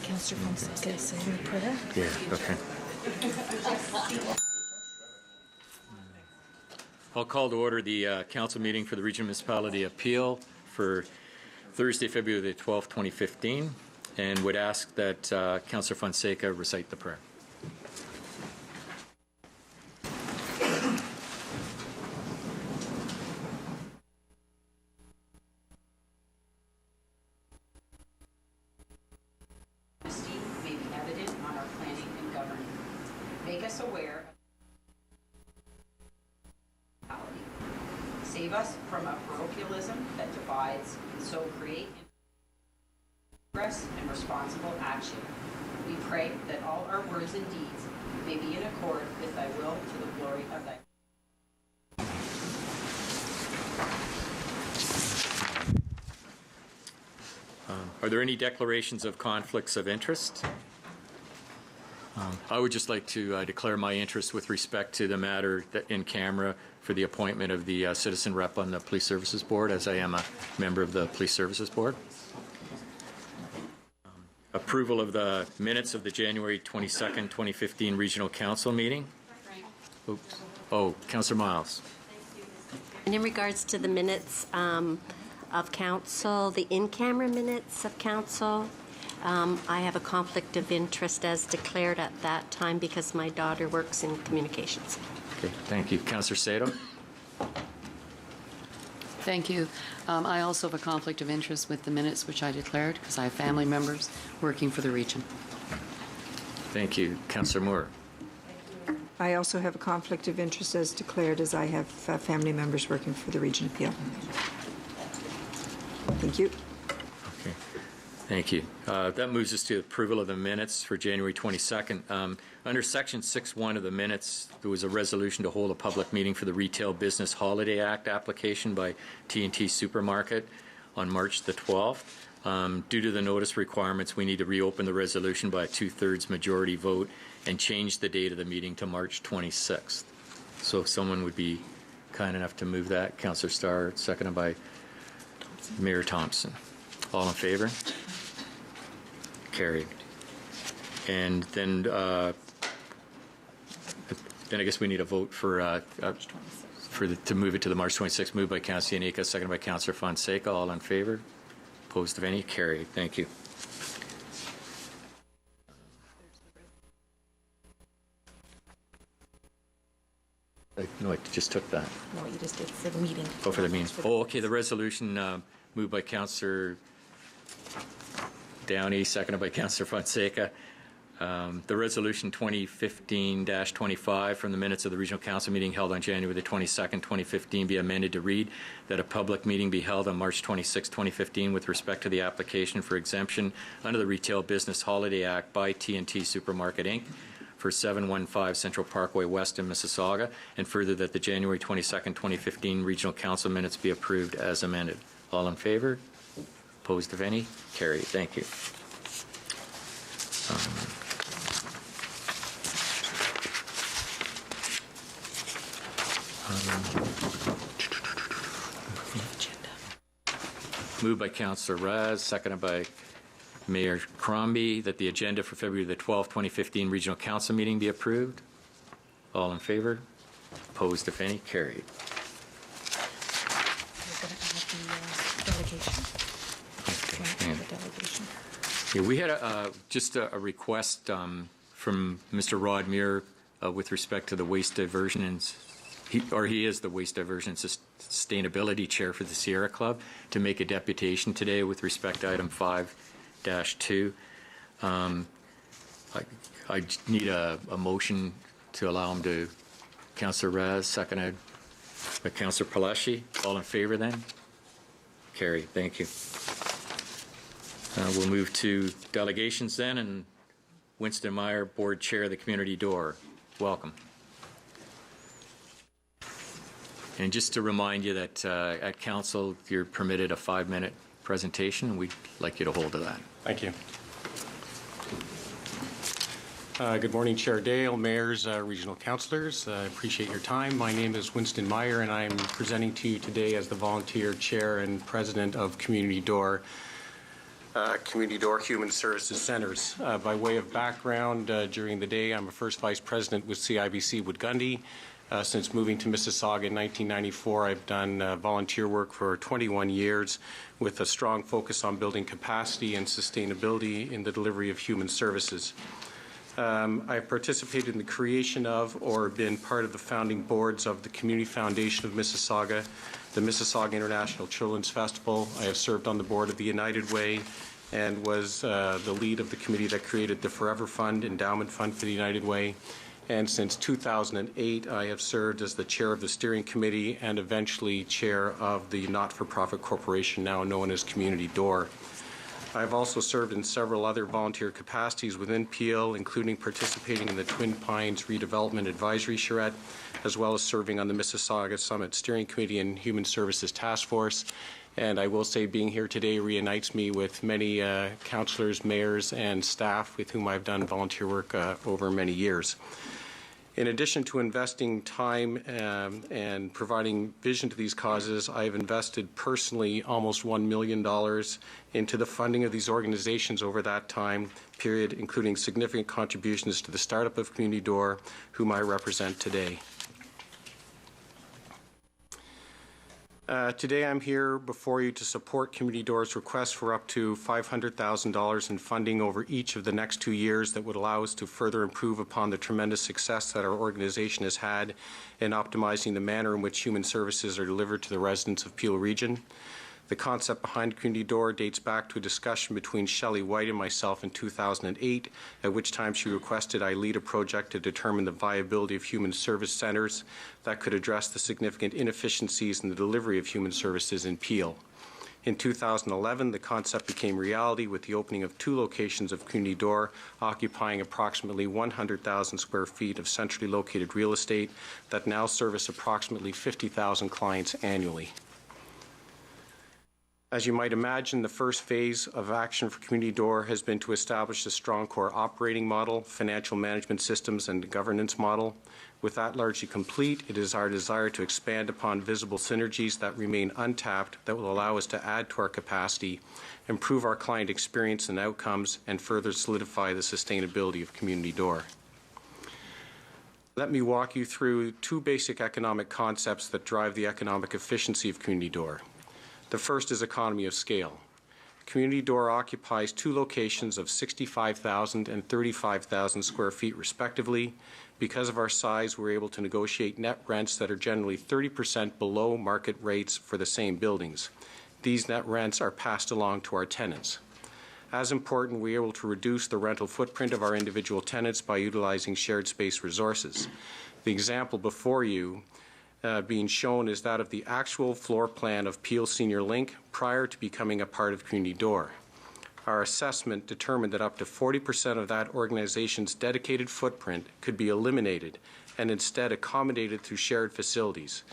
Councillor Fonseca saying the prayer. Yeah, okay. I'll call to order the council meeting for the Regional Municipality Appeal for Thursday, February the 12th, 2015, and would ask that Councillor Fonseca recite the prayer. May be evident on our planning and governing. Make us aware of reality. Save us from a parochialism that divides, and so create progress and responsible action. We pray that all our words and deeds may be in accord with thy will to the glory of thy. Are there any declarations of conflicts of interest? I would just like to declare my interest with respect to the matter that in camera for the appointment of the citizen rep on the Police Services Board, as I am a member of the Police Services Board. Approval of the minutes of the January 22nd, 2015 Regional Council meeting. Oops. Oh, Councillor Miles. And in regards to the minutes of council, the in-camera minutes of council, I have a conflict of interest as declared at that time because my daughter works in communications. Okay, thank you. Councillor Sato. Thank you. I also have a conflict of interest with the minutes which I declared because I have family members working for the region. Thank you. Councillor Moore. I also have a conflict of interest as declared, as I have family members working for the Region Appeal. Thank you. Okay, thank you. That moves us to approval of the minutes for January 22nd. Under Section 6.1 of the minutes, there was a resolution to hold a public meeting for the Retail Business Holiday Act application by T&T Supermarket on March the 12th. Due to the notice requirements, we need to reopen the resolution by a 2/3 majority vote and change the date of the meeting to March 26th. So if someone would be kind enough to move that. Councillor Starr, seconded by Mayor Thompson. All in favor? Carried. And then I guess we need a vote for to move it to the March 26th. Moved by Councillor Yaneka, seconded by Councillor Fonseca. All in favor? Opposed of any? Carried. Thank you. No, I just took that. No, you just did for the meeting. Oh, for the meeting. Oh, okay. The resolution moved by Councillor Downey, seconded by Councillor Fonseca. The resolution 2015-25 from the minutes of the Regional Council meeting held on January the 22nd, 2015 be amended to read that a public meeting be held on March 26, 2015 with respect to the application for exemption under the Retail Business Holiday Act by T&T Supermarket, Inc. for 715 Central Parkway West in Mississauga, and further that the January 22nd, 2015 Regional Council minutes be approved as amended. All in favor? Opposed of any? Carried. Thank you. Moved by Councillor Raz, seconded by Mayor Crombie, that the agenda for February the 12th, 2015 Regional Council meeting be approved. All in favor? Opposed, if any? Carried. We're going to add the delegation. The delegation. Yeah, we had just a request from Mr. Rod Muir with respect to the waste diversion, and he is the waste diversion and sustainability chair for the Sierra Club, to make a deputation today with respect to item 5-2. I need a motion to allow him to. Councillor Raz, seconded by Councillor Palashi. All in favor then? Carried. Thank you. We'll move to delegations then, and Winston Meyer, Board Chair of the Community Door. Welcome. And just to remind you that at Council, you're permitted a 5-minute presentation, and we'd like you to hold to that. Thank you. Good morning, Chair Dale, mayors, regional councillors. I appreciate your time. My name is Winston Meyer, and I'm presenting to you today as the volunteer chair and president of Community Door. Community Door Human Services Centres. By way of background, during the day, I'm a first vice president with CIBC Wood-Gundy. Since moving to Mississauga in 1994, I've done volunteer work for 21 years with a strong focus on building capacity and sustainability in the delivery of human services. I've participated in the creation of or been part of the founding boards of the Community Foundation of Mississauga, the Mississauga International Children's Festival. I have served on the board of the United Way and was the lead of the committee that created the Forever Fund, Endowment Fund for the United Way. And since 2008, I have served as the chair of the steering committee and eventually chair of the not-for-profit corporation now known as Community Door. I've also served in several other volunteer capacities within Peel, including participating in the Twin Pines Redevelopment Advisory Charrette, as well as serving on the Mississauga Summit Steering Committee and Human Services Task Force. And I will say being here today reunites me with many councillors, mayors, and staff with whom I've done volunteer work over many years. In addition to investing time and providing vision to these causes, I have invested personally almost $1 million into the funding of these organizations over that time period, including significant contributions to the startup of Community Door, whom I represent today. Today I'm here before you to support Community Door's request for up to $500,000 in funding over each of the next 2 years that would allow us to further improve upon the tremendous success that our organization has had in optimizing the manner in which human services are delivered to the residents of Peel Region. The concept behind Community Door dates back to a discussion between Shelley White and myself in 2008, at which time she requested I lead a project to determine the viability of human service centres that could address the significant inefficiencies in the delivery of human services in Peel. In 2011, the concept became reality with the opening of 2 locations of Community Door, occupying approximately 100,000 square feet of centrally located real estate that now service approximately 50,000 clients annually. As you might imagine, the first phase of action for Community Door has been to establish a strong core operating model, financial management systems, and governance model. With that largely complete, it is our desire to expand upon visible synergies that remain untapped that will allow us to add to our capacity, improve our client experience and outcomes, and further solidify the sustainability of Community Door. Let me walk you through 2 basic economic concepts that drive the economic efficiency of Community Door. The first is economy of scale. Community Door occupies 2 locations of 65,000 and 35,000 square feet respectively. Because of our size, we're able to negotiate net rents that are generally 30% below market rates for the same buildings. These net rents are passed along to our tenants. As important, we're able to reduce the rental footprint of our individual tenants by utilizing shared space resources. The example before you being shown is that of the actual floor plan of Peel Senior Link prior to becoming a part of Community Door. Our assessment determined that up to 40% of that organization's dedicated footprint could be eliminated and instead accommodated through shared facilities.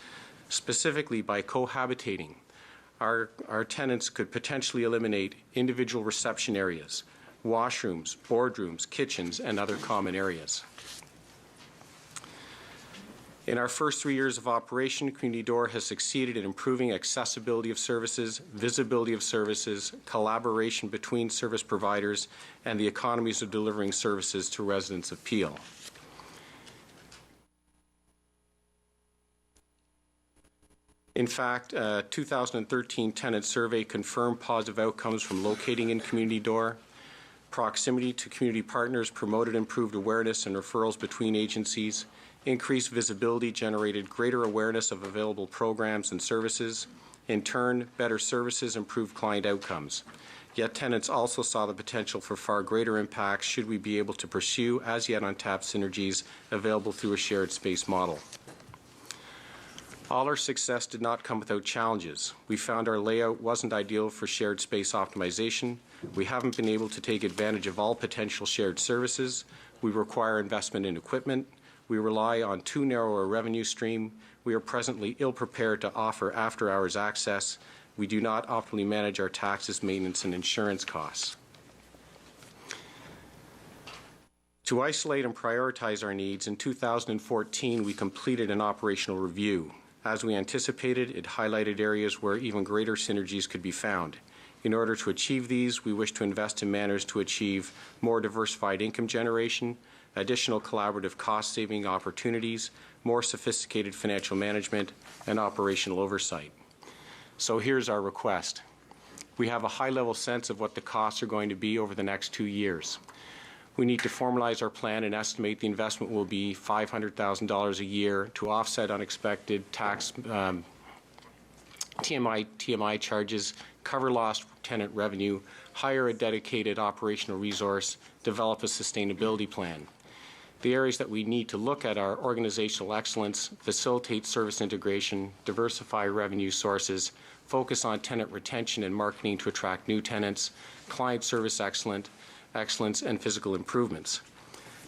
Specifically, by cohabitating, our tenants could potentially eliminate individual reception areas, washrooms, boardrooms, kitchens, and other common areas. In our first 3 years of operation, Community Door has succeeded in improving accessibility of services, visibility of services, collaboration between service providers, and the economies of delivering services to residents of Peel. In fact, a 2013 tenant survey confirmed positive outcomes from locating in Community Door. Proximity to community partners promoted improved awareness and referrals between agencies. Increased visibility generated greater awareness of available programs and services. In turn, better services improved client outcomes. Yet tenants also saw the potential for far greater impacts should we be able to pursue as yet untapped synergies available through a shared space model. All our success did not come without challenges. We found our layout wasn't ideal for shared space optimization. We haven't been able to take advantage of all potential shared services. We require investment in equipment. We rely on too narrow a revenue stream. We are presently ill-prepared to offer after-hours access. We do not optimally manage our taxes, maintenance, and insurance costs. To isolate and prioritize our needs, in 2014 we completed an operational review. As we anticipated, it highlighted areas where even greater synergies could be found. In order to achieve these, we wish to invest in manners to achieve more diversified income generation, additional collaborative cost-saving opportunities, more sophisticated financial management, and operational oversight. So here's our request. We have a high-level sense of what the costs are going to be over the next 2 years. We need to formalize our plan and estimate the investment will be $500,000 a year to offset unexpected tax TMI charges, cover lost tenant revenue, hire a dedicated operational resource, develop a sustainability plan. The areas that we need to look at are organizational excellence, facilitate service integration, diversify revenue sources, focus on tenant retention and marketing to attract new tenants, client service excellence, and physical improvements.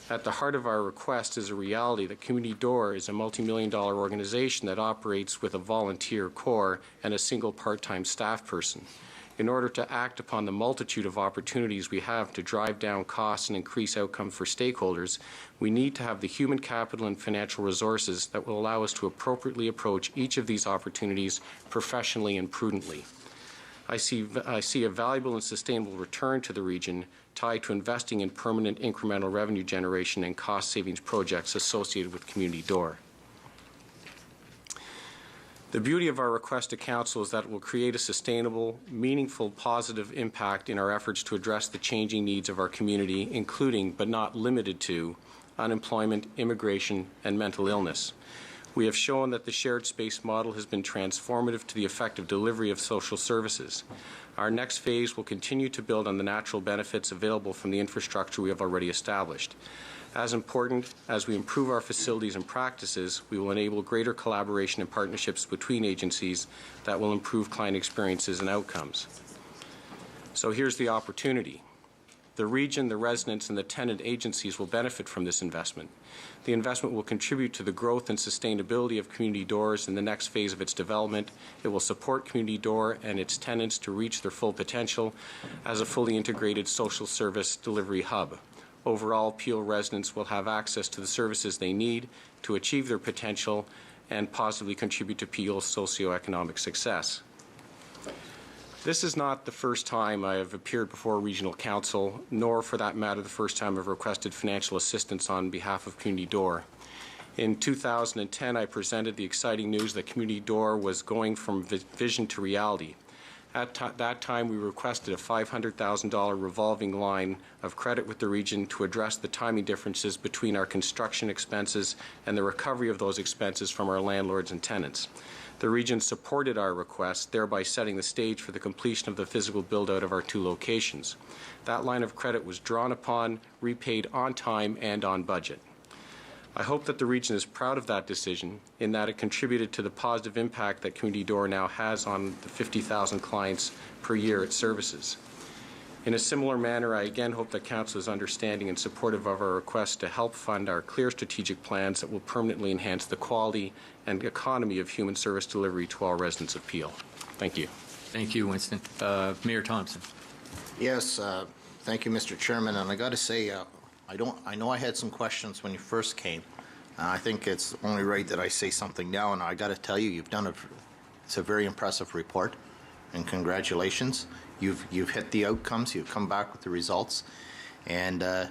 At the heart of our request is a reality that Community Door is a multi-million-dollar organization that operates with a volunteer core and a single part-time staff person. In order to act upon the multitude of opportunities we have to drive down costs and increase outcomes for stakeholders, we need to have the human capital and financial resources that will allow us to appropriately approach each of these opportunities professionally and prudently. I see a valuable and sustainable return to the region tied to investing in permanent incremental revenue generation and cost savings projects associated with Community Door. The beauty of our request to Council is that it will create a sustainable, meaningful, positive impact in our efforts to address the changing needs of our community, including, but not limited to, unemployment, immigration, and mental illness. We have shown that the shared space model has been transformative to the effective delivery of social services. Our next phase will continue to build on the natural benefits available from the infrastructure we have already established. As important as we improve our facilities and practices, we will enable greater collaboration and partnerships between agencies that will improve client experiences and outcomes. So here's the opportunity. The region, the residents, and the tenant agencies will benefit from this investment. The investment will contribute to the growth and sustainability of Community Doors in the next phase of its development. It will support Community Door and its tenants to reach their full potential as a fully integrated social service delivery hub. Overall, Peel residents will have access to the services they need to achieve their potential and positively contribute to Peel's socioeconomic success. This is not the first time I have appeared before Regional Council, nor for that matter the first time I've requested financial assistance on behalf of Community Door. In 2010, I presented the exciting news that Community Door was going from vision to reality. At that time, we requested a $500,000 revolving line of credit with the region to address the timing differences between our construction expenses and the recovery of those expenses from our landlords and tenants. The region supported our request, thereby setting the stage for the completion of the physical build-out of our 2 locations. That line of credit was drawn upon, repaid on time, and on budget. I hope that the region is proud of that decision in that it contributed to the positive impact that Community Door now has on the 50,000 clients per year it services. In a similar manner, I again hope that Council is understanding and supportive of our request to help fund our clear strategic plans that will permanently enhance the quality and economy of human service delivery to all residents of Peel. Thank you. Thank you, Winston. Mayor Thompson. Yes, thank you, Mr. Chairman. And I got to say, I know I had some questions when you first came. I think it's only right that I say something now. And I got to tell you, it's a very impressive report, and congratulations. You've hit the outcomes. You've come back with the results, and I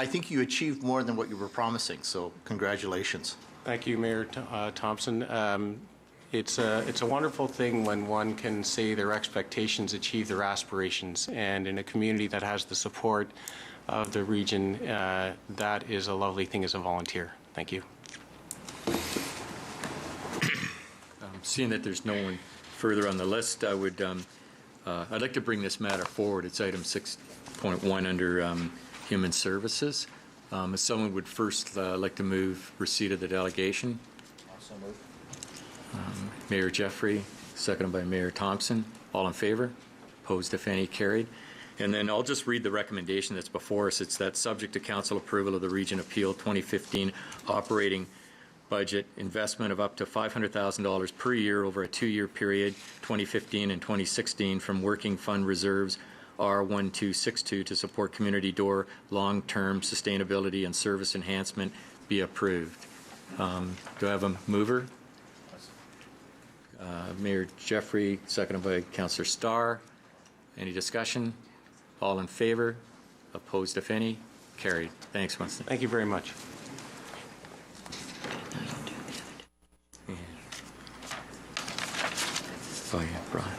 think you achieved more than what you were promising. So congratulations. Thank you, Mayor Thompson. It's a wonderful thing when one can say their expectations achieve their aspirations, and in a community that has the support of the region, that is a lovely thing as a volunteer. Thank you. Seeing that there's no one further on the list, I'd like to bring this matter forward. It's item 6.1 under Human Services. If someone would first like to move receipt of the delegation. Also move. Mayor Jeffrey, seconded by Mayor Thompson. All in favor? Opposed, if any, carried. And then I'll just read the recommendation that's before us. It's that subject to Council approval of the Region of Peel 2015 operating budget investment of up to $500,000 per year over a 2-year period, 2015 and 2016, from working fund reserves R1262 to support Community Door long-term sustainability and service enhancement be approved. Do I have a mover? Mayor Jeffrey, seconded by Councillor Starr. Any discussion? All in favor? Opposed, if any? Carried. Thanks, Winston. Thank you very much. Oh, yeah, Brian.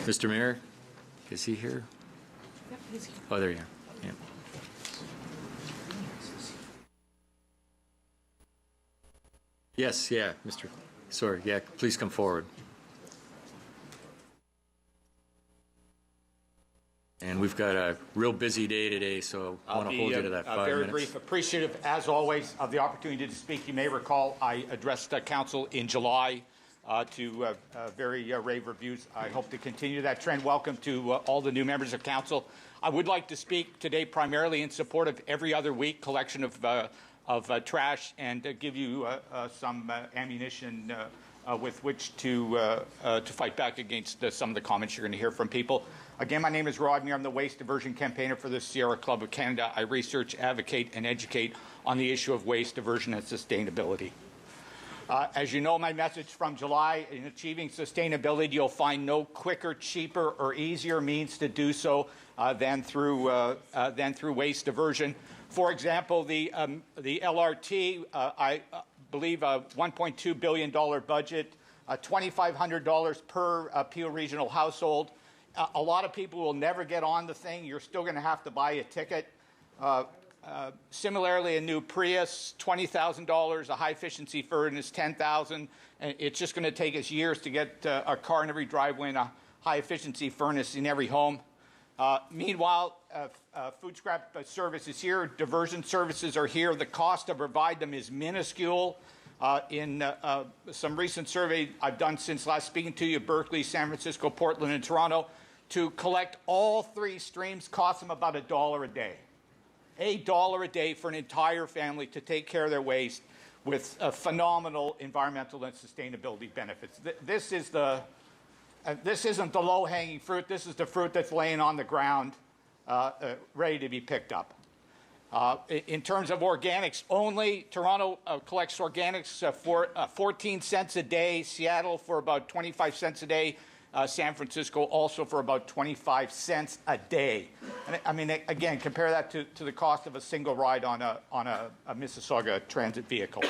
Mr. Mayor, is he here? Yep, he's here. Oh, there you are. Yeah. Yes, yeah, Mr. Sorry, yeah, please come forward. And we've got a real busy day today, so I want to hold you to that 5 minutes. Very brief. Appreciative, as always, of the opportunity to speak. You may recall I addressed council in July to very rave reviews. I hope to continue that trend. Welcome to all the new members of council. I would like to speak today primarily in support of every other week collection of trash and give you some ammunition with which to fight back against some of the comments you're going to hear from people. Again, my name is Rod Muir. I'm the Waste Diversion Campaigner for the Sierra Club of Canada. I research, advocate, and educate on the issue of waste diversion and sustainability. As you know, my message from July, in achieving sustainability, you'll find no quicker, cheaper, or easier means to do so than through waste diversion. For example, the LRT, I believe a $1.2 billion budget, $2,500 per Peel Regional household. A lot of people will never get on the thing. You're still going to have to buy a ticket. Similarly, a new Prius, $20,000. A high-efficiency furnace, $10,000. And it's just going to take us years to get a car in every driveway and a high-efficiency furnace in every home. Meanwhile, food scrap service is here. Diversion services are here. The cost to provide them is minuscule. In some recent survey I've done since last speaking to you, Berkeley, San Francisco, Portland, and Toronto, to collect all three streams costs them about $1 a day. $1 a day for an entire family to take care of their waste with phenomenal environmental and sustainability benefits. This isn't the low-hanging fruit. This is the fruit that's laying on the ground, ready to be picked up. In terms of organics only, Toronto collects organics for 14 cents a day, Seattle for about 25 cents a day, San Francisco also for about 25 cents a day. And I mean, again, compare that to the cost of a single ride on a Mississauga transit vehicle.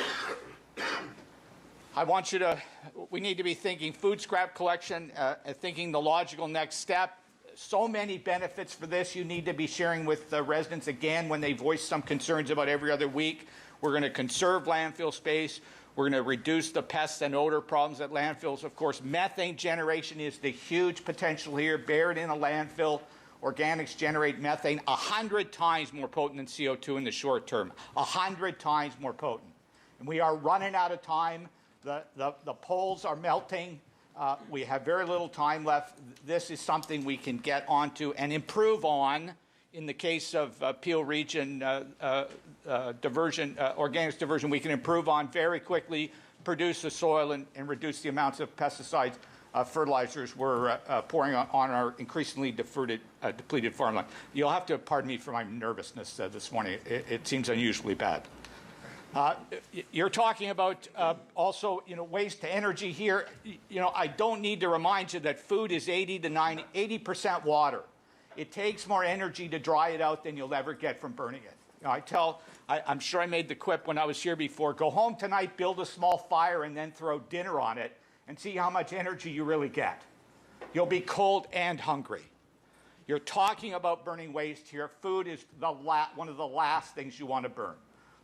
We need to be thinking food scrap collection, thinking the logical next step. So many benefits for this you need to be sharing with the residents again when they voice some concerns about every other week. We're going to conserve landfill space. We're going to reduce the pests and odor problems at landfills. Of course, methane generation is the huge potential here. Buried in a landfill, organics generate methane 100 times more potent than CO2 in the short term. 100 times more potent. And we are running out of time. The poles are melting. We have very little time left. This is something we can get onto and improve on. In the case of Peel Region diversion, organics diversion, we can improve on very quickly, produce the soil and reduce the amounts of pesticides, fertilizers we're pouring on our increasingly depleted farmland. You'll have to pardon me for my nervousness this morning. It seems unusually bad. You're talking about also, waste to energy here. I don't need to remind you that food is 80% water. It takes more energy to dry it out than you'll ever get from burning it. I'm sure I made the quip when I was here before, go home tonight, build a small fire, and then throw dinner on it, and see how much energy you really get. You'll be cold and hungry. You're talking about burning waste here. Food is one of the last things you want to burn.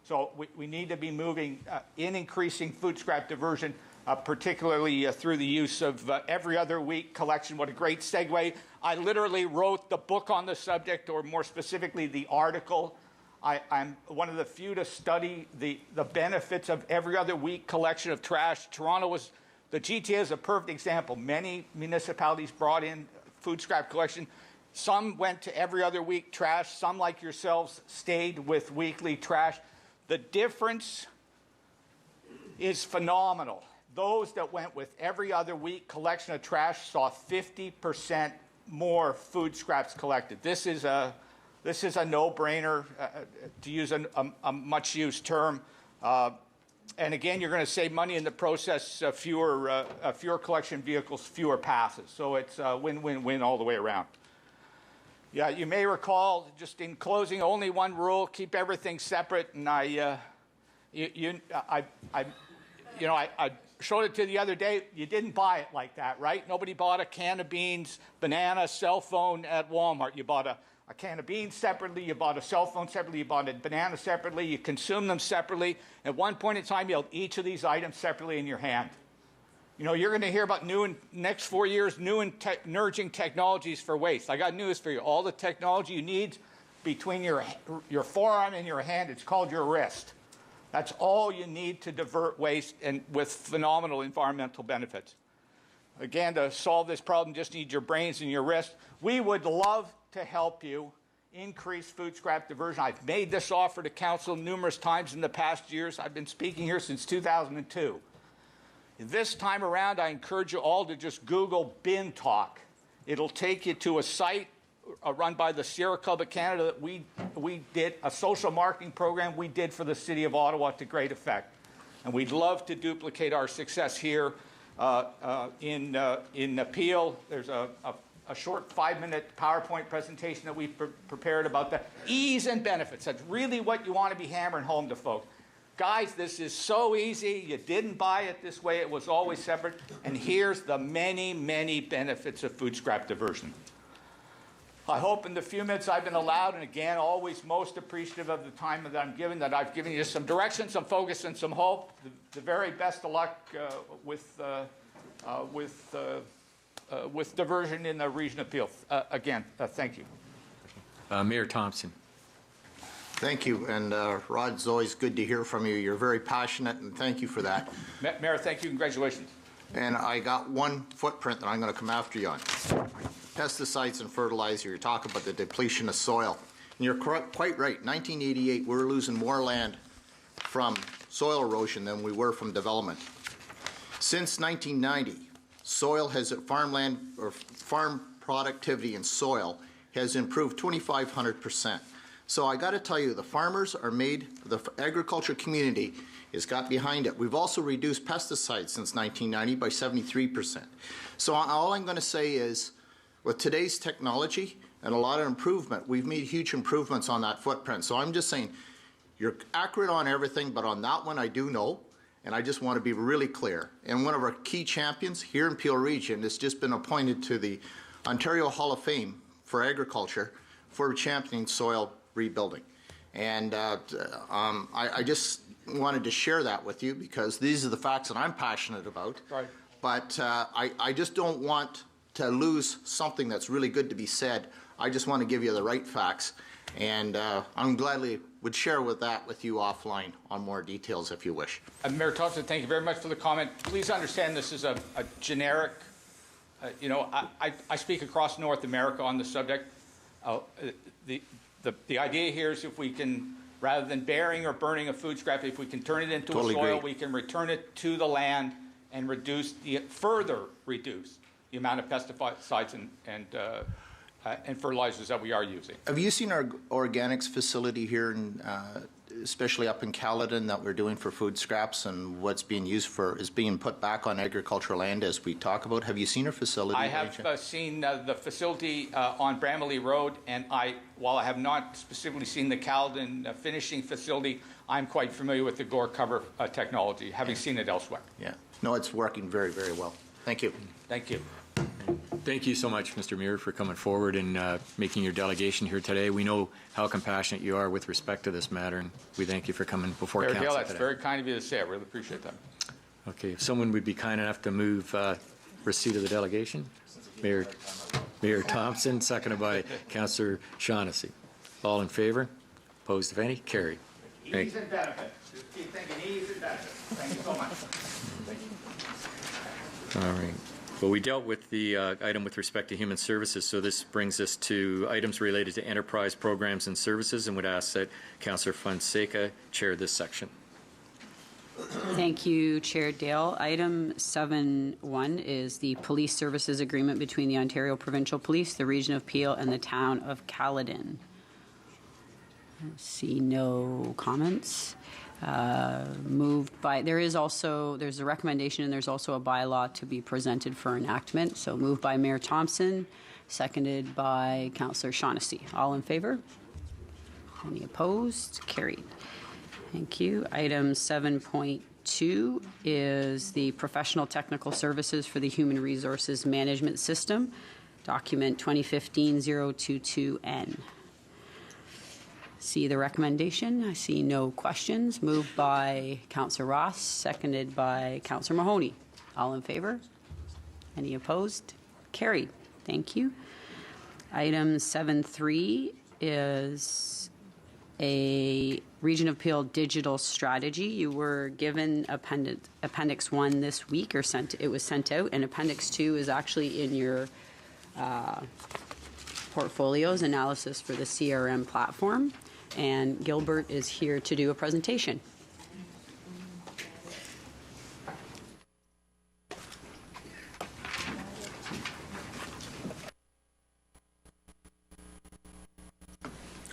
So we need to be moving in increasing food scrap diversion, particularly through the use of every other week collection. What a great segue. I literally wrote the book on the subject, or more specifically, the article. I'm one of the few to study the benefits of every other week collection of trash. The GTA is a perfect example. Many municipalities brought in food scrap collection. Some went to every other week trash. Some, like yourselves, stayed with weekly trash. The difference is phenomenal. Those that went with every other week collection of trash saw 50% more food scraps collected. This is a no-brainer, to use a much-used term. And again, you're going to save money in the process, fewer collection vehicles, fewer passes. So it's win-win-win all the way around. Yeah, you may recall, just in closing, only one rule: keep everything separate. And I showed it to you the other day. You didn't buy it like that, right? Nobody bought a can of beans, banana, cell phone at Walmart. You bought a can of beans separately, you bought a cell phone separately, you bought a banana separately, you consume them separately. At one point in time, you held each of these items separately in your hand. You know, you're going to hear about next 4 years, new and emerging technologies for waste. I got news for you. All the technology you need between your forearm and your hand, it's called your wrist. That's all you need to divert waste, and with phenomenal environmental benefits. Again, to solve this problem, just need your brains and your wrist. We would love to help you increase food scrap diversion. I've made this offer to council numerous times in the past years. I've been speaking here since 2002. This time around, I encourage you all to just Google Bin Talk. It'll take you to a site run by the Sierra Club of Canada that we did a social marketing program we did for the city of Ottawa to great effect. And we'd love to duplicate our success here in Peel. There's a short 5-minute PowerPoint presentation that we've prepared about the ease and benefits. That's really what you want to be hammering home to folks. Guys, this is so easy. You didn't buy it this way. It was always separate. And here's the many, many benefits of food scrap diversion. I hope in the few minutes I've been allowed, and again, always most appreciative of the time that I'm given, that I've given you some direction, some focus, and some hope. The very best of luck with diversion in the region of Peel. Again, thank you. Mayor Thompson. Thank you, and Rod, it's always good to hear from you. You're very passionate, and thank you for that. Mayor, thank you. Congratulations. And I got one footprint that I'm going to come after you on. Pesticides and fertilizer. You talk about the depletion of soil. And you're quite right. 1988, we were losing more land from soil erosion than we were from development. Since 1990, farm productivity in soil has improved 2,500%. So I got to tell you, the farmers are the agriculture community has got behind it. We've also reduced pesticides since 1990 by 73%. So all I'm going to say is, with today's technology and a lot of improvement, we've made huge improvements on that footprint. So I'm just saying, you're accurate on everything, but on that one I do know, and I just want to be really clear. And one of our key champions here in Peel Region has just been appointed to the Ontario Hall of Fame for Agriculture for championing soil rebuilding. And I just wanted to share that with you because these are the facts that I'm passionate about. Right. But I just don't want to lose something that's really good to be said. I just want to give you the right facts. And I'm gladly would share that with you offline on more details if you wish. Mayor Thompson, thank you very much for the comment. Please understand this is a generic, I speak across North America on the subject. The idea here is if we can, rather than burying or burning a food scrap, if we can turn it into Totally a soil, agree. we can return it to the land and further reduce the amount of pesticides and fertilizers that we are using. Have you seen our organics facility here, especially up in Caledon, that we're doing for food scraps and what's being used for is being put back on agricultural land as we talk about? Have you seen our facility? I have seen the facility on Bramalea Road, and while I have not specifically seen the Caledon finishing facility, I'm quite familiar with the Gore cover technology, having seen it elsewhere. Yeah. No, it's working very, very well. Thank you. Thank you. Thank you so much, Mr. Muir, for coming forward and making your delegation here today. We know how compassionate you are with respect to this matter, and we thank you for coming before Mayor council Dale, that's today. very kind of you to say. I really appreciate that. Okay, if someone would be kind enough to move receipt of the delegation. Mayor Thompson, seconded by Councillor Shaughnessy. All in favor? Opposed, if any? Carried. Ease and benefit. Just keep thinking ease and benefit. Thank you so much. All right. Well, we dealt with the item with respect to human services, so this brings us to items related to enterprise programs and services, and would ask that Councillor Fonseca chair this section. Thank you, Chair Dale. Item 7.1 is the police services agreement between the Ontario Provincial Police, the Region of Peel, and the Town of Caledon. See no comments. There's a recommendation and there's also a bylaw to be presented for enactment. So moved by Mayor Thompson, seconded by Councillor Shaughnessy. All in favor? Any opposed? Carried. Thank you. Item 7.2 is the professional technical services for the Human Resources Management System, document 2015-022N. See the recommendation. I see no questions. Moved by Councillor Ross, seconded by Councillor Mahoney. All in favor? Any opposed? Carried. Thank you. Item 7.3 is a Region of Peel digital strategy. You were given Appendix 1 this week, or it was sent out, and Appendix 2 is actually in your portfolios, analysis for the CRM platform. And Gilbert is here to do a presentation.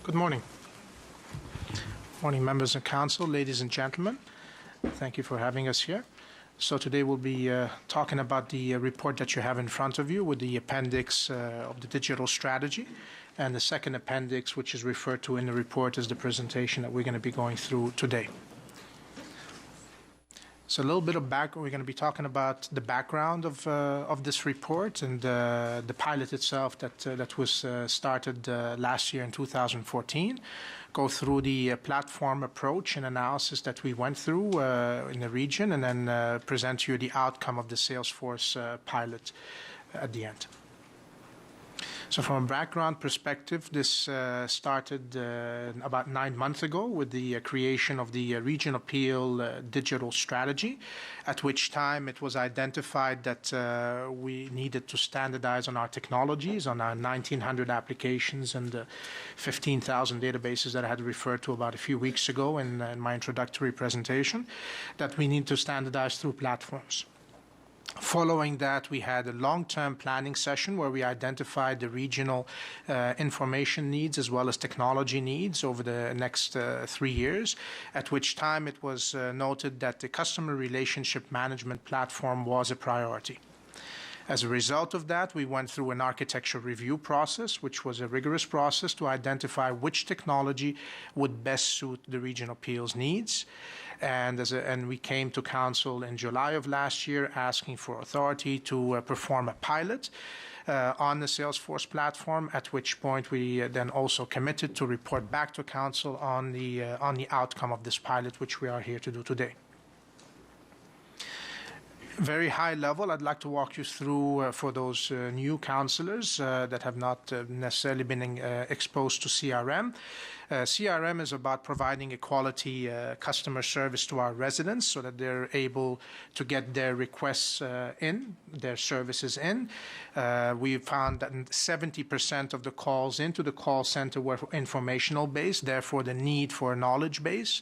Good morning. Morning, members of council, ladies and gentlemen. Thank you for having us here. So today we'll be talking about the report that you have in front of you with the appendix of the digital strategy, and the second appendix, which is referred to in the report, is the presentation that we're going to be going through today. So a little bit of background. We're going to be talking about the background of this report and the pilot itself that was started last year in 2014. Go through the platform approach and analysis that we went through in the region, and then present you the outcome of the Salesforce pilot at the end. So from a background perspective, this started about 9 months ago with the creation of the Region of Peel digital strategy, at which time it was identified that we needed to standardize on our technologies, on our 1,900 applications and the 15,000 databases that I had referred to about a few weeks ago in my introductory presentation, that we need to standardize through platforms. Following that, we had a long-term planning session where we identified the regional information needs as well as technology needs over the next 3 years, at which time it was noted that the customer relationship management platform was a priority. As a result of that, we went through an architecture review process, which was a rigorous process to identify which technology would best suit the Region of Peel's needs. And we came to council in July of last year asking for authority to perform a pilot on the Salesforce platform, at which point we then also committed to report back to council on the outcome of this pilot, which we are here to do today. Very high level, I'd like to walk you through, for those new councillors that have not necessarily been exposed to CRM. CRM is about providing a quality customer service to our residents so that they're able to get their requests their services in. We found that 70% of the calls into the call center were informational based, therefore the need for a knowledge base.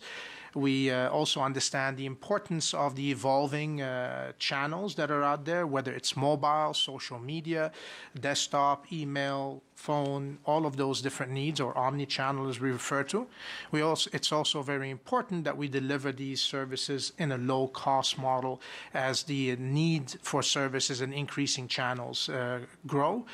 We also understand the importance of the evolving channels that are out there, whether it's mobile, social media, desktop, email, phone, all of those different needs, or omni-channel as we refer to. It's also very important that we deliver these services in a low-cost model as the need for services and increasing channels grow,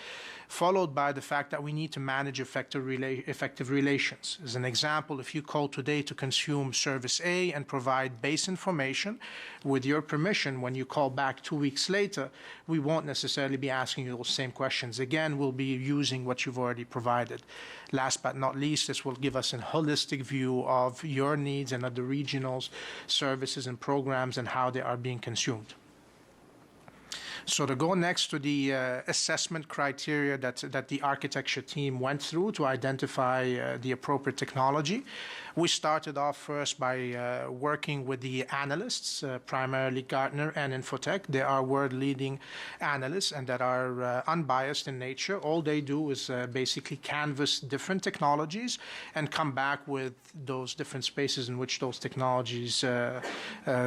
followed by the fact that we need to manage effective relations. As an example, if you call today to consume service A and provide base information, with your permission, when you call back 2 weeks later, we won't necessarily be asking you those same questions again. We'll be using what you've already provided. Last but not least, this will give us a holistic view of your needs and of the regional's services and programs and how they are being consumed. So to go next to the assessment criteria that the architecture team went through to identify the appropriate technology, we started off first by working with the analysts, primarily Gartner and Infotech. They are world-leading analysts and that are unbiased in nature. All they do is basically canvas different technologies and come back with those different spaces in which those technologies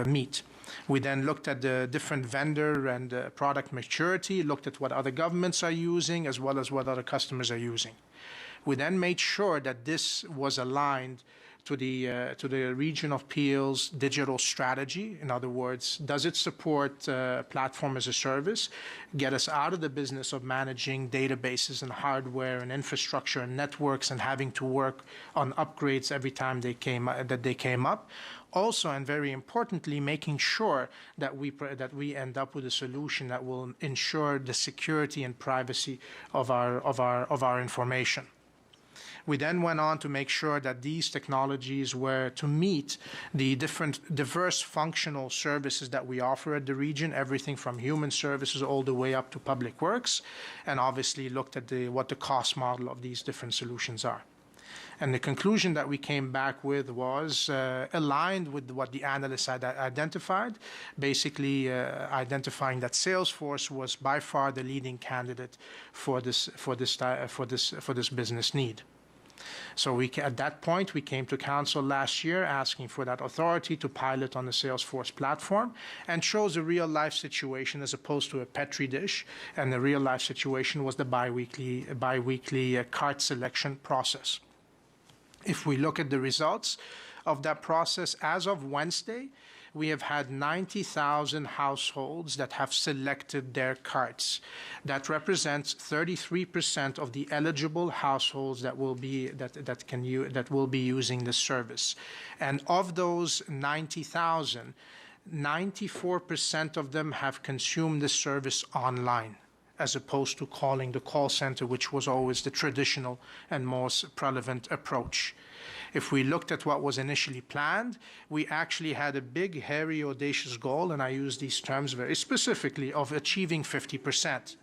meet. We then looked at the different vendor and product maturity, looked at what other governments are using as well as what other customers are using. We then made sure that this was aligned to the Region of Peel's digital strategy. In other words, does it support platform as a service, get us out of the business of managing databases and hardware and infrastructure and networks and having to work on upgrades every time they came up. Also, and very importantly, making sure that we end up with a solution that will ensure the security and privacy of our information. We then went on to make sure that these technologies were to meet the different diverse functional services that we offer at the region, everything from human services all the way up to public works, and obviously looked at what the cost model of these different solutions are. And the conclusion that we came back with was aligned with what the analysts had identified, basically identifying that Salesforce was by far the leading candidate for this business need. So at that point, we came to Council last year asking for that authority to pilot on the Salesforce platform and chose a real-life situation as opposed to a Petri dish. And the real-life situation was the bi-weekly cart selection process. If we look at the results of that process, as of Wednesday, we have had 90,000 households that have selected their carts. That represents 33% of the eligible households that will be using the service. And of those 90,000, 94% of them have consumed the service online, as opposed to calling the call center, which was always the traditional and most prevalent approach. If we looked at what was initially planned, we actually had a big, hairy, audacious goal, and I use these terms very specifically, of achieving 50%.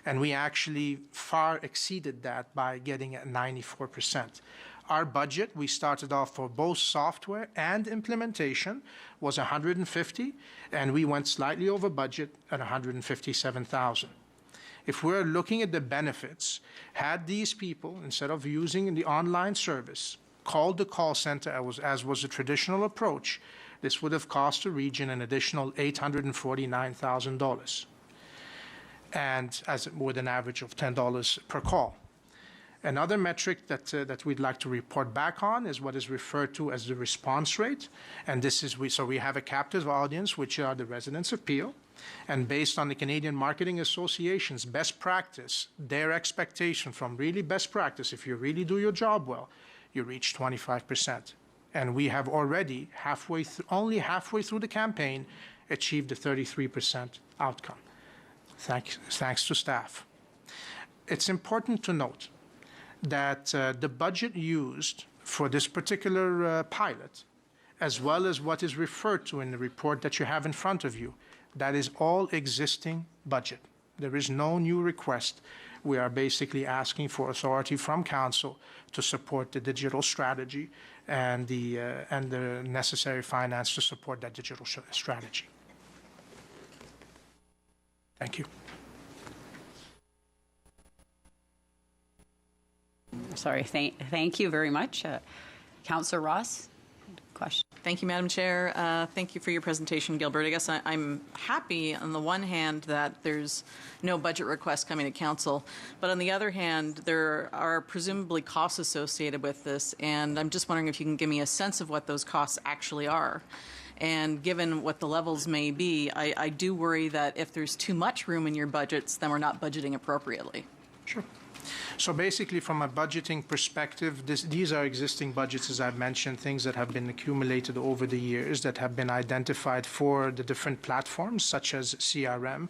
And we actually far exceeded that by getting at 94%. Our budget, we started off for both software and implementation, was 150, and we went slightly over budget at 157,000. If we're looking at the benefits, had these people, instead of using the online service, called the call center as was the traditional approach, this would have cost the region an additional $849,000, and with an average of $10 per call. Another metric that we'd like to report back on is what is referred to as the response rate, and this is so we have a captive audience, which are the residents of Peel. And based on the Canadian Marketing Association's best practice, their expectation from really best practice, if you really do your job well, you reach 25%. And we have already, only halfway through the campaign, achieved a 33% outcome, thanks to staff. It's important to note that the budget used for this particular pilot, as well as what is referred to in the report that you have in front of you, that is all existing budget. There is no new request. We are basically asking for authority from Council to support the digital strategy and the necessary finance to support that digital strategy. Thank you. Sorry, thank you very much. Councillor Ross, question. Thank you, Madam Chair. Thank you for your presentation, Gilbert. I guess I'm happy on the one hand that there's no budget request coming to Council, but on the other hand, there are presumably costs associated with this, and I'm just wondering if you can give me a sense of what those costs actually are. And given what the levels may be, I do worry that if there's too much room in your budgets, then we're not budgeting appropriately. Sure. So basically, from a budgeting perspective, these are existing budgets, as I've mentioned, things that have been accumulated over the years that have been identified for the different platforms, such as CRM,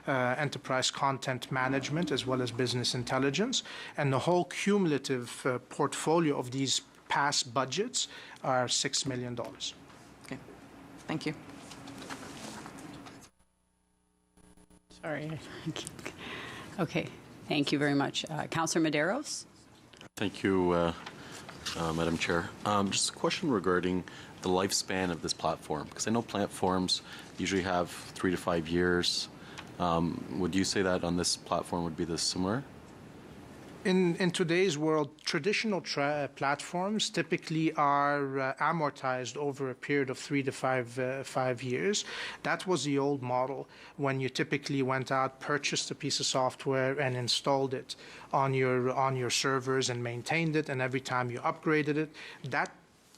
enterprise content management, as well as business intelligence. And the whole cumulative portfolio of these past budgets are $6 million. Okay. Thank you. Sorry. Okay. Thank you very much. Councillor Medeiros? Thank you, Madam Chair. Just a question regarding the lifespan of this platform, because I know platforms usually have 3 to 5 years. Would you say that on this platform would be this similar? In today's world, traditional platforms typically are amortized over a period of 3 to 5 years. That was the old model when you typically went out, purchased a piece of software, and installed it on your servers and maintained it, and every time you upgraded it, that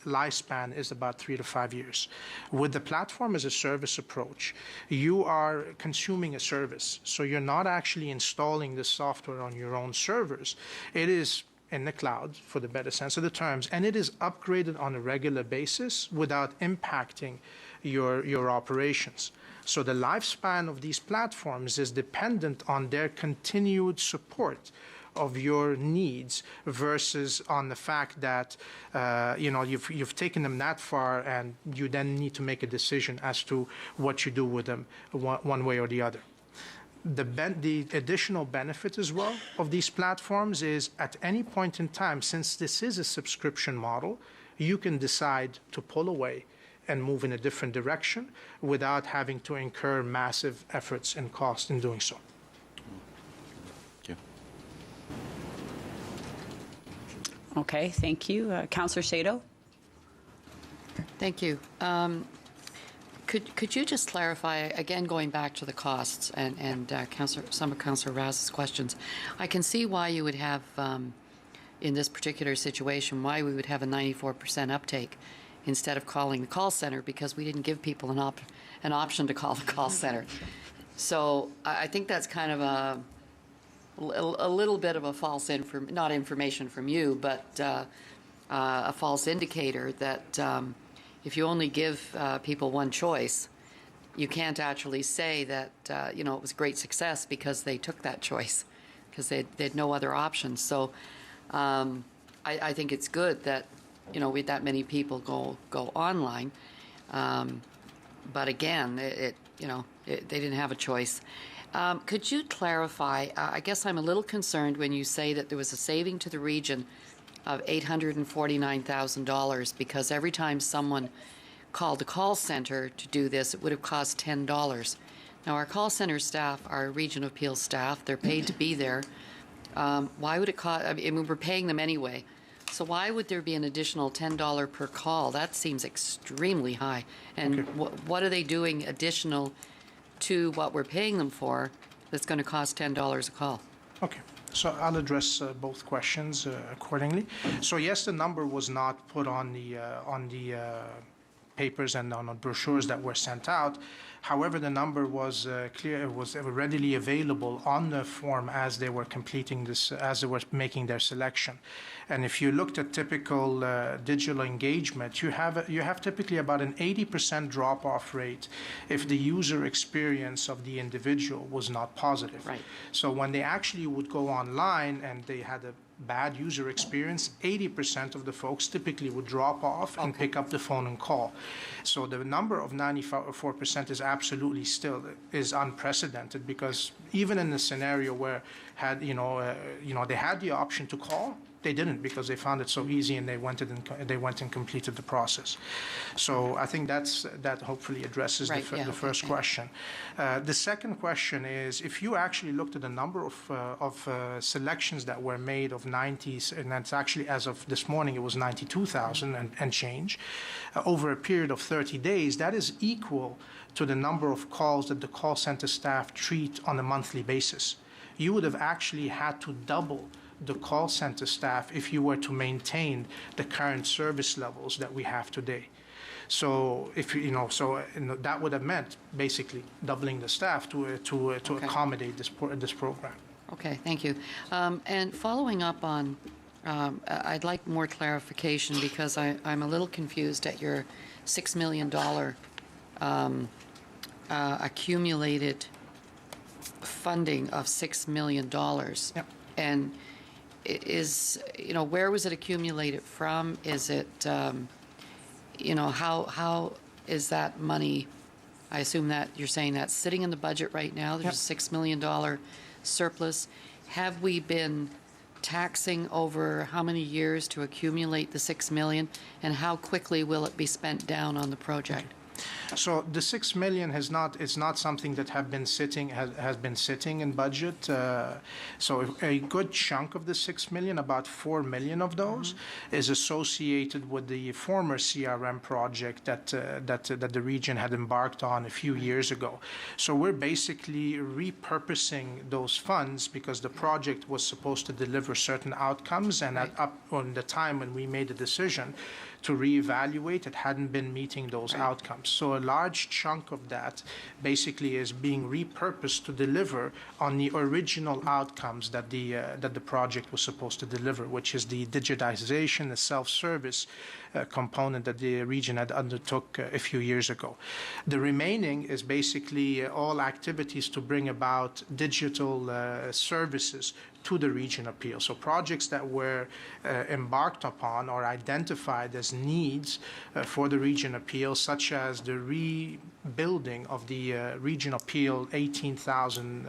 lifespan is about 3 to 5 years. With the platform as a service approach, you are consuming a service. So you're not actually installing the software on your own servers. It is in the cloud, for the better sense of the terms, and it is upgraded on a regular basis without impacting your operations. So the lifespan of these platforms is dependent on their continued support of your needs versus on the fact that you've taken them that far and you then need to make a decision as to what you do with them one way or the other. The additional benefit as well of these platforms is at any point in time, since this is a subscription model, you can decide to pull away and move in a different direction without having to incur massive efforts and costs in doing so. Thank you. Okay, thank you. Councillor Sado? Thank you. Could you just clarify, again, going back to the costs and some of Councillor Raz's questions, I can see why you would have, in this particular situation, why we would have a 94% uptake instead of calling the call center, because we didn't give people an option to call the call center. So I think that's kind of a little bit of a false not information from you, but a false indicator that if you only give people one choice, you can't actually say that it was great success because they took that choice, because they had no other options. So I think it's good that with that many people go online, but again, they didn't have a choice. Could you clarify? I guess I'm a little concerned when you say that there was a saving to the region of $849,000 because every time someone called the call center to do this, it would have cost $10. Now, our call center staff, our region of appeals staff, they're paid to be there. Why would it cost? I mean, we're paying them anyway. So why would there be an additional $10 per call? That seems extremely high. And what are they doing additional to what we're paying them for that's going to cost $10 a call? Okay. So I'll address both questions accordingly. So yes, the number was not put on the papers and on the brochures that were sent out. However, the number was clear. It was readily available on the form as they were completing this, as they were making their selection. And if you looked at typical digital engagement, you have typically about an 80% drop-off rate if the user experience of the individual was not positive. Right. So when they actually would go online and they had a bad user experience, 80% of the folks typically would drop off and pick up the phone and call. So the number of 94% is absolutely still is unprecedented, because even in the scenario where they had the option to call, they didn't, because they found it so easy and they went and completed the process. So I think that hopefully addresses the first question. The second question is, if you actually looked at the number of selections that were made of 90s, and that's actually, as of this morning, it was 92,000 and change, over a period of 30 days, that is equal to the number of calls that the call center staff treat on a monthly basis. You would have actually had to double the call center staff if you were to maintain the current service levels that we have today. So that would have meant basically doubling the staff to accommodate this program. Okay, thank you. And following up on, I'd like more clarification, because I'm a little confused at your $6 million accumulated funding of $6 million. Yep. And where was it accumulated from? Is it, how is that money? I assume that you're saying that's sitting in the budget right now. There's a $6 million surplus. Have we been taxing over how many years to accumulate the $6 million, and how quickly will it be spent down on the project? So the $6 million is not something that has been sitting in budget. So a good chunk of the $6 million, about $4 million of those, is associated with the former CRM project that the region had embarked on a few years ago. So we're basically repurposing those funds, because the project was supposed to deliver certain outcomes, and on the time when we made the decision to reevaluate. It hadn't been meeting those outcomes. So a large chunk of that basically is being repurposed to deliver on the original outcomes that the project was supposed to deliver, which is the digitization, the self-service component that the region had undertook a few years ago. The remaining is basically all activities to bring about digital services to the region appeal. So projects that were embarked upon or identified as needs for the region appeal, such as the rebuilding of the region appeal 18,000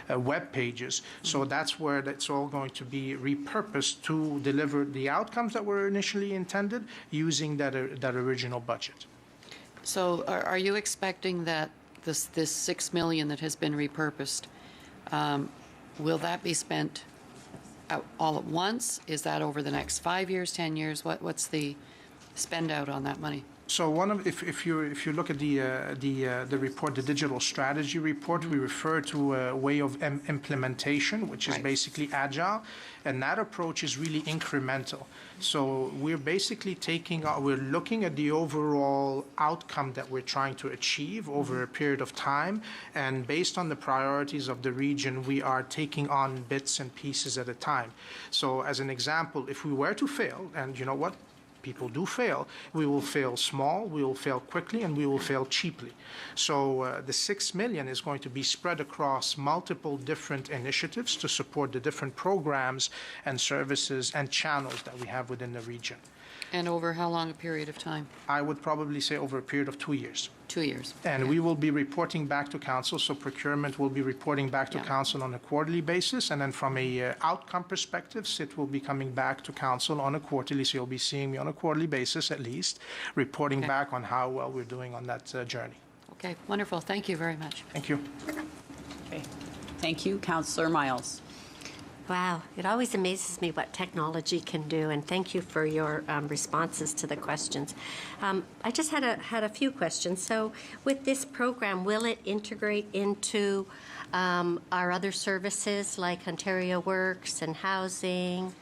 web pages. So that's where that's all going to be repurposed to deliver the outcomes that were initially intended using that original budget. So are you expecting that this $6 million that has been repurposed, will that be spent all at once? Is that over the next 5 years, 10 years? What's the spend out on that money? So if you look at the report, the digital strategy report, we refer to a way of implementation, which is basically agile, and that approach is really incremental. So we're basically we're looking at the overall outcome that we're trying to achieve over a period of time, and based on the priorities of the region, we are taking on bits and pieces at a time. So as an example, if we were to fail, and you know what? People do fail. We will fail small, we will fail quickly, and we will fail cheaply. So the $6 million is going to be spread across multiple different initiatives to support the different programs and services and channels that we have within the region. And over how long a period of time? I would probably say over a period of 2 years. 2 years. And we will be reporting back to council, so procurement will be reporting back to council on a quarterly basis, and then from a outcome perspective, SIT will be coming back to council on a quarterly, so you'll be seeing me on a quarterly basis at least, reporting back on how well we're doing on that journey. Okay, wonderful. Thank you very much. Thank you. Okay. Thank you. Councillor Miles. Wow, it always amazes me what technology can do, and thank you for your responses to the questions. I just had a few questions. So with this program, will it integrate into our other services like Ontario Works and housing?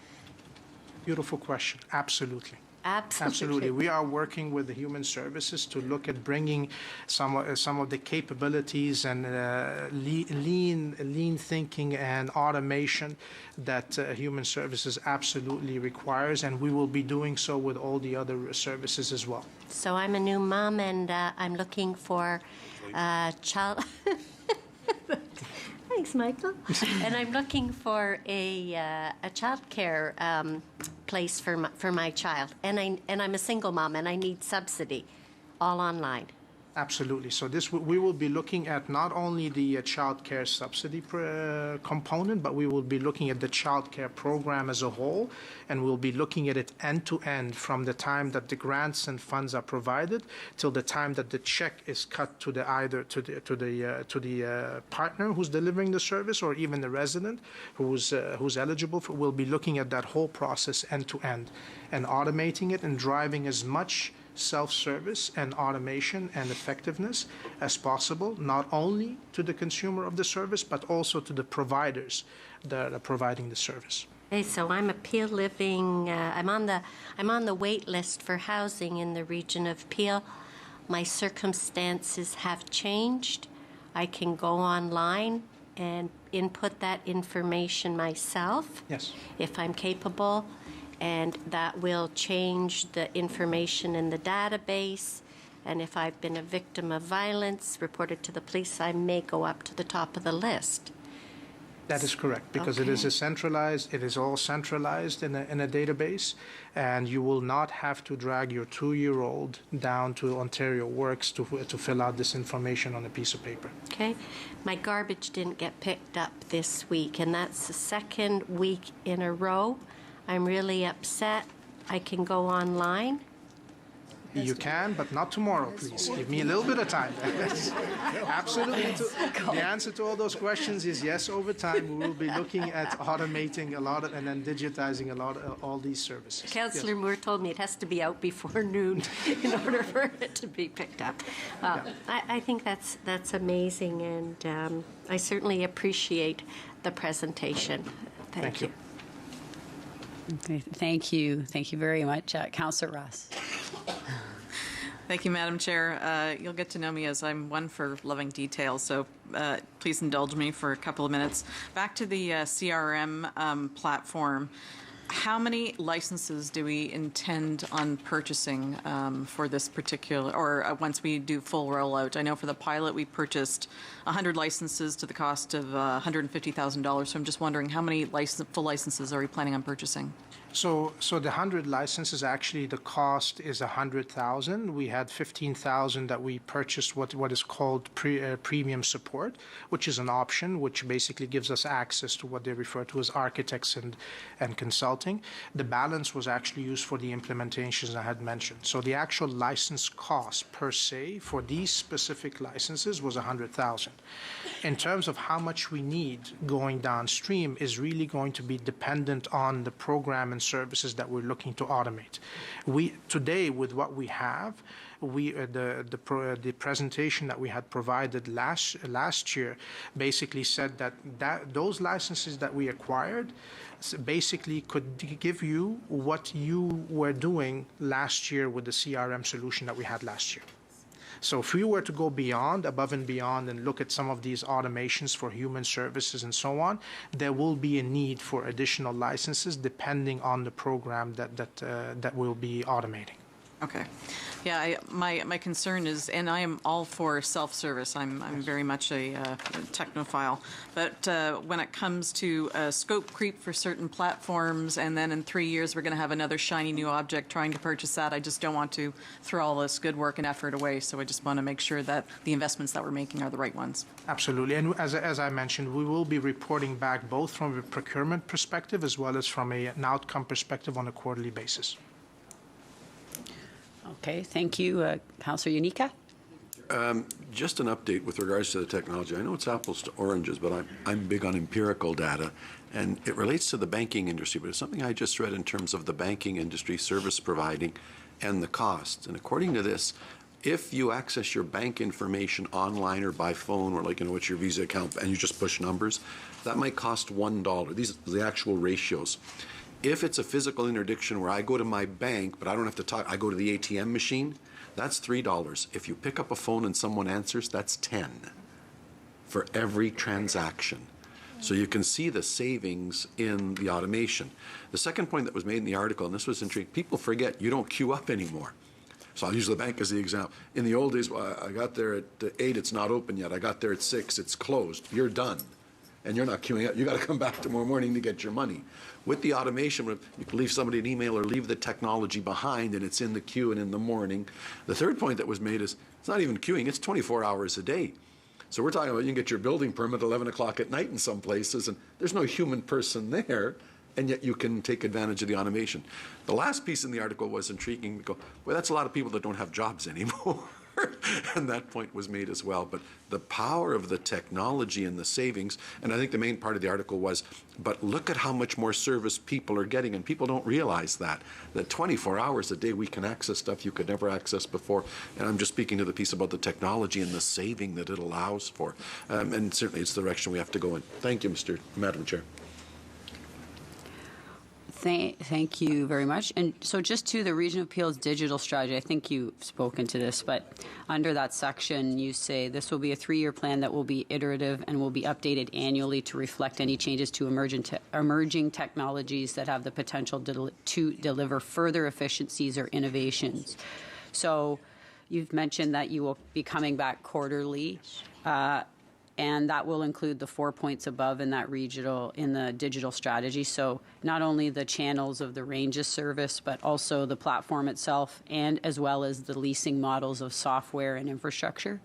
Beautiful question. Absolutely. Absolutely. We are working with the Human Services to look at bringing some of the capabilities and lean thinking and automation that Human Services absolutely requires, and we will be doing so with all the other services as well. So I'm a new mom, and I'm looking for child... Thanks, Michael. And I'm looking for a childcare place for my child, and I'm a single mom, and I need subsidy, all online. Absolutely. So we will be looking at not only the child care subsidy component, but we will be looking at the child care program as a whole, and we'll be looking at it end to end from the time that the grants and funds are provided till the time that the check is cut to the partner who's delivering the service, or even the resident who's eligible for. We'll be looking at that whole process end to end and automating it and driving as much self-service and automation and effectiveness as possible, not only to the consumer of the service, but also to the providers that are providing the service. Okay, so I'm a Peel Living. I'm on the wait list for housing in the region of Peel. My circumstances have changed. I can go online and input that information myself. Yes. If I'm capable. And that will change the information in the database. And if I've been a victim of violence, reported to the police, I may go up to the top of the list. That is correct, because it is it is all centralized in a database, and you will not have to drag your 2-year-old down to Ontario Works to fill out this information on a piece of paper. Okay. My garbage didn't get picked up this week, and that's the second week in a row. I'm really upset. I can go online. You can, but not tomorrow, please. Give me a little bit of time. Absolutely. The answer to all those questions is yes, over time we will be looking at automating a lot of, and then digitizing a lot of all these services. Councillor Moore told me it has to be out before noon in order for it to be picked up. I think that's amazing, and I certainly appreciate the presentation. Thank you. Okay, thank you. Thank you very much. Councillor Ross. Thank you, Madam Chair. You'll get to know me as I'm one for loving details, so please indulge me for a couple of minutes. Back to the CRM platform. How many licenses do we intend on purchasing for this particular, or once we do full rollout? I know for the pilot we purchased 100 licenses to the cost of $150,000, so I'm just wondering how many full licenses are we planning on purchasing? So the 100 licenses, actually, the cost is $100,000. We had $15,000 that we purchased what is called premium support, which is an option, which basically gives us access to what they refer to as architects and consulting. The balance was actually used for the implementations I had mentioned. So the actual license cost per se for these specific licenses was $100,000. In terms of how much we need going downstream is really going to be dependent on the program and services that we're looking to automate. Today, with what we have, the presentation that we had provided last year basically said that those licenses that we acquired basically could give you what you were doing last year with the CRM solution that we had last year. So if we were to go above and beyond, and look at some of these automations for human services and so on, there will be a need for additional licenses depending on the program that we'll be automating. Okay. Yeah, my concern is, and I am all for self-service. I'm very much a technophile. But when it comes to scope creep for certain platforms, and then in 3 years we're going to have another shiny new object trying to purchase that, I just don't want to throw all this good work and effort away. So I just want to make sure that the investments that we're making are the right ones. Absolutely. And as I mentioned, we will be reporting back both from a procurement perspective as well as from an outcome perspective on a quarterly basis. Okay, thank you. Councillor Unica? Just an update with regards to the technology. I know it's apples to oranges, but I'm big on empirical data, and it relates to the banking industry, but it's something I just read in terms of the banking industry service providing and the costs. And according to this, if you access your bank information online or by phone, or what's your Visa account, and you just push numbers, that might cost $1. These are the actual ratios. If it's a physical interdiction where I go to my bank, but I don't have to talk, I go to the ATM machine, that's $3. If you pick up a phone and someone answers, that's $10 for every transaction. So you can see the savings in the automation. The second point that was made in the article, and this was intriguing, people forget you don't queue up anymore. So I'll use the bank as the example. In the old days, I got there at 8, it's not open yet. I got there at 6, it's closed. You're done. And you're not queuing up. You got to come back tomorrow morning to get your money. With the automation, you can leave somebody an email or leave the technology behind, and it's in the queue and in the morning. The third point that was made is it's not even queuing, it's 24 hours a day. So we're talking about you can get your building permit at 11 o'clock at night in some places, and there's no human person there, and yet you can take advantage of the automation. The last piece in the article was intriguing. We go, well, that's a lot of people that don't have jobs anymore. And that point was made as well. But the power of the technology and the savings, and I think the main part of the article was, but look at how much more service people are getting, and people don't realize that 24 hours a day we can access stuff you could never access before. And I'm just speaking to the piece about the technology and the saving that it allows for. And certainly it's the direction we have to go in. Thank you, Madam Chair. Thank you very much. And so just to the Region of Peel's digital strategy, I think you've spoken to this, but under that section you say this will be a 3-year plan that will be iterative and will be updated annually to reflect any changes to emerging technologies that have the potential to deliver further efficiencies or innovations. So you've mentioned that you will be coming back quarterly. And that will include the 4 points above in the digital strategy. So not only the channels of the ranges service, but also the platform itself, and as well as the leasing models of software and infrastructure.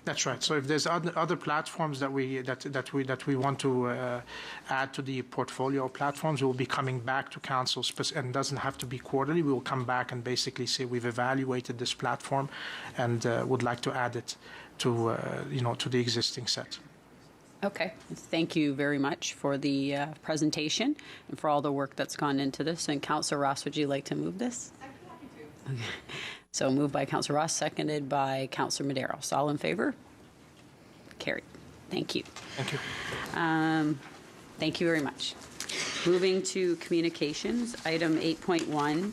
That's right. So if there's other platforms that we want to add to the portfolio of platforms, we'll be coming back to council, and it doesn't have to be quarterly. We will come back and basically say we've evaluated this platform and would like to add it to to the existing set. Okay. Thank you very much for the presentation and for all the work that's gone into this. And Councillor Ross, would you like to move this? I'd be happy to. Okay. So moved by Councillor Ross, seconded by Councillor Medeiros. All in favor? Carried. Thank you. Thank you. Thank you very much. Moving to communications, item 8.1,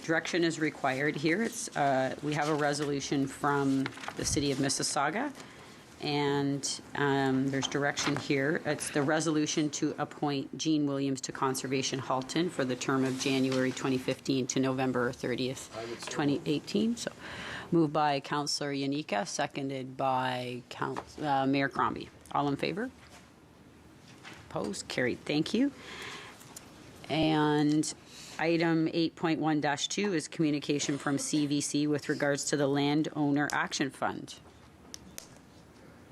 direction is required here. We have a resolution from the City of Mississauga, and there's direction here. It's the resolution to appoint Jean Williams to Conservation Halton for the term of January 2015 to November 30th, 2018. So moved by Councillor Yanika, seconded by Mayor Crombie. All in favor? Opposed? Carried. Thank you. And item 8.1-2 is communication from CVC with regards to the Landowner Action Fund.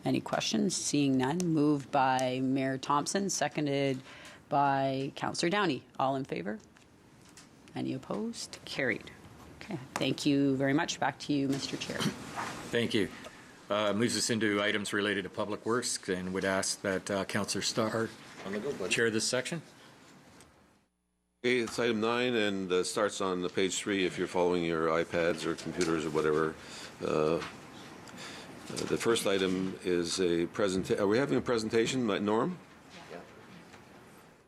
Any questions? Seeing none. Moved by Mayor Thompson, seconded by Councillor Downey. All in favor? Any opposed? Carried. Okay. Thank you very much. Back to you, Mr. Chair. Thank you. Moves us into items related to Public Works, and would ask that Councillor Starr chair this section. Okay, it's item 9 and starts on page 3 if you're following your iPads or computers or whatever. The first item is a presentation. Are we having a presentation, Norm? Yeah.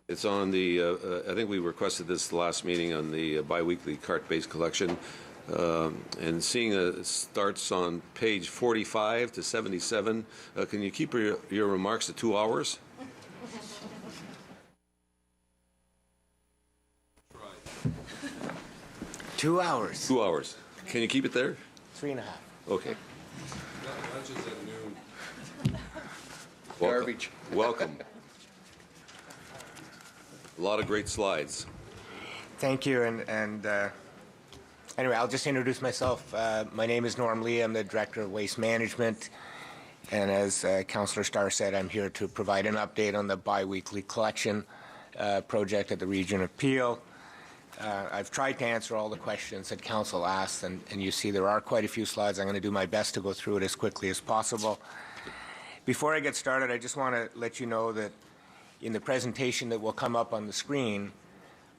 It's on the, I think we requested this last meeting on the biweekly cart-based collection. And seeing it starts on page 45 to 77. Can you keep your remarks to 2 hours? 2 hours. 2 hours. Can you keep it there? 3.5. Okay. Lunch is at noon. Garbage. Welcome. A lot of great slides. Thank you. And anyway, I'll just introduce myself. My name is Norm Lee. I'm the Director of Waste Management. And as Councillor Starr said, I'm here to provide an update on the biweekly collection project at the Region of Peel. I've tried to answer all the questions that Council asked, and you see there are quite a few slides. I'm going to do my best to go through it as quickly as possible. Before I get started, I just want to let you know that in the presentation that will come up on the screen,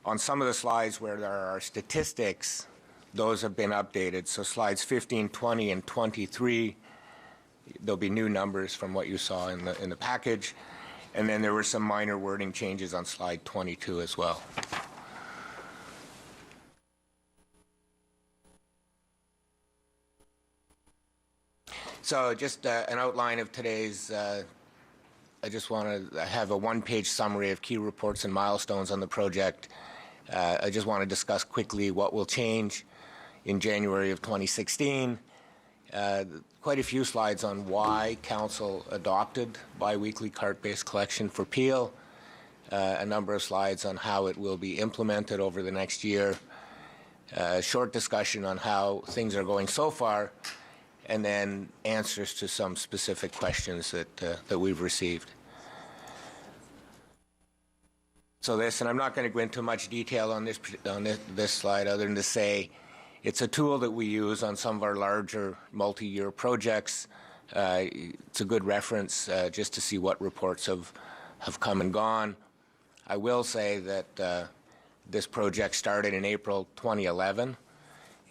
on some of the slides where there are statistics, those have been updated. So slides 15, 20, and 23, there'll be new numbers from what you saw in the package. And then there were some minor wording changes on slide 22 as well. So just an outline of today's, I just want to have a one-page summary of key reports and milestones on the project. I just want to discuss quickly what will change in January of 2016. Quite a few slides on why Council adopted biweekly cart-based collection for Peel. A number of slides on how it will be implemented over the next year. A short discussion on how things are going so far, and then answers to some specific questions that we've received. So this, and I'm not going to go into much detail on this slide other than to say it's a tool that we use on some of our larger multi-year projects. It's a good reference just to see what reports have come and gone. I will say that this project started in April 2011.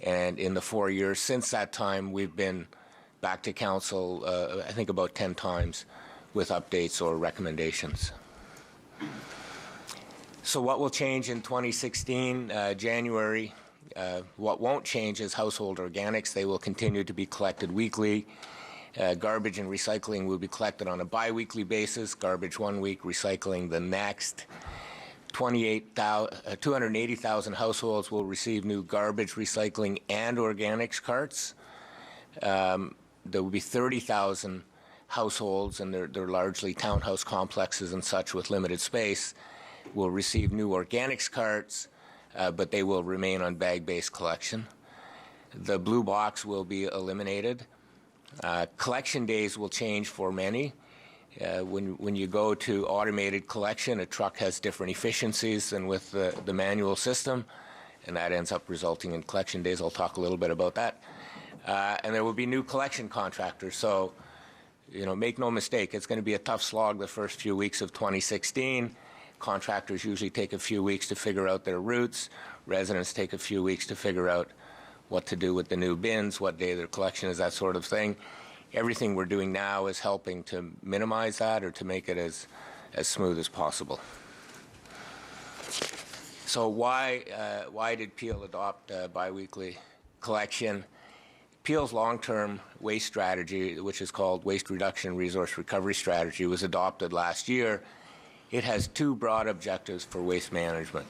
And in the 4 years since that time, we've been back to Council, I think about 10 times with updates or recommendations. So what will change in 2016, January? What won't change is household organics. They will continue to be collected weekly. Garbage and recycling will be collected on a bi-weekly basis. Garbage 1 week, recycling the next. 280,000 households will receive new garbage, recycling, and organics carts. There will be 30,000 households, and they're largely townhouse complexes and such with limited space, will receive new organics carts, but they will remain on bag-based collection. The blue box will be eliminated. Collection days will change for many. When you go to automated collection, a truck has different efficiencies than with the manual system, and that ends up resulting in collection days. I'll talk a little bit about that. And there will be new collection contractors. So, make no mistake, it's going to be a tough slog the first few weeks of 2016. Contractors usually take a few weeks to figure out their routes. Residents take a few weeks to figure out what to do with the new bins, what day their collection is, that sort of thing. Everything we're doing now is helping to minimize that or to make it as smooth as possible. So why did Peel adopt biweekly collection? Peel's long-term waste strategy, which is called Waste Reduction Resource Recovery Strategy, was adopted last year. It has two broad objectives for waste management.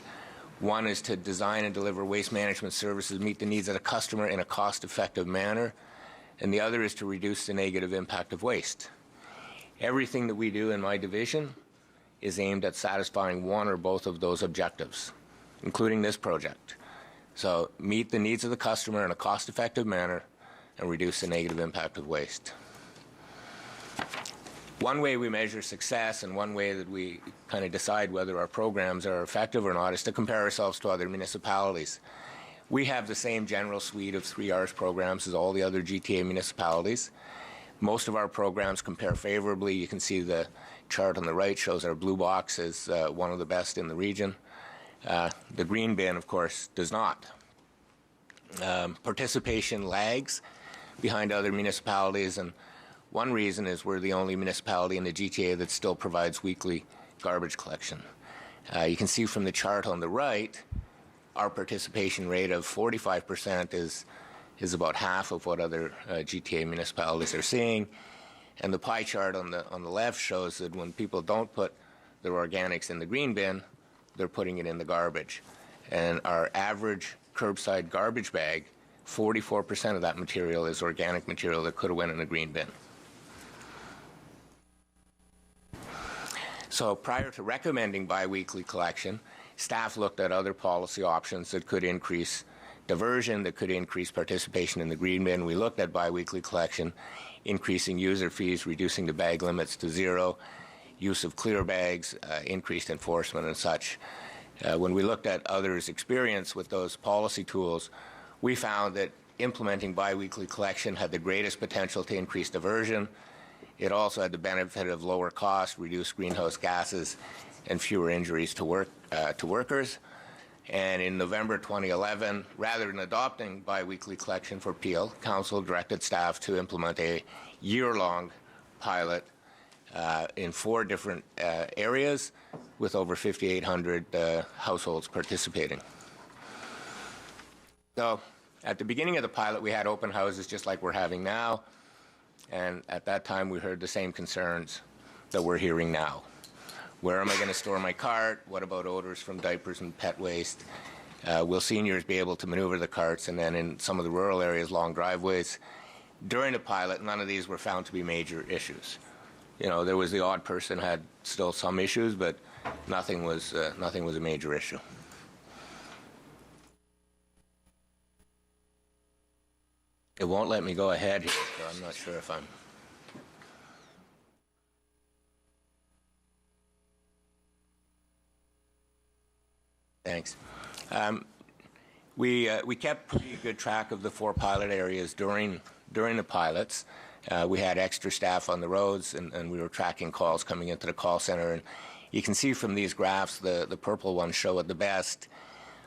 One is to design and deliver waste management services meet the needs of the customer in a cost-effective manner, and the other is to reduce the negative impact of waste. Everything that we do in my division is aimed at satisfying one or both of those objectives, including this project. So meet the needs of the customer in a cost-effective manner and reduce the negative impact of waste. One way we measure success and one way that we kind of decide whether our programs are effective or not is to compare ourselves to other municipalities. We have the same general suite of 3 Rs programs as all the other GTA municipalities. Most of our programs compare favorably. You can see the chart on the right shows our blue box is one of the best in the region. The green bin, of course, does not. Participation lags behind other municipalities, and one reason is we're the only municipality in the GTA that still provides weekly garbage collection. You can see from the chart on the right, our participation rate of 45% is about half of what other GTA municipalities are seeing. And the pie chart on the left shows that when people don't put their organics in the green bin, they're putting it in the garbage. And our average curbside garbage bag, 44% of that material is organic material that could have went in a green bin. So prior to recommending biweekly collection, staff looked at other policy options that could increase diversion, that could increase participation in the green bin. We looked at biweekly collection, increasing user fees, reducing the bag limits to 0, use of clear bags, increased enforcement and such. When we looked at others' experience with those policy tools, we found that implementing biweekly collection had the greatest potential to increase diversion. It also had the benefit of lower cost, reduced greenhouse gases, and fewer injuries to workers. And in November 2011, rather than adopting biweekly collection for Peel, Council directed staff to implement a year-long pilot in 4 different areas with over 5,800 households participating. So at the beginning of the pilot, we had open houses just like we're having now. And at that time, we heard the same concerns that we're hearing now. Where am I going to store my cart? What about odors from diapers and pet waste? Will seniors be able to maneuver the carts? And then in some of the rural areas, long driveways. During the pilot, none of these were found to be major issues. You know, there was the odd person had still some issues, but nothing was a major issue. It won't let me go ahead here, so I'm not sure if I'm... Thanks. We kept pretty good track of the 4 pilot areas during the pilots. We had extra staff on the roads, and we were tracking calls coming into the call center. And you can see from these graphs, the purple ones show it the best.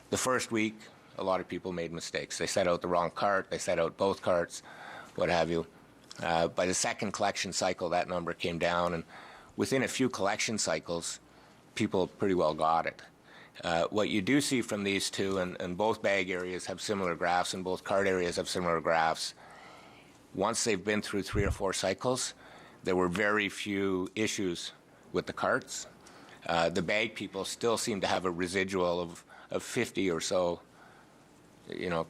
The first week, a lot of people made mistakes. They set out the wrong cart, they set out both carts, what have you. By the second collection cycle, that number came down, and within a few collection cycles, people pretty well got it. What you do see from these two, and both bag areas have similar graphs, and both cart areas have similar graphs, once they've been through 3 or 4 cycles, there were very few issues with the carts. The bag people still seem to have a residual of 50 or so, you know,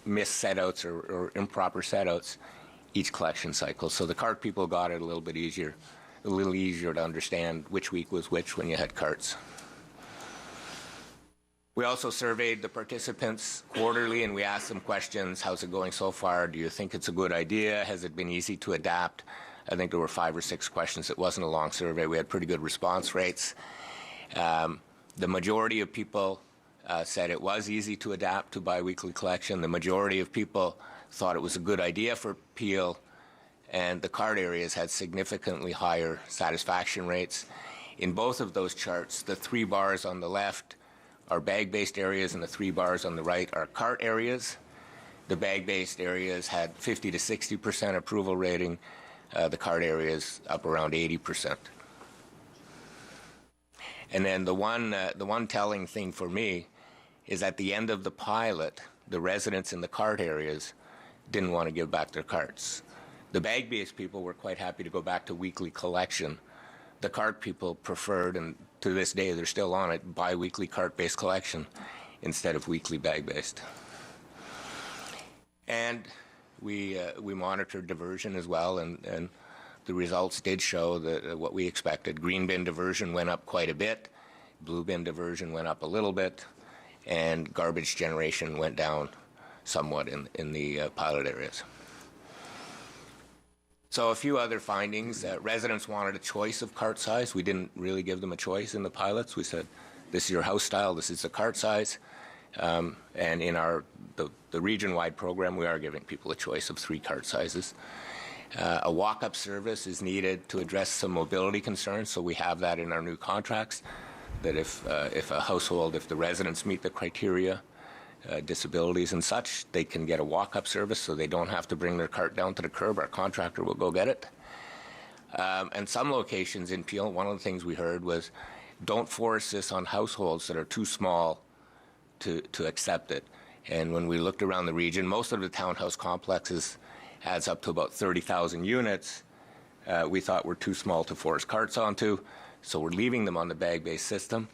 missed setouts or improper setouts each collection cycle. So the cart people got it a little easier to understand which week was which when you had carts. We also surveyed the participants quarterly, and we asked them questions. How's it going so far? Do you think it's a good idea? Has it been easy to adapt? I think there were 5 or 6 questions. It wasn't a long survey. We had pretty good response rates. The majority of people said it was easy to adapt to biweekly collection. The majority of people thought it was a good idea for Peel, and the cart areas had significantly higher satisfaction rates. In both of those charts, the 3 bars on the left are bag-based areas, and the 3 bars on the right are cart areas. The bag-based areas had 50 to 60% approval rating. The cart areas up around 80%. And then the one telling thing for me is at the end of the pilot, the residents in the cart areas didn't want to give back their carts. The bag-based people were quite happy to go back to weekly collection. The cart people preferred, and to this day they're still on it, bi-weekly cart-based collection instead of weekly bag-based. And we monitored diversion as well, and the results did show that what we expected. Green bin diversion went up quite a bit, blue bin diversion went up a little bit, and garbage generation went down somewhat in the pilot areas. So a few other findings. Residents wanted a choice of cart size. We didn't really give them a choice in the pilots. We said, this is your house style, this is the cart size. And in the region-wide program, we are giving people a choice of 3 cart sizes. A walk-up service is needed to address some mobility concerns, so we have that in our new contracts, that if a household, if the residents meet the criteria, disabilities and such, they can get a walk-up service so they don't have to bring their cart down to the curb. Our contractor will go get it. And some locations in Peel, one of the things we heard was, don't force this on households that are too small to accept it. And when we looked around the region, most of the townhouse complexes adds up to about 30,000 units. We thought were too small to force carts onto, so we're leaving them on the bag-based system,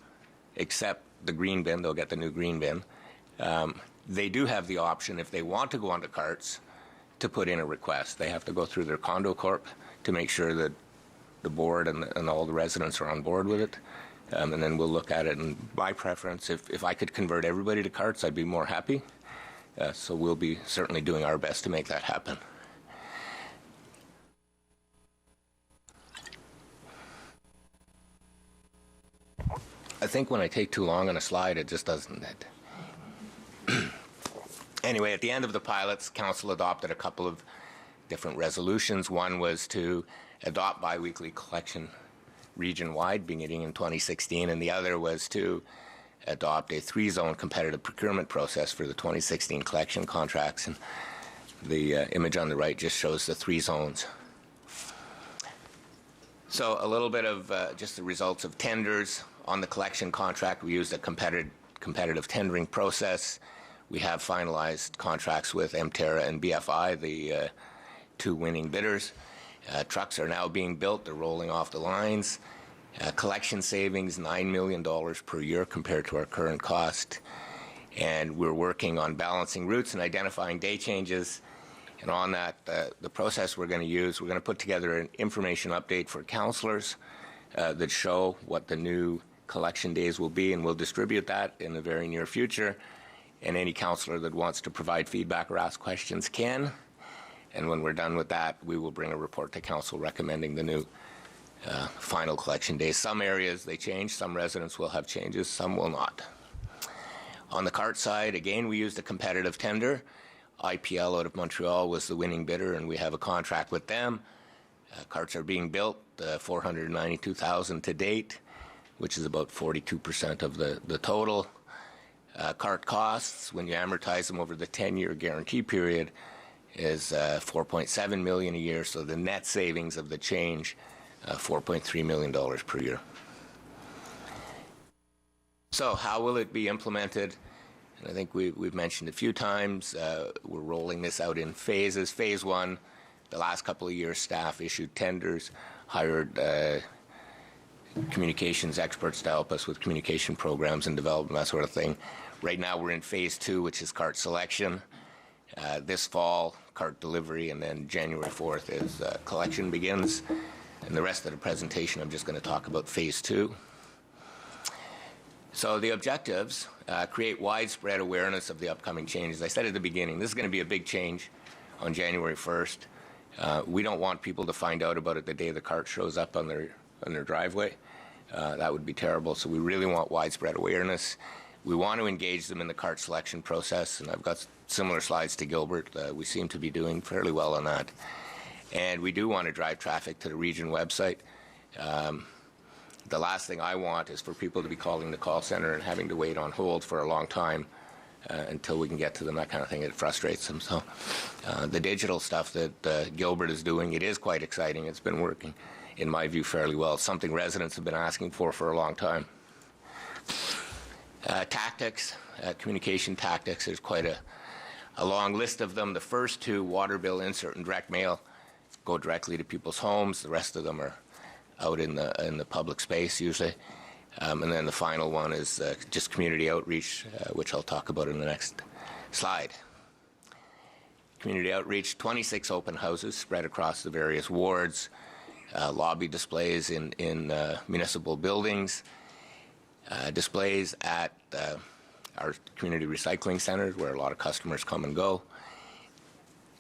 except the green bin. They'll get the new green bin. They do have the option, if they want to go onto carts, to put in a request. They have to go through their condo corp to make sure that the board and all the residents are on board with it. And then we'll look at it. And by preference, if I could convert everybody to carts, I'd be more happy. So we'll be certainly doing our best to make that happen. I think when I take too long on a slide, it just doesn't. Anyway, at the end of the pilots, Council adopted a couple of different resolutions. One was to adopt biweekly collection region-wide beginning in 2016, and the other was to adopt a 3-zone competitive procurement process for the 2016 collection contracts. And the image on the right just shows the 3 zones. So a little bit of just the results of tenders. On the collection contract, we used a competitive tendering process. We have finalized contracts with Emterra and BFI, the 2 winning bidders. Trucks are now being built. They're rolling off the lines. Collection savings, $9 million per year compared to our current cost. And we're working on balancing routes and identifying day changes. And on that, the process we're going to use, we're going to put together an information update for councillors that show what the new collection days will be, and we'll distribute that in the very near future. And any councillor that wants to provide feedback or ask questions can. And when we're done with that, we will bring a report to council recommending the new final collection days. Some areas they change, some residents will have changes, some will not. On the cart side, again, we used a competitive tender. IPL out of Montreal was the winning bidder, and we have a contract with them. Carts are being built, 492,000 to date, which is about 42% of the total. Cart costs, when you amortize them over the 10-year guarantee period, is $4.7 million a year, so the net savings of the change, $4.3 million per year. So how will it be implemented? And I think we've mentioned a few times, we're rolling this out in phases. Phase 1, the last couple of years, staff issued tenders, hired communications experts to help us with communication programs and development, that sort of thing. Right now we're in phase 2, which is cart selection. This fall, cart delivery, and then January 4th is collection begins. And the rest of the presentation, I'm just going to talk about phase 2. So the objectives, create widespread awareness of the upcoming changes. I said at the beginning, this is going to be a big change on January 1st. We don't want people to find out about it the day the cart shows up on their driveway. That would be terrible. So we really want widespread awareness. We want to engage them in the cart selection process, and I've got similar slides to Gilbert. We seem to be doing fairly well on that. And we do want to drive traffic to the region website. The last thing I want is for people to be calling the call center and having to wait on hold for a long time until we can get to them, that kind of thing. It frustrates them. So the digital stuff that Gilbert is doing, it is quite exciting. It's been working, in my view, fairly well. Something residents have been asking for a long time. Tactics, communication tactics, there's quite a long list of them. The first two, water bill insert and direct mail, go directly to people's homes. The rest of them are out in the public space usually. And then the final one is just community outreach, which I'll talk about in the next slide. Community outreach, 26 open houses spread across the various wards, lobby displays in municipal buildings, displays at our community recycling centers where a lot of customers come and go,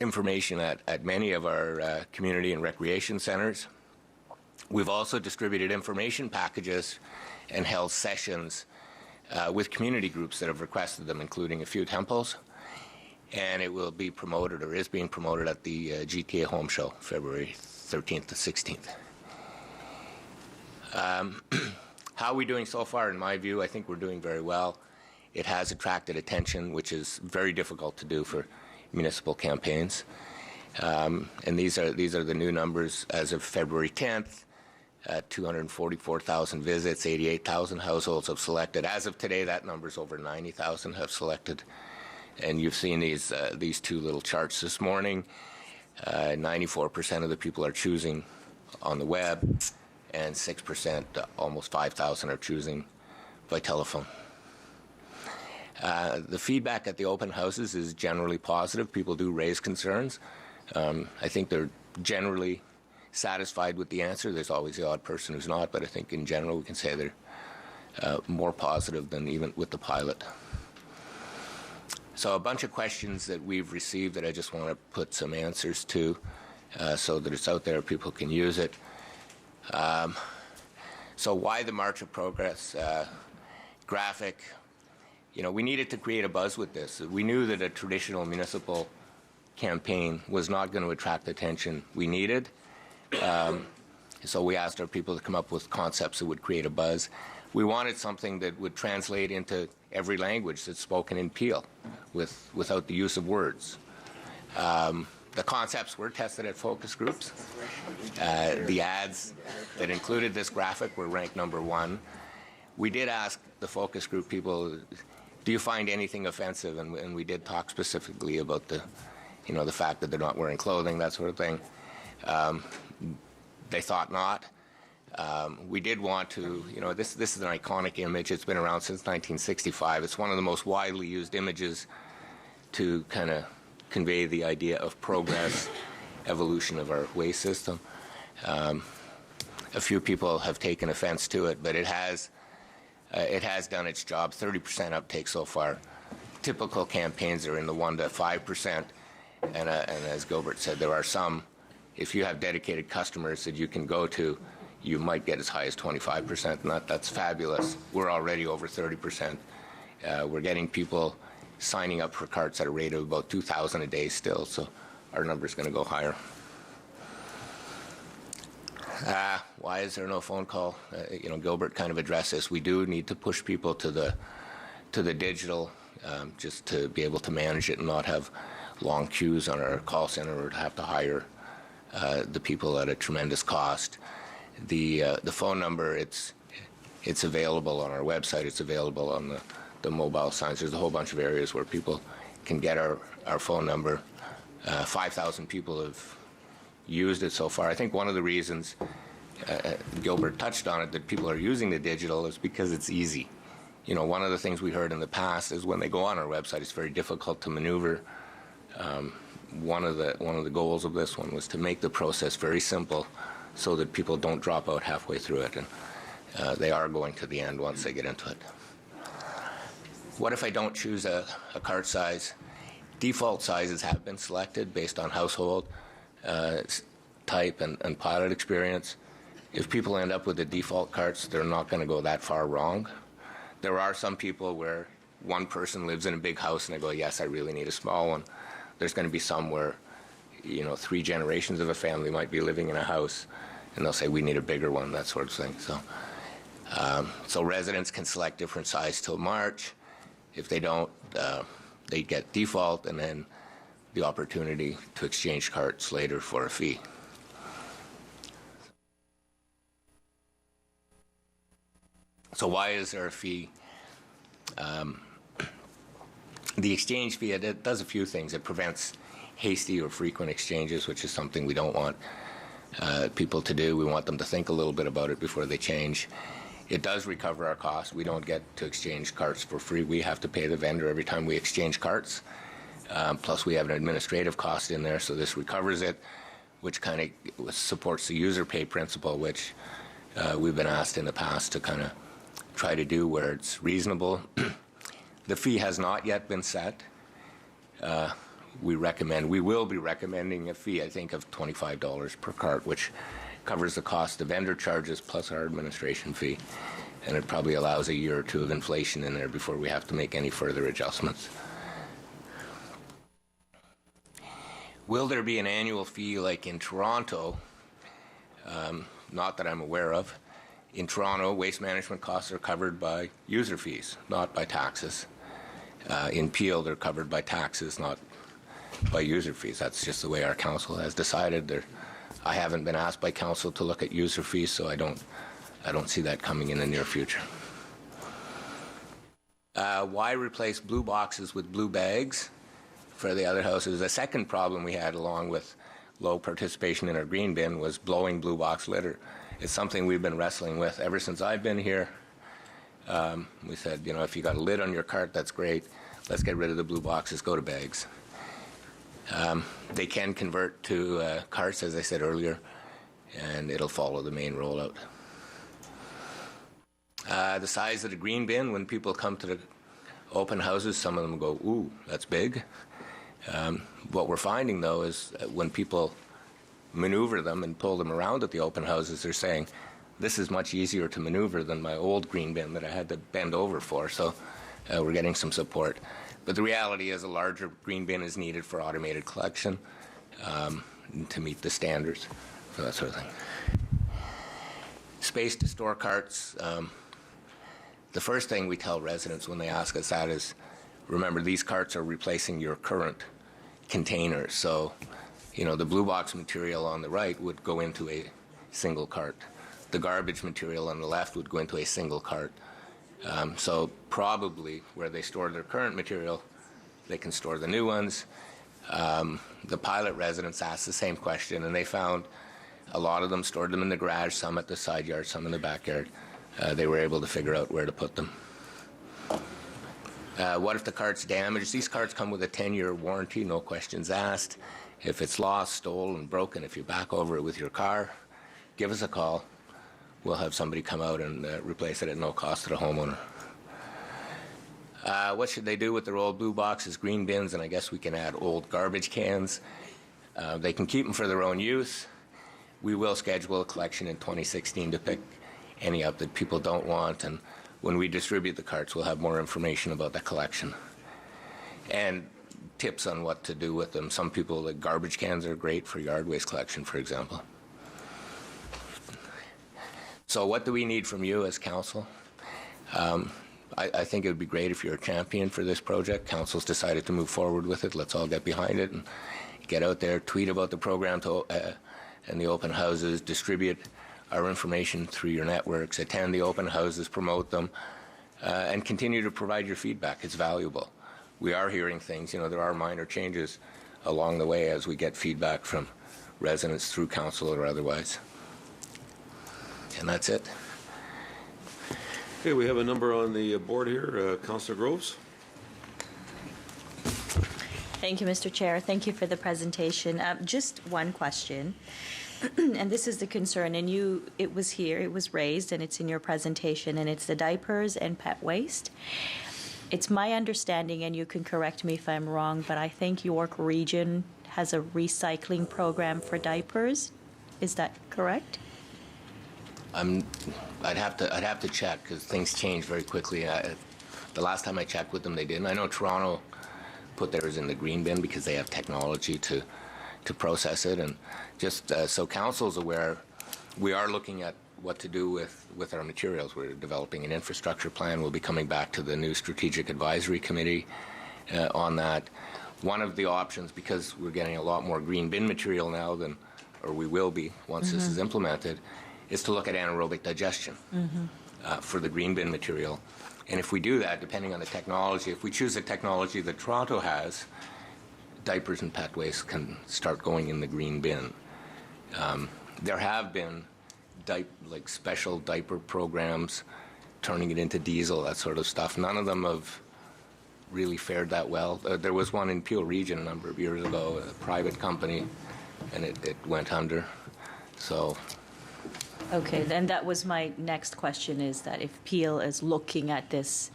information at many of our community and recreation centers. We've also distributed information packages and held sessions with community groups that have requested them, including a few temples. And it will be promoted, or is being promoted, at the GTA Home Show, February 13th to 16th. How are we doing so far? In my view, I think we're doing very well. It has attracted attention, which is very difficult to do for municipal campaigns. And these are the new numbers as of February 10th. 244,000 visits, 88,000 households have selected. As of today, that number's over 90,000 have selected. And you've seen these two little charts this morning. 94% of the people are choosing on the web, and 6%, almost 5,000, are choosing by telephone. The feedback at the open houses is generally positive. People do raise concerns. I think they're generally satisfied with the answer. There's always the odd person who's not, but I think in general we can say they're more positive than even with the pilot. So a bunch of questions that we've received that I just want to put some answers to so that it's out there, people can use it. So why the March of Progress graphic? You know, we needed to create a buzz with this. We knew that a traditional municipal campaign was not going to attract the attention we needed. So we asked our people to come up with concepts that would create a buzz. We wanted something that would translate into every language that's spoken in Peel without the use of words. The concepts were tested at focus groups. The ads that included this graphic were ranked #1. We did ask the focus group people, do you find anything offensive? And we did talk specifically about the fact that they're not wearing clothing, that sort of thing. They thought not. We did want to, this is an iconic image. It's been around since 1965. It's one of the most widely used images to kind of convey the idea of progress, evolution of our waste system. A few people have taken offense to it, but it has done its job. 30% uptake so far. Typical campaigns are in the 1 to 5%, and as Gilbert said, there are some. If you have dedicated customers that you can go to, you might get as high as 25%, and that's fabulous. We're already over 30%. We're getting people signing up for carts at a rate of about 2,000 a day still, so our number's going to go higher. Why is there no phone call? Gilbert kind of addressed this. We do need to push people to the digital, just to be able to manage it and not have long queues on our call center or to have to hire the people at a tremendous cost. The phone number, it's available on our website. It's available on the mobile signs. There's a whole bunch of areas where people can get our phone number. 5,000 people have used it so far. I think one of the reasons, Gilbert touched on it, that people are using the digital is because it's easy. One of the things we heard in the past is when they go on our website, it's very difficult to maneuver. One of the goals of this one was to make the process very simple so that people don't drop out halfway through it, and they are going to the end once they get into it. What if I don't choose a cart size? Default sizes have been selected based on household type and pilot experience. If people end up with the default carts, they're not going to go that far wrong. There are some people where one person lives in a big house and they go, yes, I really need a small one. There's going to be some where, 3 generations of a family might be living in a house, and they'll say, we need a bigger one, that sort of thing. So residents can select different size till March. If they don't, they get default, and then the opportunity to exchange carts later for a fee. So why is there a fee? The exchange fee, it does a few things. It prevents hasty or frequent exchanges, which is something we don't want people to do. We want them to think a little bit about it before they change. It does recover our costs. We don't get to exchange carts for free. We have to pay the vendor every time we exchange carts. Plus, we have an administrative cost in there, so this recovers it, which kind of supports the user pay principle, which we've been asked in the past to kind of try to do where it's reasonable. The fee has not yet been set. We will be recommending a fee, I think, of $25 per cart, which covers the cost of vendor charges plus our administration fee. And it probably allows a year or two of inflation in there before we have to make any further adjustments. Will there be an annual fee like in Toronto? Not that I'm aware of. In Toronto, waste management costs are covered by user fees, not by taxes. In Peel, they're covered by taxes, not by user fees. That's just the way our council has decided. I haven't been asked by council to look at user fees, so I don't see that coming in the near future. Why replace blue boxes with blue bags for the other houses? The second problem we had, along with low participation in our green bin, was blowing blue box litter. It's something we've been wrestling with ever since I've been here. We said, you know, if you got a lid on your cart, that's great. Let's get rid of the blue boxes, go to bags. They can convert to carts, as I said earlier, and it'll follow the main rollout. The size of the green bin, when people come to the open houses, some of them go, ooh, that's big. What we're finding, though, is when people maneuver them and pull them around at the open houses, they're saying, this is much easier to maneuver than my old green bin that I had to bend over for. So we're getting some support. But the reality is a larger green bin is needed for automated collection to meet the standards for that sort of thing. Space to store carts. The first thing we tell residents when they ask us that is, remember, these carts are replacing your current containers. So, you know, the blue box material on the right would go into a single cart. The garbage material on the left would go into a single cart. So probably where they store their current material, they can store the new ones. The pilot residents asked the same question, and they found a lot of them stored them in the garage, some at the side yard, some in the backyard. They were able to figure out where to put them. What if the cart's damaged? These carts come with a 10-year warranty, no questions asked. If it's lost, stolen, broken, if you back over it with your car, give us a call. We'll have somebody come out and replace it at no cost to the homeowner. What should they do with their old blue boxes, green bins, and I guess we can add old garbage cans? They can keep them for their own use. We will schedule a collection in 2016 to pick any up that people don't want, and when we distribute the carts, we'll have more information about the collection and tips on what to do with them. Some people, like garbage cans, are great for yard waste collection, for example. So what do we need from you as council? I think it would be great if you're a champion for this project. Council's decided to move forward with it. Let's all get behind it and get out there, tweet about the program and the open houses, distribute our information through your networks, attend the open houses, promote them, and continue to provide your feedback. It's valuable. We are hearing things. You know, there are minor changes along the way as we get feedback from residents through council or otherwise. And that's it. Okay, we have a number on the board here. Councillor Groves. Thank you, Mr. Chair. Thank you for the presentation. Just one question, and this is the concern, and it was raised, and it's in your presentation, and it's the diapers and pet waste. It's my understanding, and you can correct me if I'm wrong, but I think York Region has a recycling program for diapers. Is that correct? I'd have to check because things change very quickly. The last time I checked with them, they didn't. I know Toronto put theirs in the green bin because they have technology to process it. And just so council's aware, we are looking at what to do with our materials. We're developing an infrastructure plan. We'll be coming back to the new Strategic Advisory Committee on that. One of the options, because we're getting a lot more green bin material now than, or we will be once this is implemented, is to look at anaerobic digestion. for the green bin material. And if we do that, depending on the technology, if we choose the technology that Toronto has, diapers and pet waste can start going in the green bin. There have been like special diaper programs, turning it into diesel, that sort of stuff. None of them have really fared that well. There was one in Peel Region a number of years ago, a private company, and it went under. So. Okay, then that was my next question, is that if Peel is looking at this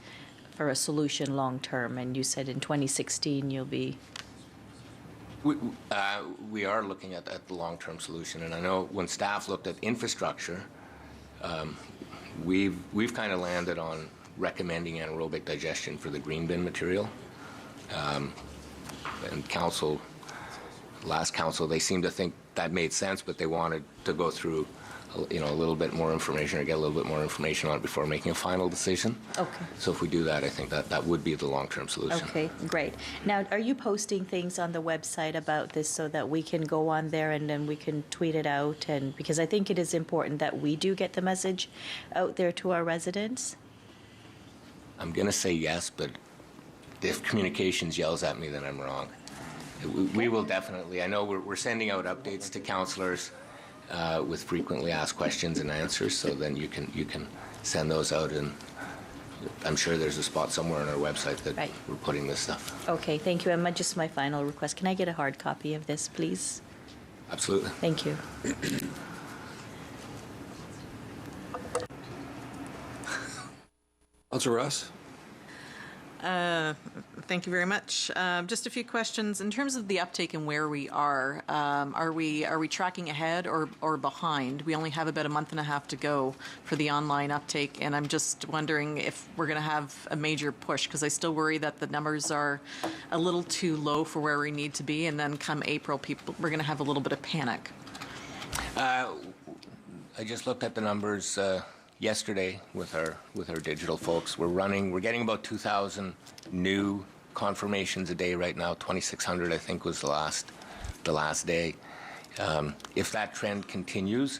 for a solution long term, and you said in 2016 you'll be. We are looking at the long-term solution, and I know when staff looked at infrastructure, we've kind of landed on recommending anaerobic digestion for the green bin material. And council, last council, they seemed to think that made sense, but they wanted to go through, a little bit more information, or get a little bit more information on it before making a final decision. Okay. So if we do that, I think that would be the long-term solution. Okay, great. Now, are you posting things on the website about this so that we can go on there and then we can tweet it out? And because I think it is important that we do get the message out there to our residents. I'm going to say yes, but if communications yells at me, then I'm wrong. We will definitely. I know we're sending out updates to councillors with frequently asked questions and answers, so then you can send those out, and I'm sure there's a spot somewhere on our website that we're putting this stuff. Okay, thank you. And just my final request, can I get a hard copy of this, please? Absolutely. Thank you. Councillor Ross? Thank you very much. Just a few questions. In terms of the uptake and where we are we tracking ahead or behind? We only have about a month and a half to go for the online uptake, and I'm just wondering if we're going to have a major push, because I still worry that the numbers are a little too low for where we need to be, and then come April, we're going to have a little bit of panic. I just looked at the numbers yesterday with our digital folks. We're getting about 2,000 new confirmations a day right now. 2,600 I think was the last day. If that trend continues,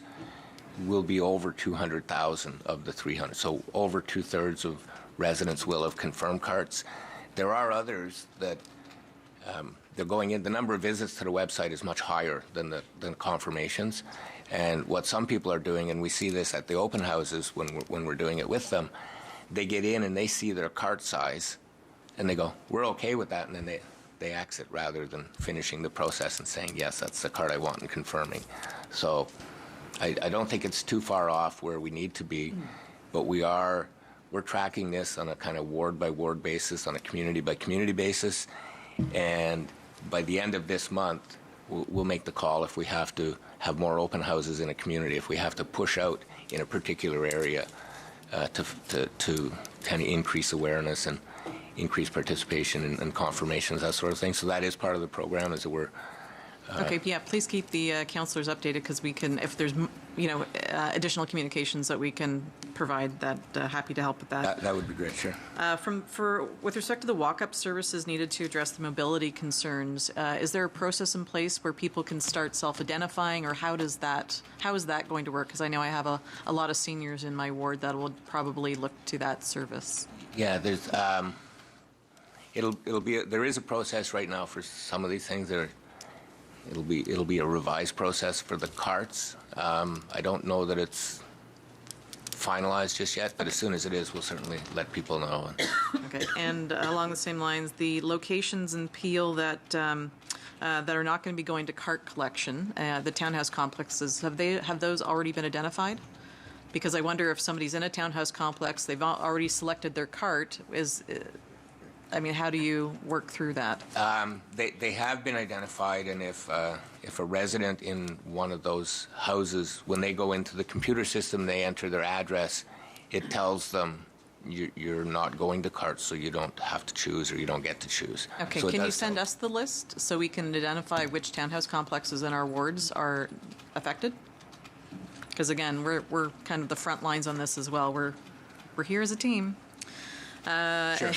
we'll be over 200,000 of the 300. So over 2/3 of residents will have confirmed carts. There are others that they're going in. The number of visits to the website is much higher than the confirmations. And what some people are doing, and we see this at the open houses when we're doing it with them, they get in and they see their cart size, and they go, "We're okay with that," and then they exit rather than finishing the process and saying, "Yes, that's the cart I want," and confirming. So I don't think it's too far off where we need to be, but we're tracking this on a kind of ward-by-ward basis, on a community-by-community basis, and by the end of this month, we'll make the call if we have to have more open houses in a community, if we have to push out in a particular area to kind of increase awareness and increase participation and confirmations, that sort of thing. So that is part of the program, is that we're Okay, yeah, please keep the councillors updated, because we can, if there's, additional communications that we can provide, that happy to help with that. That would be great, sure. With respect to the walk-up services needed to address the mobility concerns, is there a process in place where people can start self-identifying, or how is that going to work? Because I know I have a lot of seniors in my ward that will probably look to that service. Yeah, there's there is a process right now for some of these things. It'll be a revised process for the carts. I don't know that it's finalized just yet, but as soon as it is, we'll certainly let people know. Okay, and along the same lines, the locations in Peel that are not going to be going to cart collection, the townhouse complexes, have those already been identified? Because I wonder if somebody's in a townhouse complex, they've already selected their cart, how do you work through that? They have been identified, and if a resident in one of those houses, when they go into the computer system, they enter their address, it tells them you're not going to carts, so you don't have to choose, or you don't get to choose. Okay, so can you send us the list so we can identify which townhouse complexes in our wards are affected? Because again, we're kind of the front lines on this as well. We're here as a team. Sure. Okay.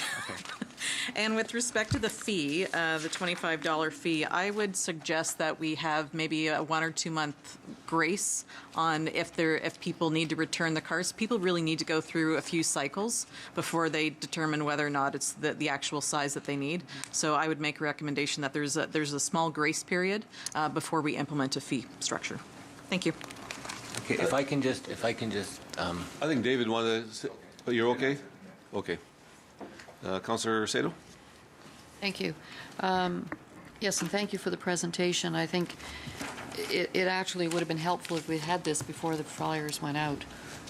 And with respect to the fee, the $25 fee, I would suggest that we have maybe a 1 or 2 month grace on if people need to return the carts. People really need to go through a few cycles before they determine whether or not it's the actual size that they need. So I would make a recommendation that there's a small grace period before we implement a fee structure. Thank you. Okay, if I can just. I think David wanted to say, but you're okay? Okay. Councillor Sado? Thank you. Yes, and thank you for the presentation. I think it actually would have been helpful if we had this before the flyers went out,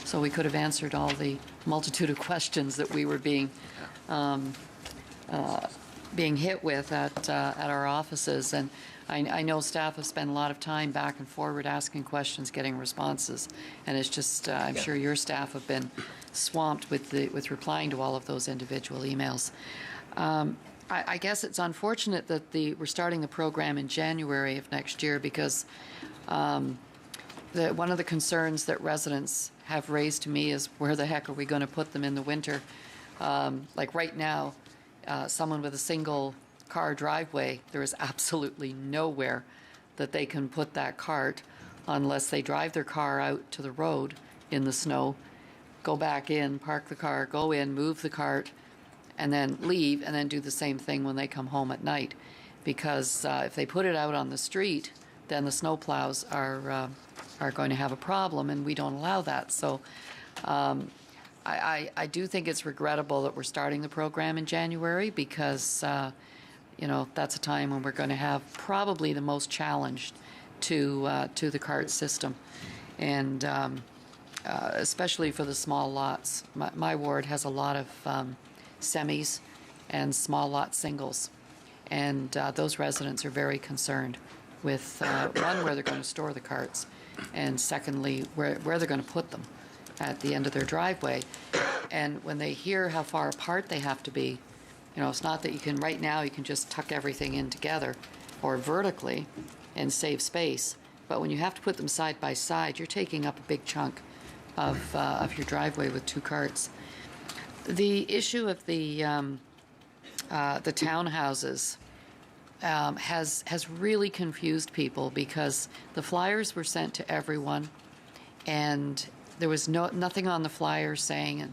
so we could have answered all the multitude of questions that we were being hit with at our offices. And I know staff have spent a lot of time back and forward asking questions, getting responses, and it's just I'm sure your staff have been swamped with replying to all of those individual emails. I guess it's unfortunate that we're starting the program in January of next year, because one of the concerns that residents have raised to me is, where the heck are we going to put them in the winter? Like right now, someone with a single car driveway, there is absolutely nowhere that they can put that cart unless they drive their car out to the road in the snow, go back in, park the car, go in, move the cart, and then leave, and then do the same thing when they come home at night. Because if they put it out on the street, then the snow plows are going to have a problem, and we don't allow that. So I do think it's regrettable that we're starting the program in January, because that's a time when we're going to have probably the most challenge to the cart system, and especially for the small lots. My ward has a lot of semis and small lot singles, and those residents are very concerned with one, where they're going to store the carts, and secondly, where they're going to put them at the end of their driveway. And when they hear how far apart they have to be, it's not that right now you can just tuck everything in together or vertically and save space, but when you have to put them side by side, you're taking up a big chunk of your driveway with 2 carts. The issue of the townhouses has really confused people, because the flyers were sent to everyone, and there was nothing on the flyer saying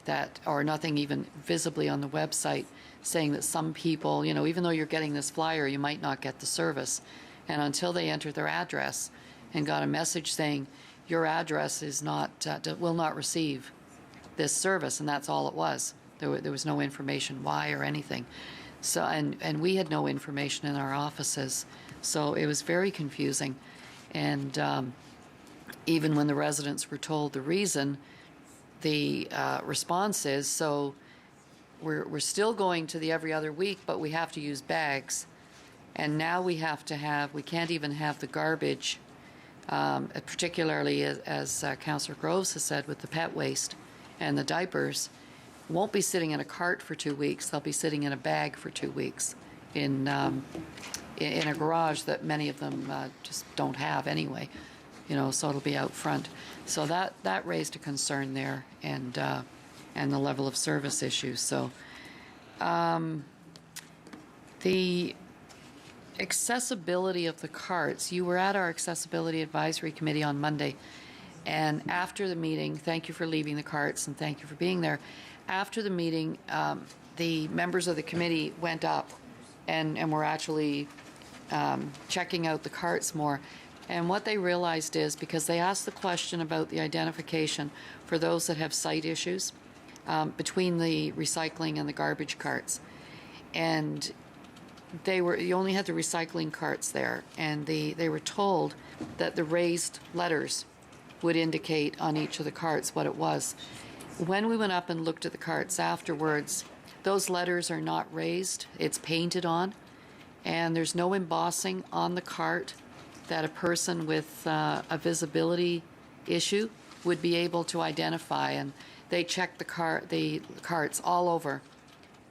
that, or nothing even visibly on the website saying that some people, even though you're getting this flyer, you might not get the service. And until they entered their address and got a message saying your address is will not receive this service, and that's all it was. There was no information why or anything. So and we had no information in our offices, so it was very confusing. And even when the residents were told the reason, the response is, so we're still going to the every other week, but we have to use bags, and now we can't even have the garbage, particularly as Councillor Groves has said, with the pet waste and the diapers, won't be sitting in a cart for 2 weeks. They'll be sitting in a bag for 2 weeks in a garage that many of them just don't have anyway. So it'll be out front. So that raised a concern there, and the level of service issues. So the accessibility of the carts, you were at our Accessibility Advisory Committee on Monday, and after the meeting, thank you for leaving the carts and thank you for being there. After the meeting, the members of the committee went up and were actually checking out the carts more. And what they realized is, because they asked the question about the identification for those that have sight issues between the recycling and the garbage carts, and you only had the recycling carts there, and they were told that the raised letters would indicate on each of the carts what it was. When we went up and looked at the carts afterwards, those letters are not raised. It's painted on, and there's no embossing on the cart that a person with a visibility issue would be able to identify. And they checked the carts all over,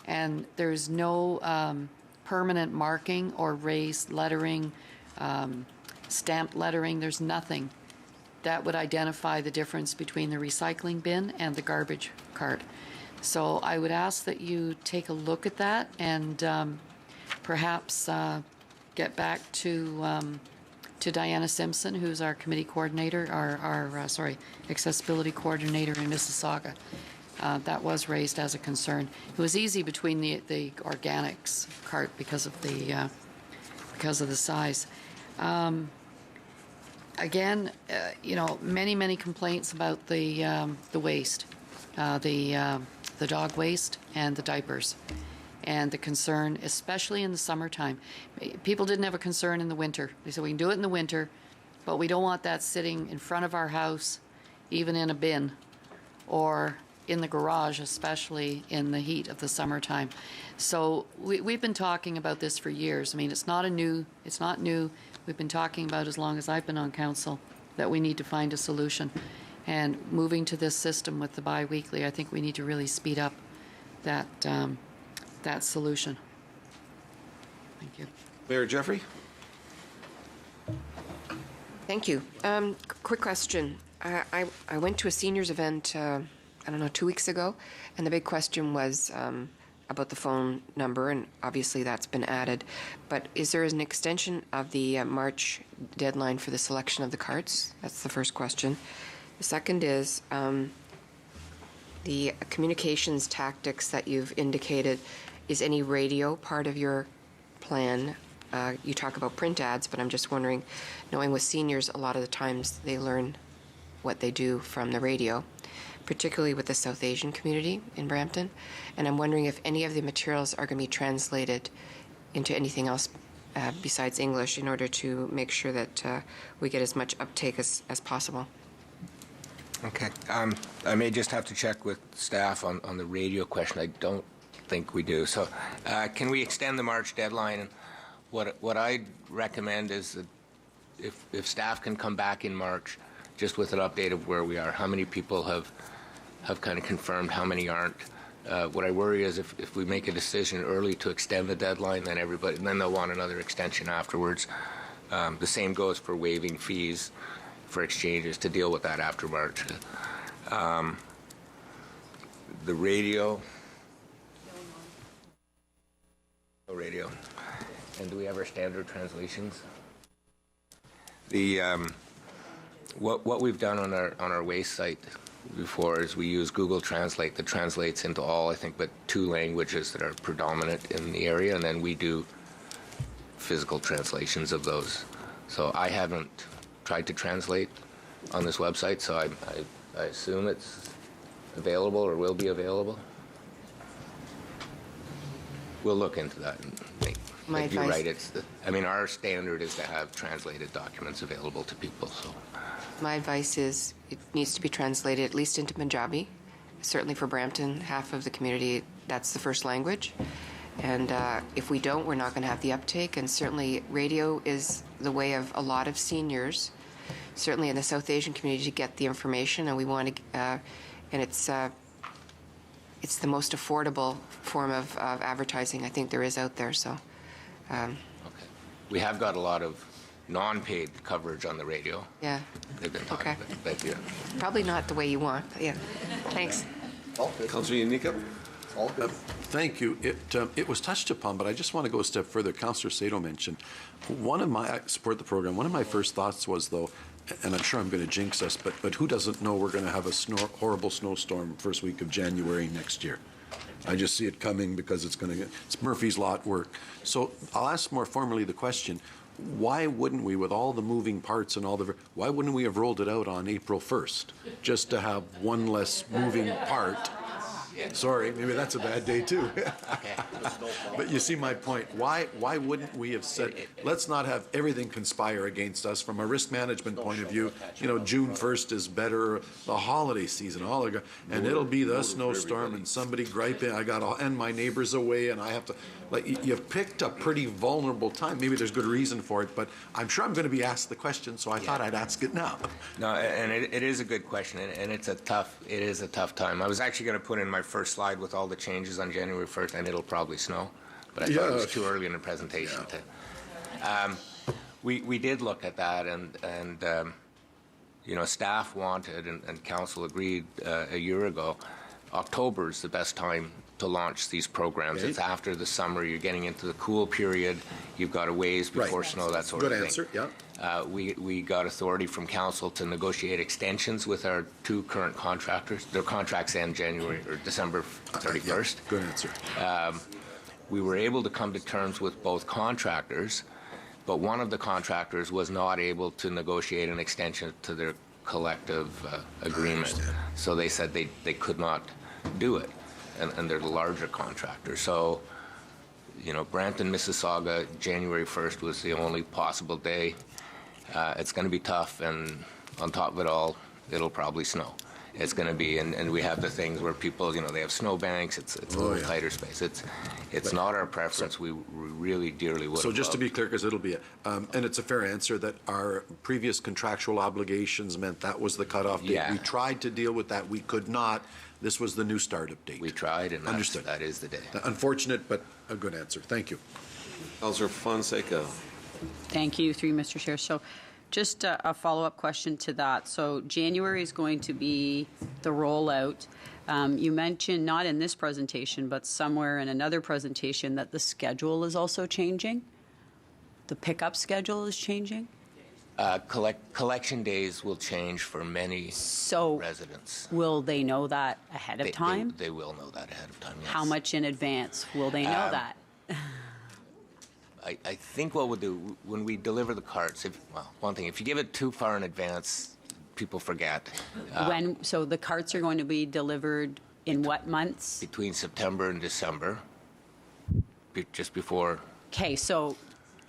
and there's no permanent marking or raised lettering, stamped lettering. There's nothing that would identify the difference between the recycling bin and the garbage cart. So I would ask that you take a look at that and perhaps get back to Diana Simpson, who's our committee coordinator, our accessibility coordinator in Mississauga. That was raised as a concern. It was easy between the organics cart because of the size. Again, many complaints about the waste, the dog waste and the diapers, and the concern, especially in the summertime. People didn't have a concern in the winter. They said we can do it in the winter, but we don't want that sitting in front of our house, even in a bin, or in the garage, especially in the heat of the summertime. So we've been talking about this for years. I mean, it's not new. We've been talking about as long as I've been on council that we need to find a solution. And moving to this system with the bi-weekly, I think we need to really speed up that solution. Thank you. Mayor Jeffrey? Thank you. Quick question. I went to a seniors event, 2 weeks ago, and the big question was about the phone number, and obviously that's been added. But is there an extension of the March deadline for the selection of the carts? That's the first question. The second is the communications tactics that you've indicated. Is any radio part of your plan? You talk about print ads, but I'm just wondering, knowing with seniors, a lot of the times they learn what they do from the radio, particularly with the South Asian community in Brampton. And I'm wondering if any of the materials are going to be translated into anything else besides English in order to make sure that we get as much uptake as possible. Okay. I may just have to check with staff on the radio question. I don't think we do. So can we extend the March deadline? What I'd recommend is that if staff can come back in March just with an update of where we are, how many people have kind of confirmed, how many aren't. What I worry is if we make a decision early to extend the deadline, then they'll want another extension afterwards. The same goes for waiving fees for exchanges to deal with that after March. The radio. And do we have our standard translations? What we've done on our waste site before is we use Google Translate that translates into all, I think, but 2 languages that are predominant in the area, and then we do physical translations of those. So I haven't tried to translate on this website, so I assume it's available or will be available. We'll look into that and make. But you're right. Our standard is to have translated documents available to people. So, my advice is it needs to be translated at least into Punjabi. Certainly for Brampton, half of the community, that's the first language. And if we don't, we're not going to have the uptake. And certainly radio is the way of a lot of seniors, certainly in the South Asian community, to get the information. And we want to, and it's the most affordable form of advertising I think there is out there. So. Okay. We have got a lot of non-paid coverage on the radio. Yeah. They've been talking but yeah. Probably not the way you want. Yeah. Thanks. Councillor Yanika? Thank you. It was touched upon, but I just want to go a step further. Councillor Sato mentioned I support the program. One of my first thoughts was, though, and I'm sure I'm going to jinx us, but who doesn't know we're going to have a horrible snowstorm first week of January next year? I just see it coming because it's Murphy's Law at work. So I'll ask more formally the question, why wouldn't we, with all the moving parts and why wouldn't we have rolled it out on April 1st, just to have one less moving part? Sorry, maybe that's a bad day too. But you see my point. Why wouldn't we have said, let's not have everything conspire against us from a risk management point of view. June 1st is better, the holiday season, and it'll be the snowstorm and somebody griping, and my neighbor's away and I have to, you've picked a pretty vulnerable time. Maybe there's good reason for it, but I'm sure I'm going to be asked the question, so I thought I'd ask it now. No, and it is a good question, and it is a tough time. I was actually going to put in my first slide with all the changes on January 1st, and it'll probably snow, but I thought it was too early in the presentation to. We did look at that, and staff wanted, and council agreed a year ago, October is the best time to launch these programs. Right. It's after the summer. You're getting into the cool period. You've got a ways before snow, that sort of thing. Good answer, yeah. We got authority from council to negotiate extensions with our 2 current contractors. Their contracts end January or December 31st. Good answer. We were able to come to terms with both contractors, but one of the contractors was not able to negotiate an extension to their collective agreement. So they said they could not do it, and they're the larger contractor. So, you know, Brampton, Mississauga, January 1st was the only possible day. It's going to be tough, and on top of it all, it'll probably snow. It's going to be, and we have the things where people, you know, they have snow banks. It's a little tighter space. It's not our preference. We really dearly would. So just to be clear, because it'll be, and it's a fair answer that our previous contractual obligations meant that was the cutoff date. Yeah. We tried to deal with that. We could not. This was the new startup date. We tried, and Understood. that is the day. Unfortunate, but a good answer. Thank you. Councillor Fonseca. Thank you, through Mr. Chair. So just a follow-up question to that. So January is going to be the rollout. You mentioned, not in this presentation, but somewhere in another presentation, that the schedule is also changing? The pickup schedule is changing? Collection days will change for many residents. Will they know that ahead of time? They will know that ahead of time, yes. How much in advance will they know that? I think what we'll do, when we deliver the carts, one thing, if you give it too far in advance, people forget. So the carts are going to be delivered in what months? Between September and December, just before. Okay, so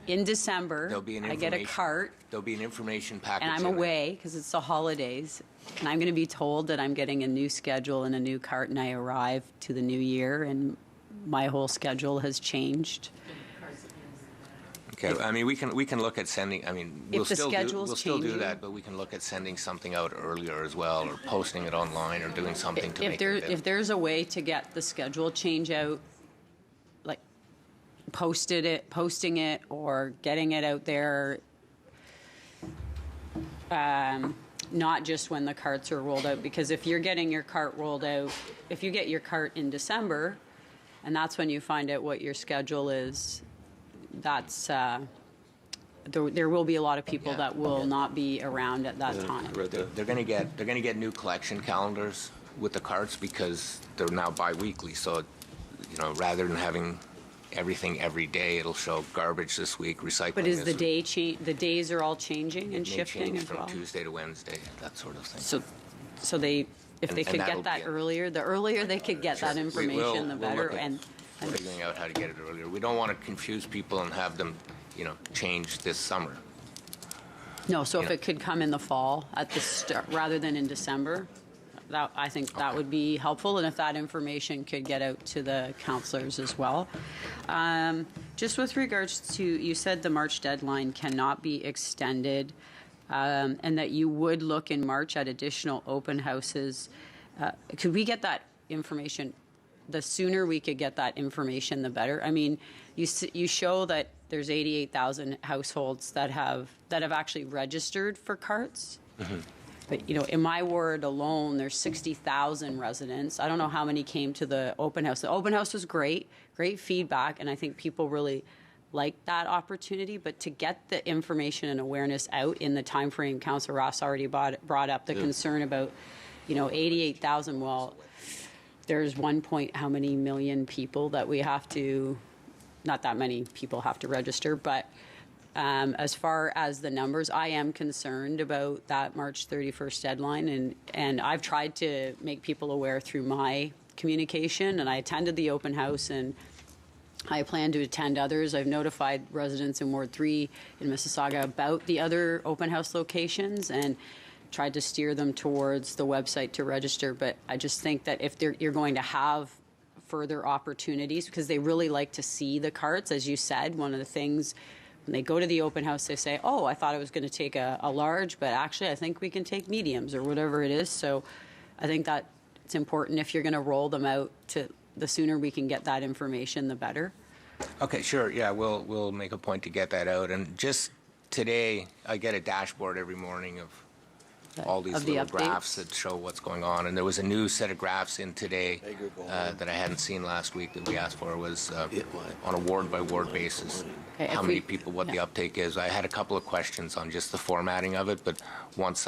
in December, There'll be an I get a information- cart, There'll be an information package. and I'm in it. away because it's the holidays, and I'm going to be told that I'm getting a new schedule and a new cart, and I arrive to the new year, and my whole schedule has changed. Okay, I mean, we can look at sending, I mean, If the schedule's we'll still do changing- that, but we can look at sending something out earlier as well, or posting it online, or doing something to make it available. If there's a way to get the schedule change out, like posting it, or getting it out there, not just when the carts are rolled out, because if you're getting your cart rolled out, if you get your cart in December, and that's when you find out what your schedule is, that's there will be a lot of people that will not be around at that time. They're going to get new collection calendars with the carts because they're now bi-weekly. So, you know, rather than having everything every day, it'll show garbage this week, recycling. But is this the week. the days are all changing and It may shifting change as from well? Tuesday to Wednesday, that sort of thing. So they, if And- they and could that'll get that be- earlier, the earlier they could get that We will- information, the we'll better. look at figuring out how to get it earlier. We don't want to confuse people and have them, you know, change this summer. No, so if Yeah. it could come in the fall at the start, rather than in December, I think that would be helpful, and if that information could get out to the councillors as well. Just with regards to, you said the March deadline cannot be extended, and that you would look in March at additional open houses. Could we get that information? The sooner we could get that information, the better. I mean, you show that there's 88,000 households that have actually registered for carts. But, you know, in my ward alone, there's 60,000 residents. I don't know how many came to the open house. The open house was great feedback, and I think people really liked that opportunity. But to get the information and awareness out in the time frame, Councillor Ross already brought up the concern about, you know, 88,000. Well, there's how many million people that we have to, not that many people have to register, but as far as the numbers, I am concerned about that March 31st deadline, and I've tried to make people aware through my communication, and I attended the open house, and I plan to attend others. I've notified residents in Ward 3 in Mississauga about the other open house locations and tried to steer them towards the website to register, but I just think that if you're going to have further opportunities, because they really like to see the carts, as you said, one of the things when they go to the open house, they say, oh, I thought I was going to take a large, but actually I think we can take mediums or whatever it is. So I think that it's important if you're going to roll them out, the sooner we can get that information, the better. Okay, sure. Yeah, we'll make a point to get that out. And just today, I get a dashboard every morning of all these of the little graphs updates. that show what's going on. And there was a new set of graphs in today that I hadn't seen last week that we asked for was on a ward-by-ward basis. Okay, How if many we- people, what the yeah. uptake is. I had a couple of questions on just the formatting of it, but once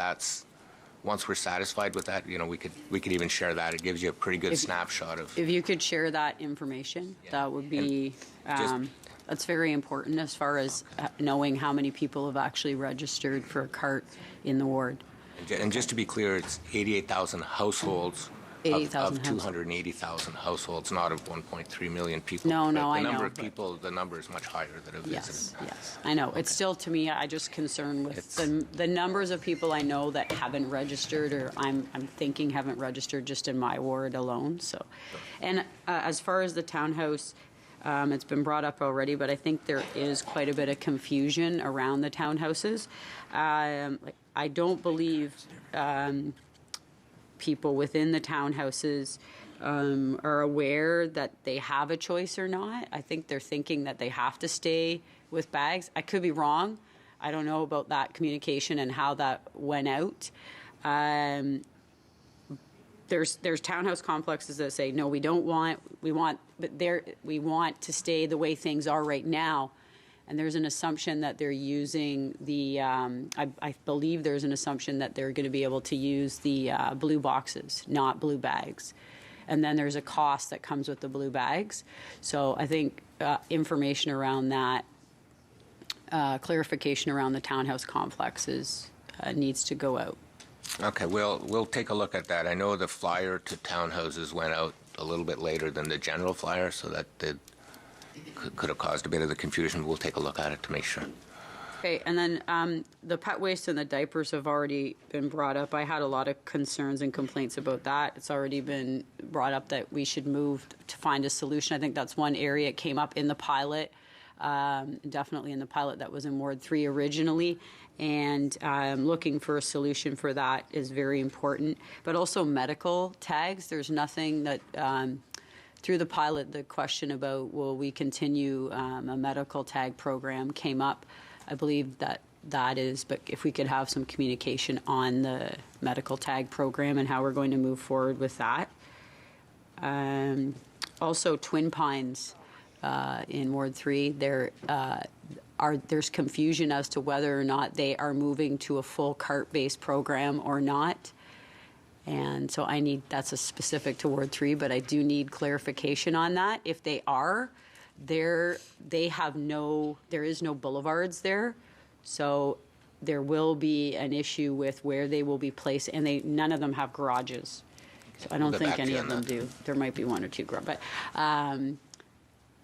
we're satisfied with that, we could even share that. It gives you a pretty good If- snapshot of. If you could share that information, that would be, that's very important as far as knowing how many people have actually registered for a cart in the ward. And just to be clear, it's 88,000 households. 88,000 of 280,000 households, not of 1.3 million people. No, But I the know, number of but- people, the number is much higher that have Yes, visited. yes, I know. It's still, to me, I just concerned with the numbers of people I know that haven't registered or I'm thinking haven't registered just in my ward alone, so. And as far as the townhouse, it's been brought up already, but I think there is quite a bit of confusion around the townhouses. I don't believe people within the townhouses are aware that they have a choice or not. I think they're thinking that they have to stay with bags. I could be wrong. I don't know about that communication and how that went out. There's townhouse complexes that say no, we want to stay the way things are right now. And there's an assumption that they're using the, I believe there's an assumption that they're going to be able to use the blue boxes, not blue bags. And then there's a cost that comes with the blue bags. So I think information around that, clarification around the townhouse complexes needs to go out. Okay, we'll take a look at that. I know the flyer to townhouses went out a little bit later than the general flyer, so that could have caused a bit of the confusion. We'll take a look at it to make sure. Okay, and then the pet waste and the diapers have already been brought up. I had a lot of concerns and complaints about that. It's already been brought up that we should move to find a solution. I think that's one area it came up in the pilot, definitely in the pilot that was in Ward 3 originally. And looking for a solution for that is very important. But also medical tags. There's nothing that... through the pilot, the question about will we continue a medical tag program came up. I believe that is, but if we could have some communication on the medical tag program and how we're going to move forward with that. Also, Twin Pines in Ward 3, there's confusion as to whether or not they are moving to a full cart-based program or not. And so that's a specific to Ward 3, but I do need clarification on that. If they are, there is no boulevards there. So there will be an issue with where they will be placed, and none of them have garages. So I don't We'll get think back to any you of on them do. There might be one or two garages, but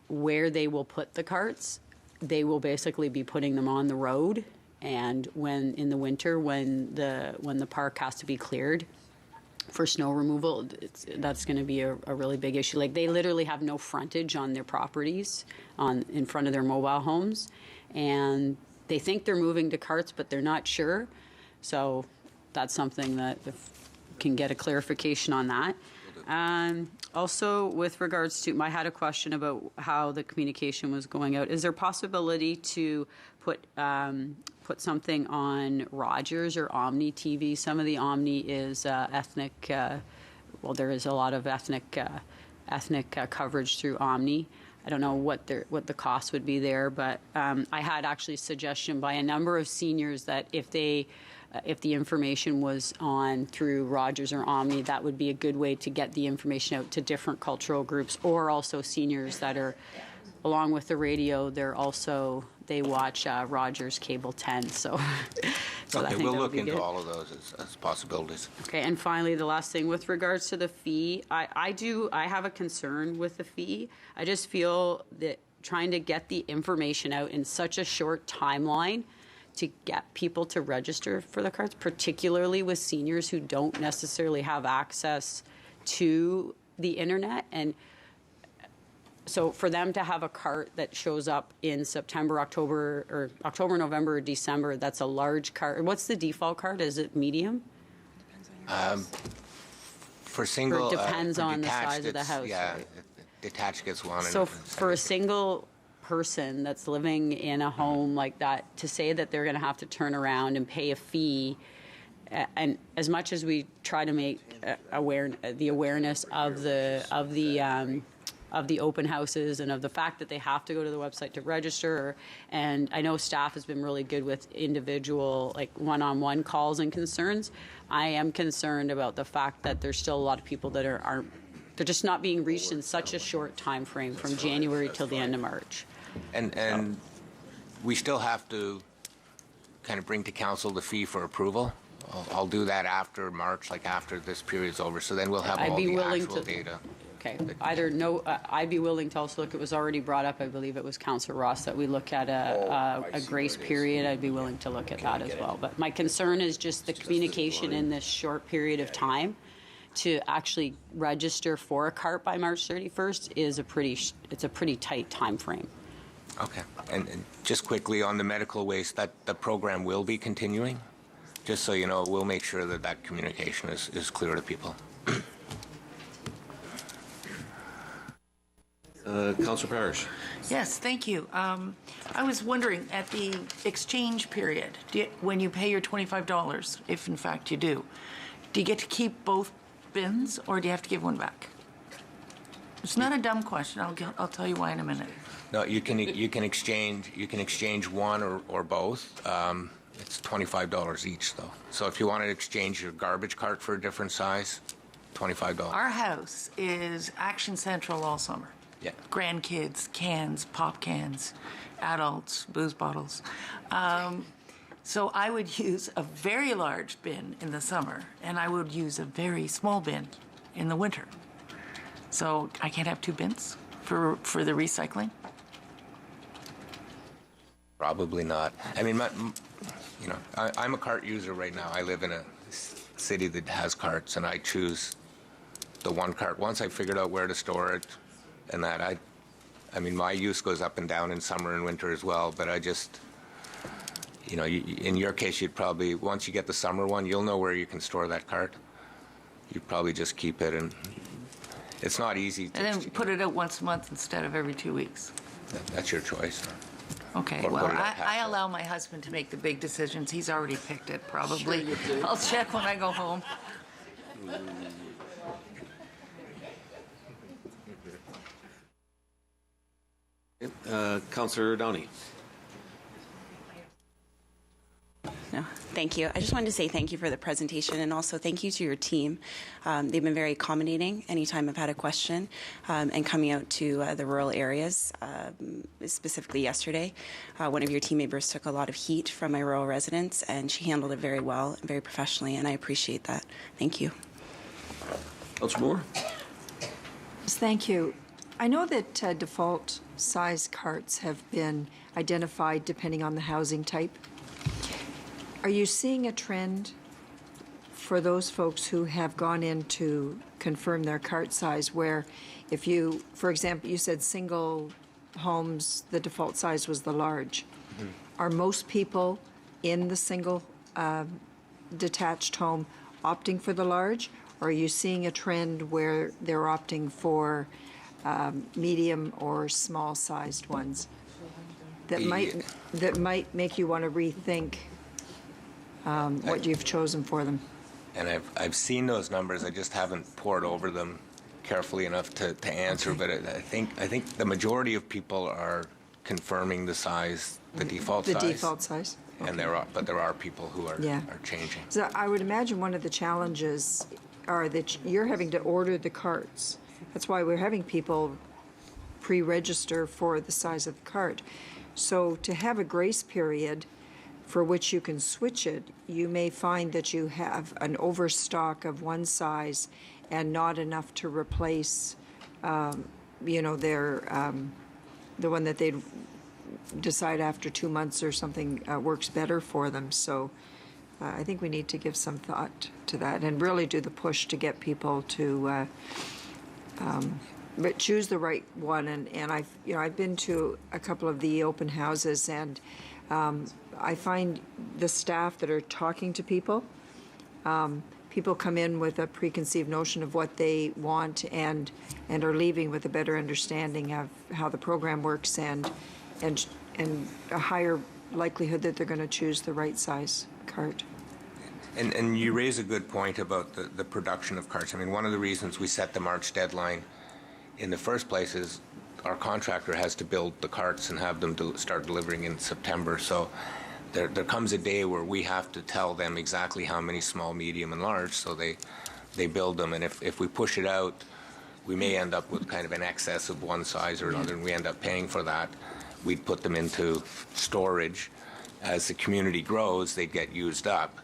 where they will put the carts, they will basically be putting them on the road. And when in the winter, when the park has to be cleared for snow removal, that's going to be a really big issue. Like, they literally have no frontage on their properties in front of their mobile homes, and they think they're moving to carts, but they're not sure. So that's something that if can get a clarification on that. Also, with regards to, I had a question about how the communication was going out. Is there possibility to put something on Rogers or Omni TV? Some of the Omni is ethnic. There is a lot of ethnic coverage through Omni. I don't know what the cost would be there, but I had actually a suggestion by a number of seniors that if the information was on through Rogers or Omni, that would be a good way to get the information out to different cultural groups, or also seniors that are, along with the radio, they watch Rogers Cable 10. So I Okay, think we'll that would look be into good. all of those as possibilities. Okay, and finally, the last thing with regards to the fee, I have a concern with the fee. I just feel that trying to get the information out in such a short timeline to get people to register for the cards, particularly with seniors who don't necessarily have access to the internet. And so for them to have a cart that shows up in September, October, November, or December, that's a large cart. What's the default cart? Is it medium? For single, Or it depends for on the detached, size of the it's- house, Yeah, right? detached gets one. So and for a single person that's living in a home like that, to say that they're going to have to turn around and pay a fee and as much as we try to make the awareness of the open houses and of the fact that they have to go to the website to register, and I know staff has been really good with individual, like one-on-one calls and concerns, I am concerned about the fact that there's still a lot of people that they're just not being reached in such a short time frame from January till the end of March. And we still have to kind of bring to council the fee for approval. I'll do that after March, like after this period's over, so then we'll have all the actual data. Okay, I'd be willing to also look, it was already brought up, I believe it was Councillor Ross, that we look at a grace period. I'd be willing to look at that as well. But my concern is just the communication in this short period of time to actually register for a cart by March 31st is it's a pretty tight time frame. Okay, and just quickly on the medical waste, that the program will be continuing? Just so you know, we'll make sure that that communication is clear to people. Councillor Parrish. Yes, thank you. I was wondering, at the exchange period, when you pay your $25, if in fact you do you get to keep both bins, or do you have to give one back? It's not a dumb question. I'll tell you why in a minute. No, you can exchange one or both. It's $25 each, though. So if you want to exchange your garbage cart for a different size, $25. Our house is Action Central all summer. Yeah. Grandkids, cans, pop cans, adults, booze bottles. So I would use a very large bin in the summer, and I would use a very small bin in the winter. So I can't have two bins for the recycling? Probably not. I mean, I'm a cart user right now. I live in a city that has carts, and I choose the one cart. Once I figured out where to store it, and that I mean, my use goes up and down in summer and winter as well, but I just, in your case, you'd probably, once you get the summer one, you'll know where you can store that cart. You'd probably just keep it, and it's not easy to... And then put it out once a month instead of every 2 weeks. That's your choice. Okay, well, I allow my husband to make the big decisions. He's already picked it, probably. Sure you do. I'll check when I go home. Councillor Downey. No, thank you. I just wanted to say thank you for the presentation, and also thank you to your team. They've been very accommodating anytime I've had a question, and coming out to the rural areas. Specifically yesterday, one of your team members took a lot of heat from my rural residents, and she handled it very well and very professionally, and I appreciate that. Thank you. Councillor Moore. Thank you. I know that default size carts have been identified depending on the housing type. Are you seeing a trend for those folks who have gone in to confirm their cart size where if you, for example, you said single homes, the default size was the large. Mm-hmm. Are most people in the single detached home opting for the large, or are you seeing a trend where they're opting for medium or small-sized ones that might make you want to rethink what you've chosen for them? And I've seen those numbers. I just haven't pored over them carefully enough to answer. But I think the majority of people are confirming the size, the default size. The default size. Okay. And there are people who are changing. So I would imagine one of the challenges are that you're having to order the carts. That's why we're having people pre-register for the size of the cart. So to have a grace period for which you can switch it, you may find that you have an overstock of one size and not enough to replace, the one that they'd decide after 2 months or something works better for them. So I think we need to give some thought to that and really do the push to get people to but choose the right one. And I've been to a couple of the open houses, and I find the staff that are talking to people, people come in with a preconceived notion of what they want and are leaving with a better understanding of how the program works and a higher likelihood that they're going to choose the right size cart. And you raise a good point about the production of carts. I mean, one of the reasons we set the March deadline in the first place is our contractor has to build the carts and have them start delivering in September. So there comes a day where we have to tell them exactly how many small, medium, and large, so they build them. And if we push it out, we may end up with kind of an excess of one size or another, and we end up paying for that. We'd put them into storage. As the community grows, they'd get used up,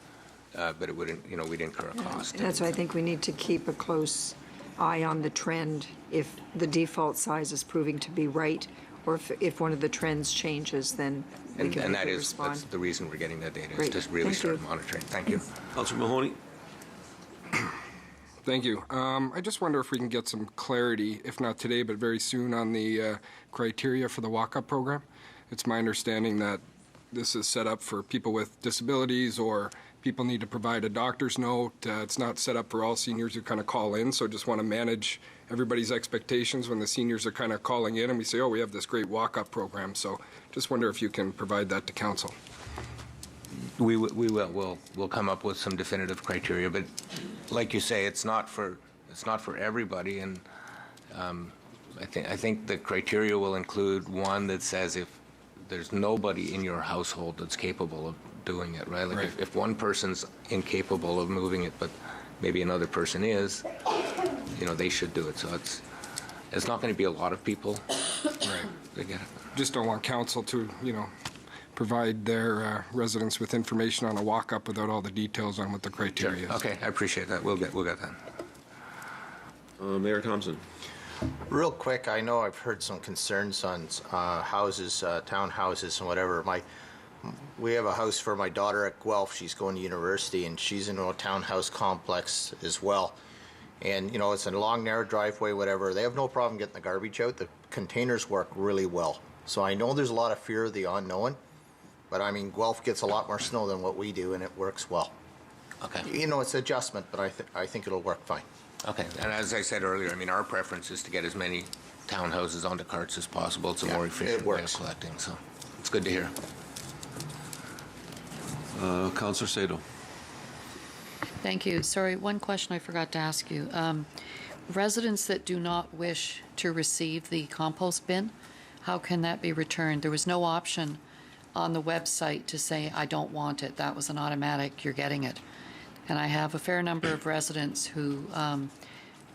but it wouldn't, we'd incur a cost. That's why I think we need to keep a close eye on the trend. If the default size is proving to be right, or if one of the trends changes, then we can respond. That's the reason we're getting that data, Great. is just really Thank start you. monitoring. Thank you. Councillor Mahoney. Thank you. I just wonder if we can get some clarity, if not today, but very soon, on the criteria for the walk-up program. It's my understanding that this is set up for people with disabilities, or people need to provide a doctor's note. It's not set up for all seniors who kind of call in, so just want to manage everybody's expectations when the seniors are kind of calling in and we say, oh, we have this great walk-up program. So just wonder if you can provide that to council. We will. We'll come up with some definitive criteria, but like you say, it's not for everybody, and I think the criteria will include one that says if there's nobody in your household that's capable of doing it, right? Like Right. if one person's incapable of moving it, but maybe another person is, they should do it. So it's not going to be a lot of people. Right. They get it. Just don't want council to, provide their residents with information on a walk-up without all the details on what the criteria is. Okay, I appreciate that. We'll get that. Mayor Thompson. Real quick, I know I've heard some concerns on houses, townhouses and whatever. We have a house for my daughter at Guelph. She's going to university, and she's in a townhouse complex as well. And, it's a long, narrow driveway, whatever. They have no problem getting the garbage out. The containers work really well. So I know there's a lot of fear of the unknown, but, Guelph gets a lot more snow than what we do, and it works well. Okay. It's adjustment, but I think it'll work fine. Okay, and as I said earlier, our preference is to get as many townhouses onto carts as possible. It's a more efficient way of collecting, so it's good to hear. Councillor Sado. Thank you. Sorry, one question I forgot to ask you. Residents that do not wish to receive the compost bin, how can that be returned? There was no option on the website to say, I don't want it. That was an automatic, you're getting it. And I have a fair number of residents who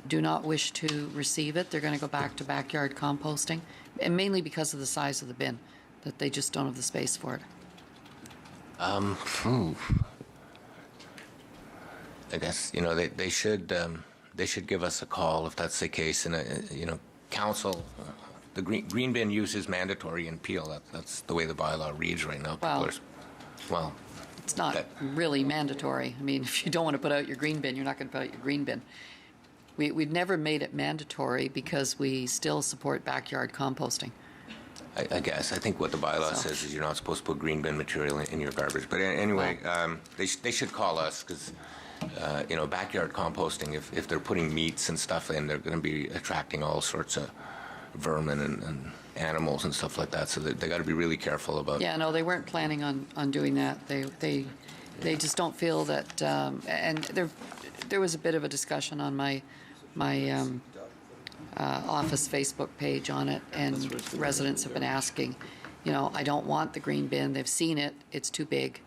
do not wish to receive it. They're going to go back to backyard composting, and mainly because of the size of the bin, that they just don't have the space for it. I guess they should give us a call if that's the case. And council, the green bin use is mandatory in Peel. That's the way the bylaw reads right now. Well, it's not really mandatory. If you don't want to put out your green bin, you're not going to put out your green bin. We've never made it mandatory because we still support backyard composting. I guess. I think what the bylaw says is you're not supposed to put green bin material in your garbage. But anyway, they should call us because, backyard composting, if they're putting meats and stuff in, they're going to be attracting all sorts of vermin and animals and stuff like that. So they got to be really careful about. Yeah, no, they weren't planning on doing that. They just don't feel that. And there was a bit of a discussion on my office Facebook page on it, and residents have been asking, I don't want the green bin. They've seen it. It's too big.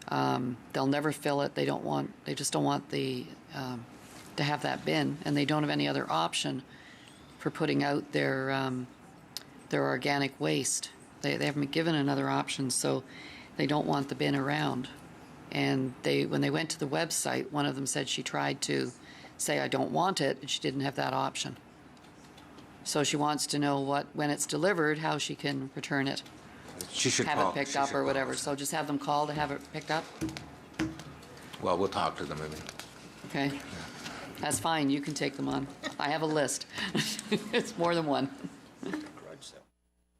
They'll never fill it. They just don't want to have that bin, and they don't have any other option for putting out their organic waste. They haven't been given another option, so they don't want the bin around. And when they went to the website, one of them said she tried to say, I don't want it, and she didn't have that option. So she wants to know when it's delivered, how she can return it. She should have call. it picked up or whatever. So just have them call to have it picked up? Well, we'll talk to them. Okay. That's fine. You can take them on. I have a list. It's more than one.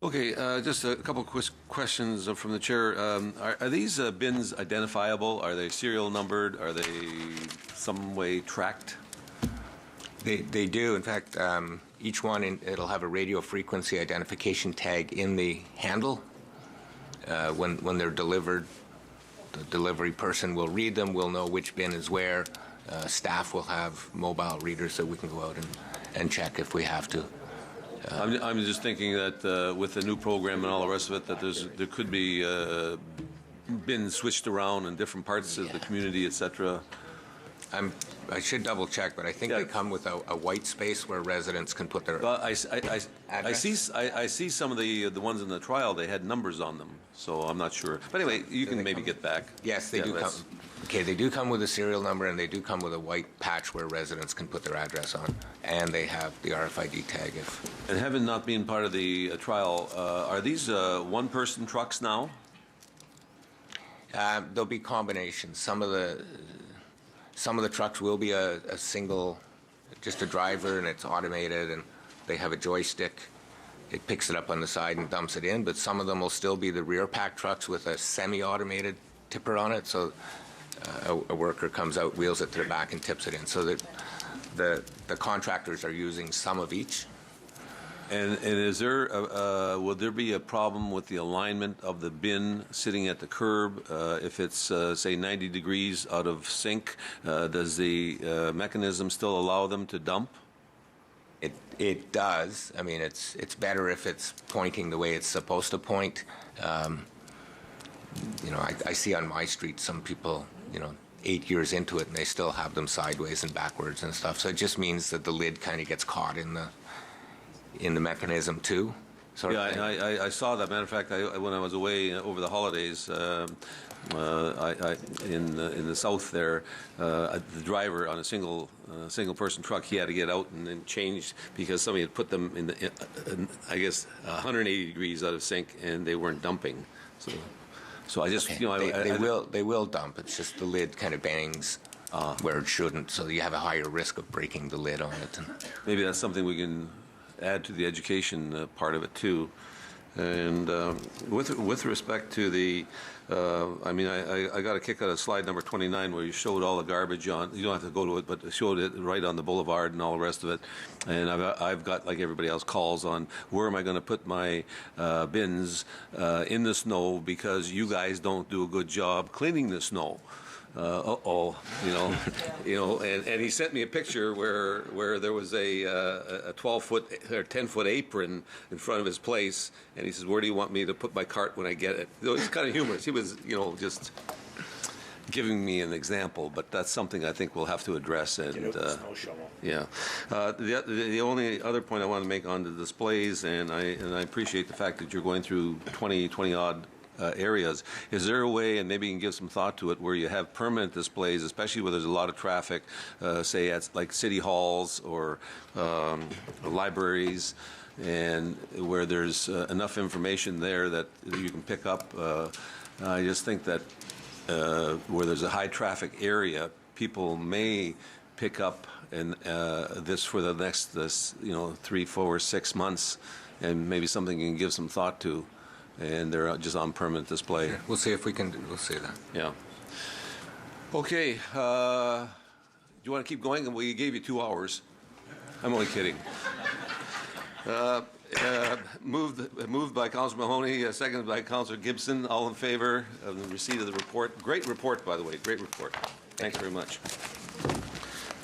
Okay, just a couple of questions from the chair. Are these bins identifiable? Are they serial numbered? Are they some way tracked? They do. In fact, each one, it'll have a radio frequency identification tag in the handle when they're delivered the delivery person will read them, we'll know which bin is where. Staff will have mobile readers that we can go out and check if we have to. I'm just thinking that with the new program and all the rest of it, that there could be bins switched around in different parts of the community, etc. I should double check, but I think they come with a white space where residents can put their. Well, I see some of the ones in the trial. They had numbers on them, so I'm not sure. But anyway, you can maybe get back. Yes, they do come. Okay, they do come with a serial number, and they do come with a white patch where residents can put their address on, and they have the RFID tag. And having not been part of the trial, are these one-person trucks now? There'll be combinations. Some of the trucks will be a single, just a driver, and it's automated, and they have a joystick. It picks it up on the side and dumps it in, but some of them will still be the rear pack trucks with a semi-automated tipper on it, so a worker comes out, wheels it to the back, and tips it in, so that the contractors are using some of each. And is there will there be a problem with the alignment of the bin sitting at the curb if it's say 90 degrees out of sync? Does the mechanism still allow them to dump? It does. I mean, it's better if it's pointing the way it's supposed to point. You know, I see on my street some people, you know, 8 years into it, and they still have them sideways and backwards and stuff. So it just means that the lid kind of gets caught in the mechanism too. I saw that. Matter of fact, when I was away over the holidays in the south there, the driver on a single person truck, he had to get out and then change because somebody had put them in I guess 180 degrees out of sync, and they weren't dumping. So I just, you know, they will dump. It's just the lid kind of bangs where it shouldn't, so you have a higher risk of breaking the lid on it. Maybe that's something we can add to the education part of it too. And with respect to the, I mean, I got a kick out of slide number 29 where you showed all the garbage on. You don't have to go to it, but showed it right on the boulevard and all the rest of it. And I've got, like everybody else, calls on where am I going to put my bins in the snow because you guys don't do a good job cleaning the snow. You know, and he sent me a picture where there was a 12-foot or 10-foot apron in front of his place, and he says, "Where do you want me to put my cart when I get it?" It's kind of humorous. He was, you know, just giving me an example, but that's something I think we'll have to address. And snow shovel. Yeah, the only other point I want to make on the displays, and I appreciate the fact that you're going through 20 odd. Areas. Is there a way, and maybe you can give some thought to it, where you have permanent displays, especially where there's a lot of traffic, say at like city halls or libraries, and where there's enough information there that you can pick up? I just think that where there's a high traffic area, people may pick up and this for the next 3, 4, 6 months, and maybe something you can give some thought to. And they're just on permanent display. Yeah, we'll see if we can. We'll see that. Yeah. Okay. Do you want to keep going? We gave you 2 hours. I'm only kidding. Moved by Councillor Mahoney, seconded by Councillor Gibson. All in favor of the receipt of the report? Great report, by the way. Great report. Thanks very much.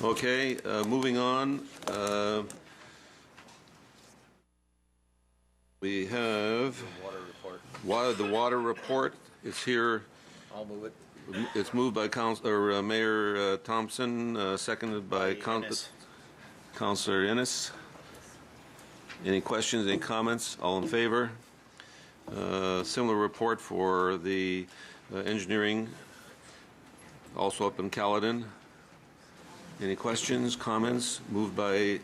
Okay. Moving on. We have the water report is here. I'll move it. It's moved by Mayor Thompson, seconded by Councillor Innes. Any questions, any comments? All in favor? Similar report for the engineering, also up in Caledon. Any questions, comments? Moved by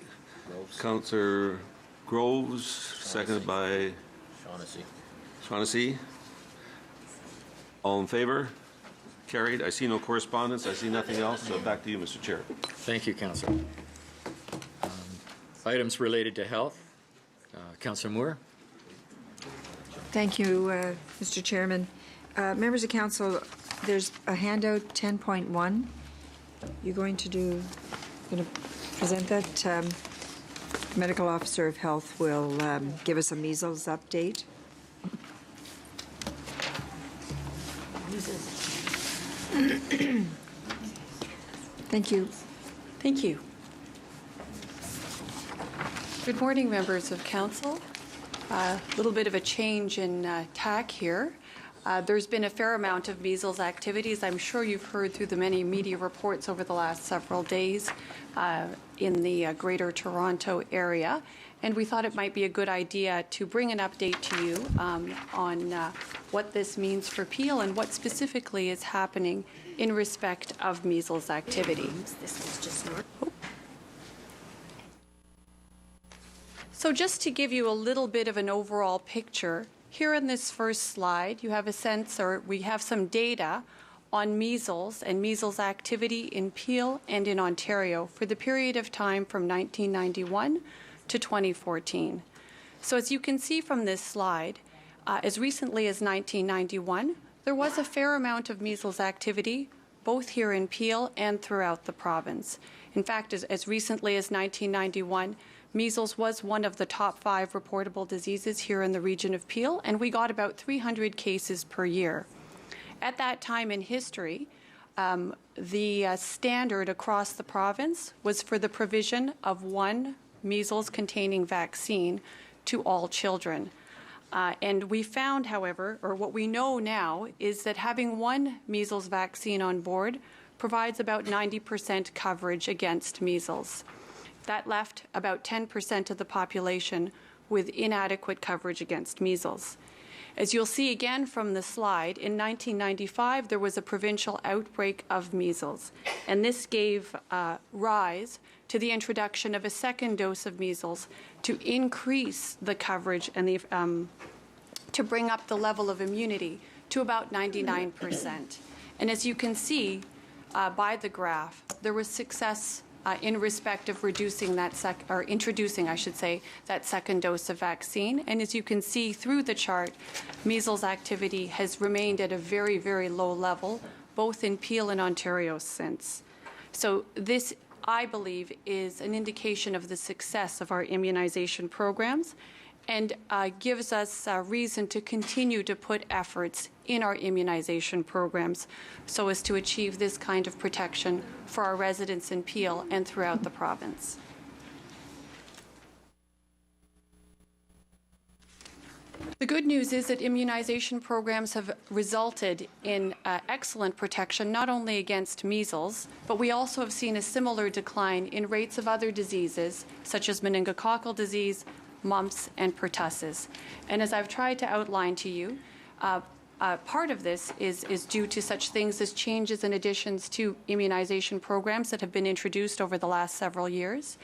Councillor Groves, seconded by Shaughnessy. All in favor? Carried. I see no correspondence. I see nothing else. So back to you, Mr. Chair. Thank you, Councillor. Items related to health. Councillor Moore. Thank you, Mr. Chairman. Members of Council, there's a handout 10.1. You're going to present that. Medical Officer of Health will give us a measles update. Thank you. Thank you. Good morning, members of council. A little bit of a change in tack here. There's been a fair amount of measles activities. I'm sure you've heard through the many media reports over the last several days in the Greater Toronto area. And we thought it might be a good idea to bring an update to you on what this means for Peel and what specifically is happening in respect of measles activity. So just to give you a little bit of an overall picture, here in this first slide, you have a sense, or we have some data on measles and measles activity in Peel and in Ontario for the period of time from 1991 to 2014. So as you can see from this slide, as recently as 1991, there was a fair amount of measles activity both here in Peel and throughout the province. In fact, as recently as 1991, measles was one of the top 5 reportable diseases here in the region of Peel, and we got about 300 cases per year. At that time in history, the standard across the province was for the provision of one measles-containing vaccine to all children. And we found, however, or what we know now, is that having one measles vaccine on board provides about 90% coverage against measles. That left about 10% of the population with inadequate coverage against measles. As you'll see again from the slide, in 1995 there was a provincial outbreak of measles, and this gave rise to the introduction of a second dose of measles to increase the coverage and the, to bring up the level of immunity to about 99%. And as you can see by the graph, there was success in respect of reducing that introducing, I should say, that second dose of vaccine. And as you can see through the chart, measles activity has remained at a very, very low level, both in Peel and Ontario since. So this, I believe, is an indication of the success of our immunization programs and gives us reason to continue to put efforts in our immunization programs so as to achieve this kind of protection for our residents in Peel and throughout the province. The good news is that immunization programs have resulted in excellent protection not only against measles, but we also have seen a similar decline in rates of other diseases such as meningococcal disease, mumps, and pertussis. And as I've tried to outline to you, part of this is due to such things as changes and additions to immunization programs that have been introduced over the last several years,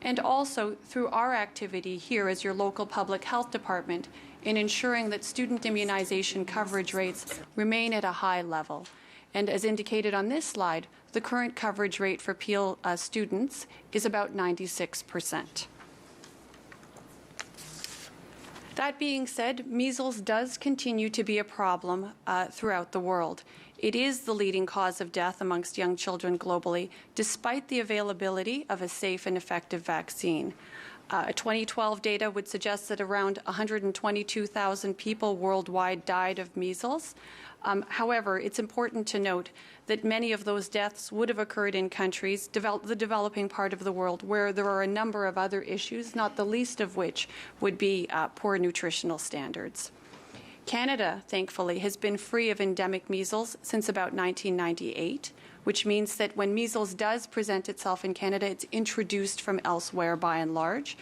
and also through our activity here as your local public health department in ensuring that student immunization coverage rates remain at a high level. And as indicated on this slide, the current coverage rate for Peel students is about 96%. That being said, measles does continue to be a problem throughout the world. It is the leading cause of death amongst young children globally, despite the availability of a safe and effective vaccine. 2012 data would suggest that around 122,000 people worldwide died of measles. However, it's important to note that many of those deaths would have occurred in countries, the developing part of the world, where there are a number of other issues, not the least of which would be poor nutritional standards. Canada, thankfully, has been free of endemic measles since about 1998, which means that when measles does present itself in Canada, it's introduced from elsewhere by and large.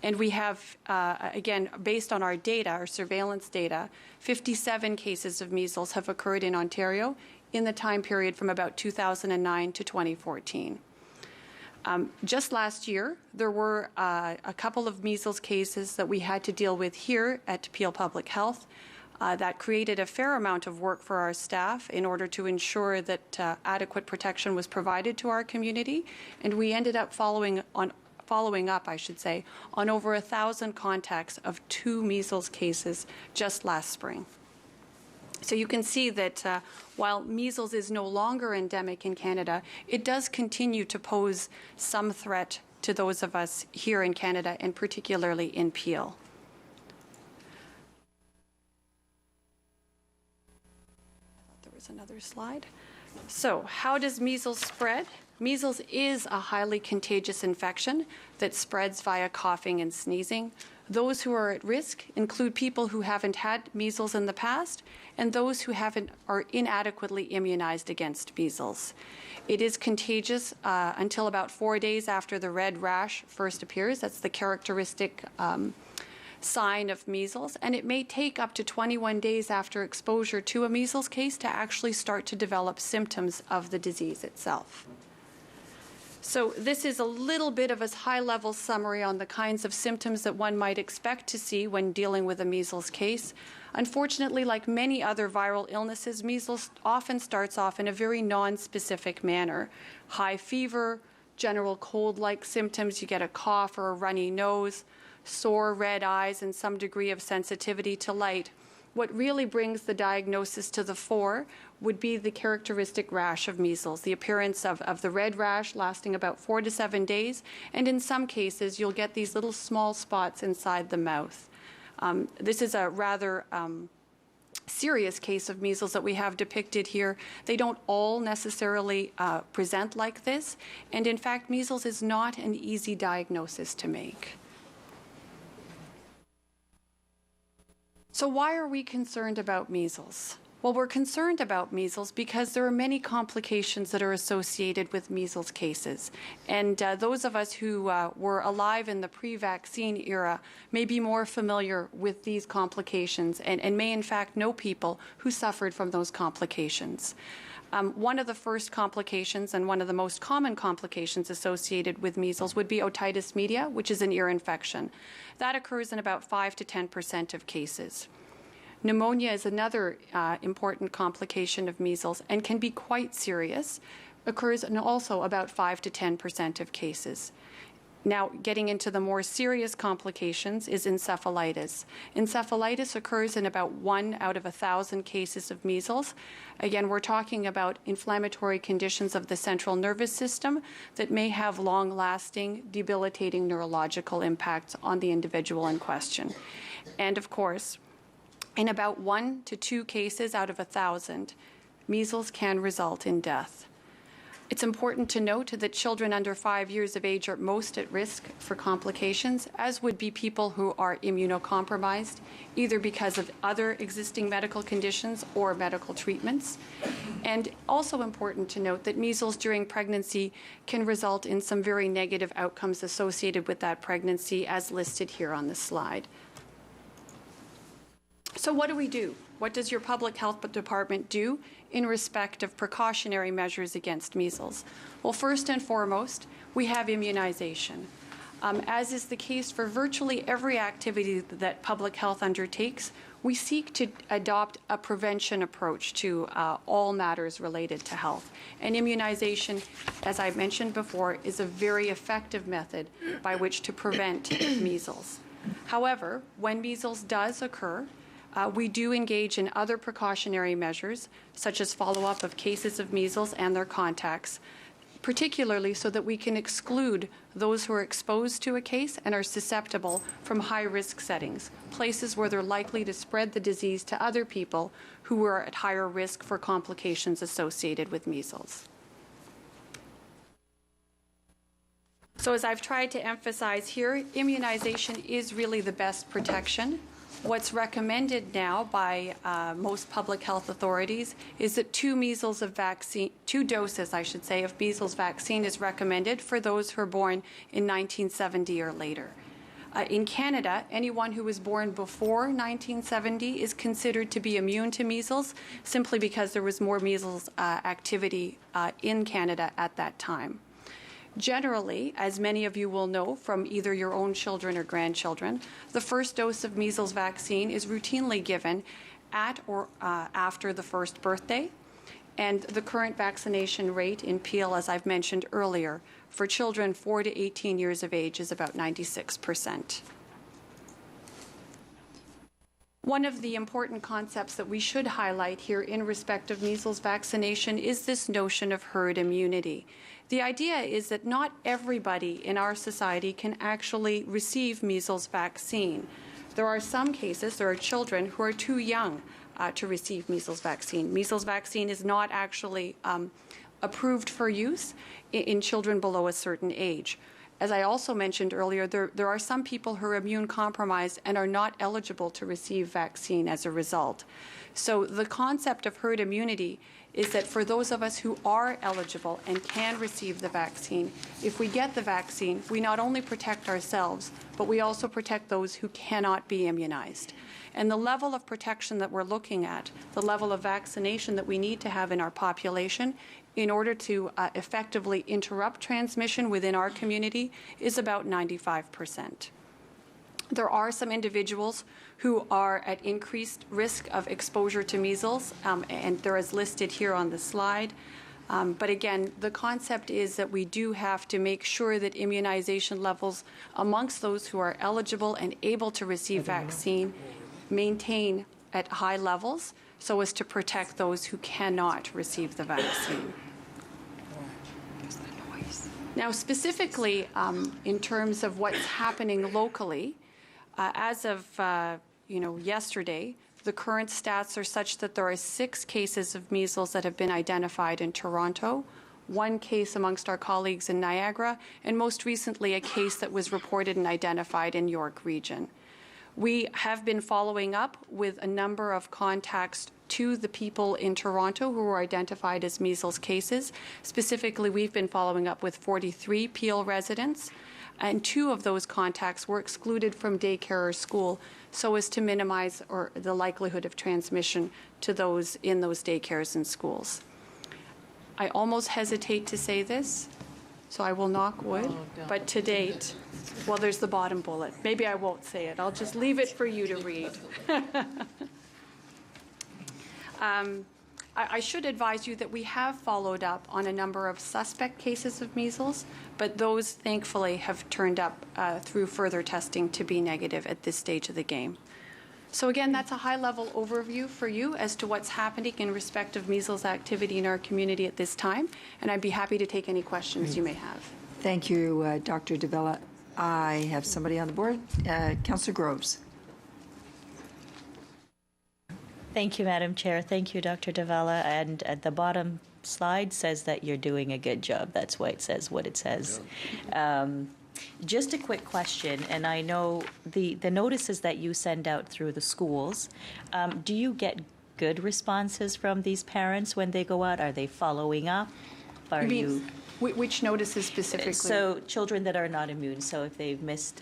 And we have, again, based on our data, our surveillance data, 57 cases of measles have occurred in Ontario in the time period from about 2009 to 2014. Just last year, there were a couple of measles cases that we had to deal with here at Peel Public Health. That created a fair amount of work for our staff in order to ensure that adequate protection was provided to our community. And we ended up following up, I should say, on over 1,000 contacts of 2 measles cases just last spring. So you can see that while measles is no longer endemic in Canada, it does continue to pose some threat to those of us here in Canada, and particularly in Peel. There was another slide. So, how does measles spread? Measles is a highly contagious infection that spreads via coughing and sneezing. Those who are at risk include people who haven't had measles in the past and those who are inadequately immunized against measles. It is contagious until about 4 days after the red rash first appears. That's the characteristic sign of measles, and it may take up to 21 days after exposure to a measles case to actually start to develop symptoms of the disease itself. So this is a little bit of a high-level summary on the kinds of symptoms that one might expect to see when dealing with a measles case. Unfortunately, like many other viral illnesses, measles often starts off in a very non-specific manner. High fever, general cold-like symptoms, you get a cough or a runny nose, sore red eyes, and some degree of sensitivity to light. What really brings the diagnosis to the fore would be the characteristic rash of measles, the appearance of the red rash lasting about 4 to 7 days, and in some cases you'll get these little small spots inside the mouth. This is a rather serious case of measles that we have depicted here. They don't all necessarily present like this, and in fact measles is not an easy diagnosis to make. So why are we concerned about measles? Well, we're concerned about measles because there are many complications that are associated with measles cases. And those of us who were alive in the pre-vaccine era may be more familiar with these complications and may in fact know people who suffered from those complications. One of the first complications and one of the most common complications associated with measles would be otitis media, which is an ear infection. That occurs in about 5 to 10% of cases. Pneumonia is another important complication of measles and can be quite serious, occurs in also about 5 to 10% of cases. Now, getting into the more serious complications is encephalitis. Encephalitis occurs in about 1 out of 1,000 cases of measles. Again, we're talking about inflammatory conditions of the central nervous system that may have long-lasting, debilitating neurological impacts on the individual in question. And of course, in about 1 to 2 cases out of 1,000, measles can result in death. It's important to note that children under 5 years of age are most at risk for complications, as would be people who are immunocompromised, either because of other existing medical conditions or medical treatments. And also important to note that measles during pregnancy can result in some very negative outcomes associated with that pregnancy, as listed here on the slide. So what do we do? What does your public health department do in respect of precautionary measures against measles? Well, first and foremost, we have immunization. As is the case for virtually every activity that public health undertakes, we seek to adopt a prevention approach to all matters related to health. And immunization, as I mentioned before, is a very effective method by which to prevent measles. However, when measles does occur, we do engage in other precautionary measures, such as follow-up of cases of measles and their contacts, particularly so that we can exclude those who are exposed to a case and are susceptible from high-risk settings, places where they're likely to spread the disease to other people who are at higher risk for complications associated with measles. So as I've tried to emphasize here, immunization is really the best protection. What's recommended now by most public health authorities is that 2 doses, of measles vaccine is recommended for those who are born in 1970 or later. In Canada, anyone who was born before 1970 is considered to be immune to measles simply because there was more measles activity in Canada at that time. Generally, as many of you will know from either your own children or grandchildren, the first dose of measles vaccine is routinely given at or after the first birthday, and the current vaccination rate in Peel, as I've mentioned earlier, for children 4 to 18 years of age is about 96%. One of the important concepts that we should highlight here in respect of measles vaccination is this notion of herd immunity. The idea is that not everybody in our society can actually receive measles vaccine. There are some cases, there are children who are too young to receive measles vaccine. Measles vaccine is not actually approved for use in children below a certain age. As I also mentioned earlier, there are some people who are immune compromised and are not eligible to receive vaccine as a result. So the concept of herd immunity is that for those of us who are eligible and can receive the vaccine, if we get the vaccine, we not only protect ourselves, but we also protect those who cannot be immunized. And the level of protection that we're looking at, the level of vaccination that we need to have in our population in order to effectively interrupt transmission within our community is about 95%. There are some individuals who are at increased risk of exposure to measles, and they're as listed here on the slide. But again, the concept is that we do have to make sure that immunization levels amongst those who are eligible and able to receive vaccine maintain at high levels so as to protect those who cannot receive the vaccine. Now, specifically in terms of what's happening locally, as of yesterday, the current stats are such that there are 6 cases of measles that have been identified in Toronto, 1 case amongst our colleagues in Niagara, and most recently a case that was reported and identified in York Region. We have been following up with a number of contacts to the people in Toronto who were identified as measles cases. Specifically, we've been following up with 43 Peel residents, and 2 of those contacts were excluded from daycare or school so as to minimize the likelihood of transmission to those in those daycares and schools. I almost hesitate to say this, so I will knock wood, but to date, well, there's the bottom bullet. Maybe I won't say it. I'll just leave it for you to read. I should advise you that we have followed up on a number of suspect cases of measles, but those thankfully have turned up through further testing to be negative at this stage of the game. So again, that's a high-level overview for you as to what's happening in respect of measles activity in our community at this time, and I'd be happy to take any questions you may have. Thank you, Dr. DeVella. I have somebody on the board, Councillor Groves. Thank you, Madam Chair. Thank you, Dr. DeVella. And at the bottom slide says that you're doing a good job. That's why it says what it says. Yeah. Just a quick question, and I know the notices that you send out through the schools, do you get good responses from these parents when they go out? Are they following up? Are you... Which notices specifically? So children that are not immune. So if they've missed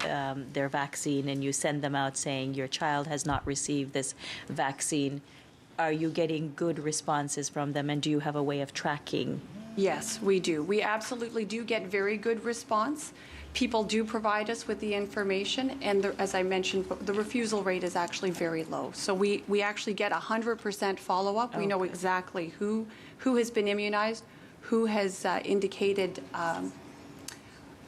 their vaccine and you send them out saying your child has not received this vaccine, are you getting good responses from them, and do you have a way of tracking? Yes, we do. We absolutely do get very good response. People do provide us with the information, and as I mentioned, the refusal rate is actually very low. So we actually get 100% follow-up. We know exactly who has been immunized, who has indicated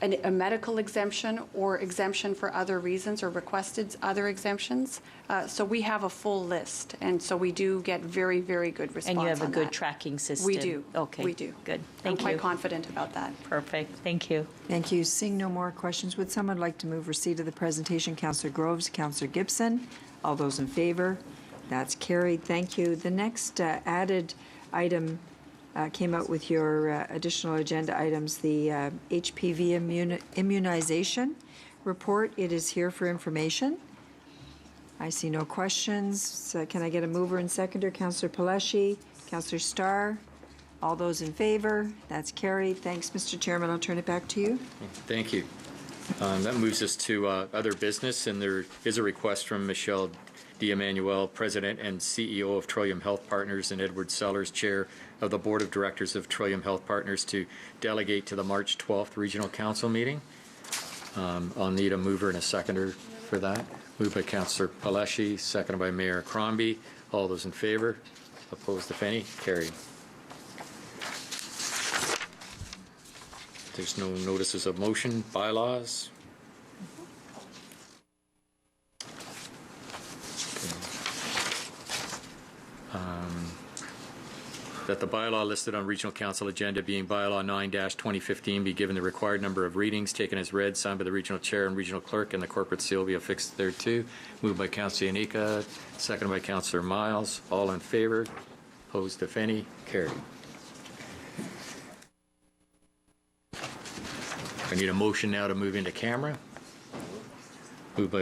a medical exemption or exemption for other reasons or requested other exemptions. So we have a full list, and so we do get very, very good response. And you have a good that. tracking system. We do. Okay. We do. Good. Thank you. I'm quite confident about that. Perfect. Thank you. Thank you. Seeing no more questions, would someone like to move receipt of the presentation? Councillor Groves, Councillor Gibson. All those in favor? That's carried. Thank you. The next added item came out with your additional agenda items, the HPV immunization report. It is here for information. I see no questions. So can I get a mover and seconder? Councillor Palashi, Councillor Starr. All those in favor? That's carried. Thanks, Mr. Chairman. I'll turn it back to you. Thank you. That moves us to other business, and there is a request from Michelle D'Emmanuel, President and CEO of Trillium Health Partners, and Edward Sellers, Chair of the Board of Directors of Trillium Health Partners, to delegate to the March 12th Regional Council meeting. I'll need a mover and a seconder for that. Moved by Councillor Palashi, seconded by Mayor Crombie. All those in favor? Opposed, if any? Carried. There's no notices of motion. Bylaws. that the bylaw listed on Regional Council agenda, being bylaw 9-2015, be given the required number of readings, taken as read, signed by the regional chair and regional clerk, and the corporate seal be affixed thereto. Moved by Councillor Yanika, seconded by Councillor Miles. All in favor? Opposed, if any? Carried. I need a motion now to move into camera. Moved by